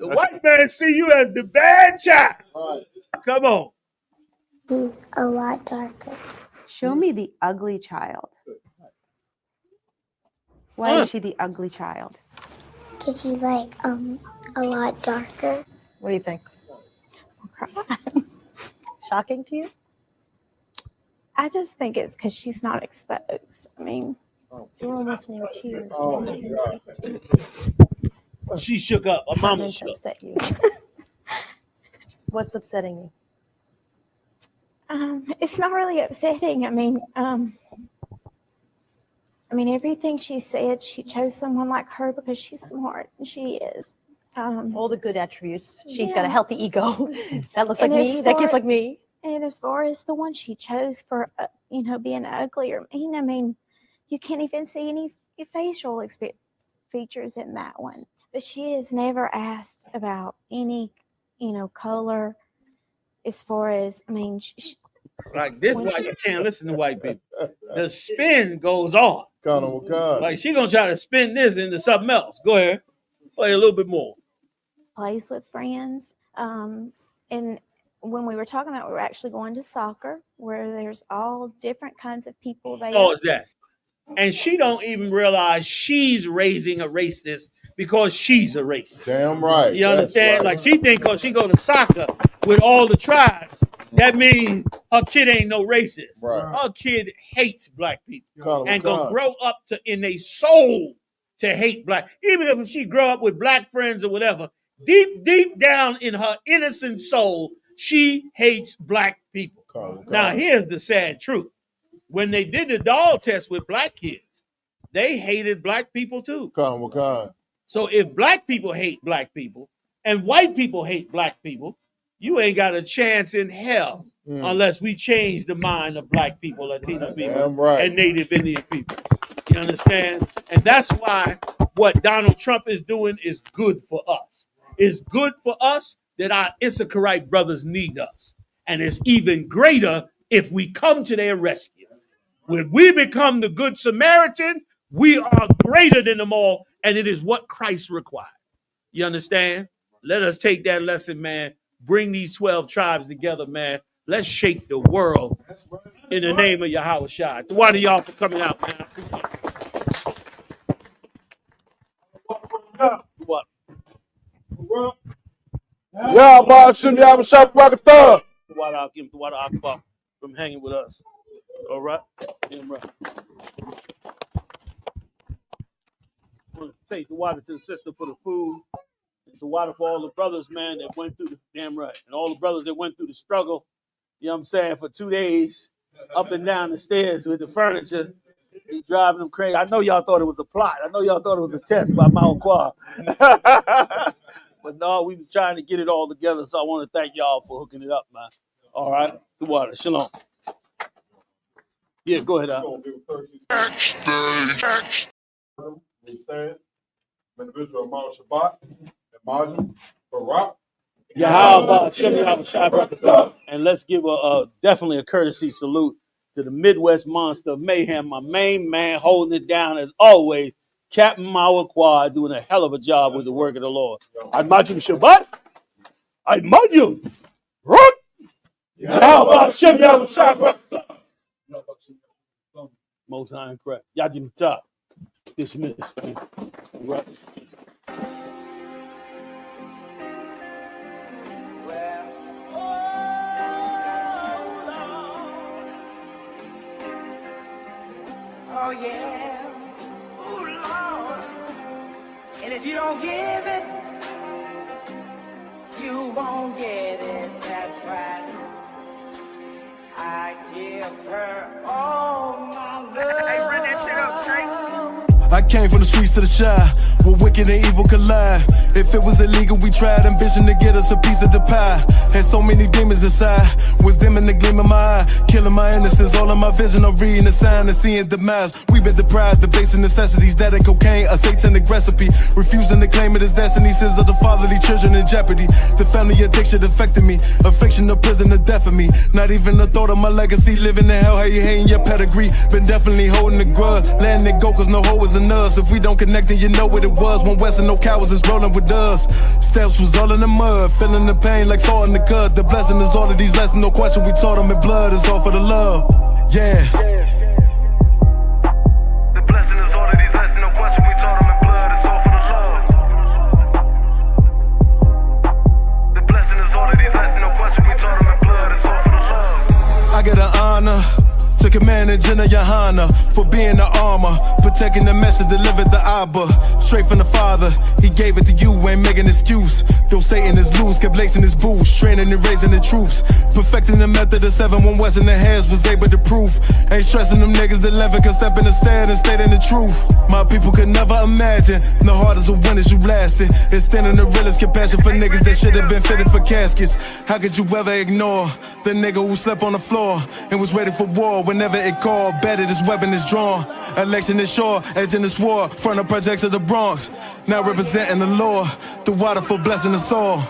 white man see you as the bad child. Right. Come on. She's a lot darker. Show me the ugly child. Why is she the ugly child? Because she's like a lot darker. What do you think? Shocking to you? I just think it's because she's not exposed. I mean, you're almost near tears. Oh my God. She shook up. Her mama shook. Upset you. What's upsetting you? it's not really upsetting. I mean, everything she said, she chose someone like her because she's smart, and she is. All the good attributes. She's Yeah. got a healthy ego. That looks like And me. as That kid's far- like me. And as far as the one she chose for, being ugly or mean, I mean, you can't even see any facial features in that one. But she has never asked about any, color. As far as, Like this, why you can't listen to white people. The spin goes on. Like she gonna try to spin this into something else. Go ahead, play a little bit more. plays with friends. And when we were talking about, we were actually going to soccer, where there's all different kinds of people there. Oh, is that? And she don't even realize she's raising a racist because she's a racist. Damn right. You understand? Right. Like she think because she go to soccer with all the tribes, that means her kid ain't no racist. Right. Her kid hates black people Come and on. gonna grow up in a soul to hate black. Even if she grow up with black friends or whatever, deep down in her innocent soul, she hates black people. Now here's the sad truth. When they did the doll test with black kids, they hated black people too. So if black people hate black people and white people hate black people, you ain't got a chance in hell unless we change the mind of black people, Latino people, and Native Indian people. You understand? And that's why what Donald Trump is doing is good for us. It's good for us that our Issakarite brothers need us. And it's even greater if we come to their rescue. When we become the good Samaritan, we are greater than them all, and it is what Christ required. You understand? Let us take that lesson, man. Bring these 12 tribes together, man. Let's shake the world in the name of Yahweh Shai. One of y'all for coming out, man. What? Yeah, boss, shouldn't have a shot rock a thug. What Akbar from hanging with us. All right? Damn right. I want to take the water to the sister for the food. The water for all the brothers, man, that went through the damn right. And all the brothers that went through the struggle, you know what I'm saying, for 2 days, up and down the stairs with the furniture, be driving them crazy. I know y'all thought it was a plot. I know y'all thought it was a test by Mount Qua. But no, we was trying to get it all together, so I want to thank y'all for hooking it up, man. All right, the water. Shalom. Yeah, go ahead. We stand. Individual Mount Shabbat and Majin Barak. And let's give definitely a courtesy salute to the Midwest Monster of Mayhem, my main man holding it down as always, Captain Mawakwa, doing a hell of a job with the work of the Lord. I Majin Shabbat. I Majin Rock. Most High and correct. Yajim Top. Dismissed. Right. Oh yeah, oh Lord. And if you don't give it, you won't get it. That's right. I give her all my love. Hey, run that shit up, Trace. I came from the streets to the shy, where wicked and evil collide. If it was illegal, we tried ambition to get us a piece of the pie. Had so many demons inside, was dim in the gleam of my eye, killing my innocence. All of my vision, I'm reading the sign and seeing demise. We've been deprived the basic necessities, that and cocaine, a satanic recipe. Refusing to claim it as destiny, sins of the fatherly children in jeopardy. The family addiction affected me, affliction of prison, the death of me. Not even the thought of my legacy, living in hell, how you hating your pedigree. Been definitely holding the grudge, letting it go cause no hoe is in us. If we don't connect, then you know what it was. One West and no cowards is rolling with us. Steps was all in the mud, feeling the pain like salt in the cut. The blessing is all of these lessons, no question. We taught them in blood, it's all for the love. Yeah. The blessing is all of these lessons, no question. We taught them in blood, it's all for the love. The blessing is all of these lessons, no question. We taught them in blood, it's all for the love. I get an honor to Commander General Yahanna for being the armor, protecting the message, delivered the Abba, straight from the Father. He gave it to you, ain't making excuse. Though Satan is loose, kept lacing his boots, training and raising the troops, perfecting the method of 7 1 West in the hairs was able to prove. Ain't stressing them niggas that never can step in the stand and stating the truth. My people could never imagine the hardest of winners you lasted. Extending the realest compassion for niggas that should have been fitted for caskets. How could you ever ignore the nigga who slept on the floor and was ready for war? Whenever it called, better this weapon is drawn. Election is sure, edging this war, front of projects of the Bronx. Now representing the Lord, the water for blessing us all.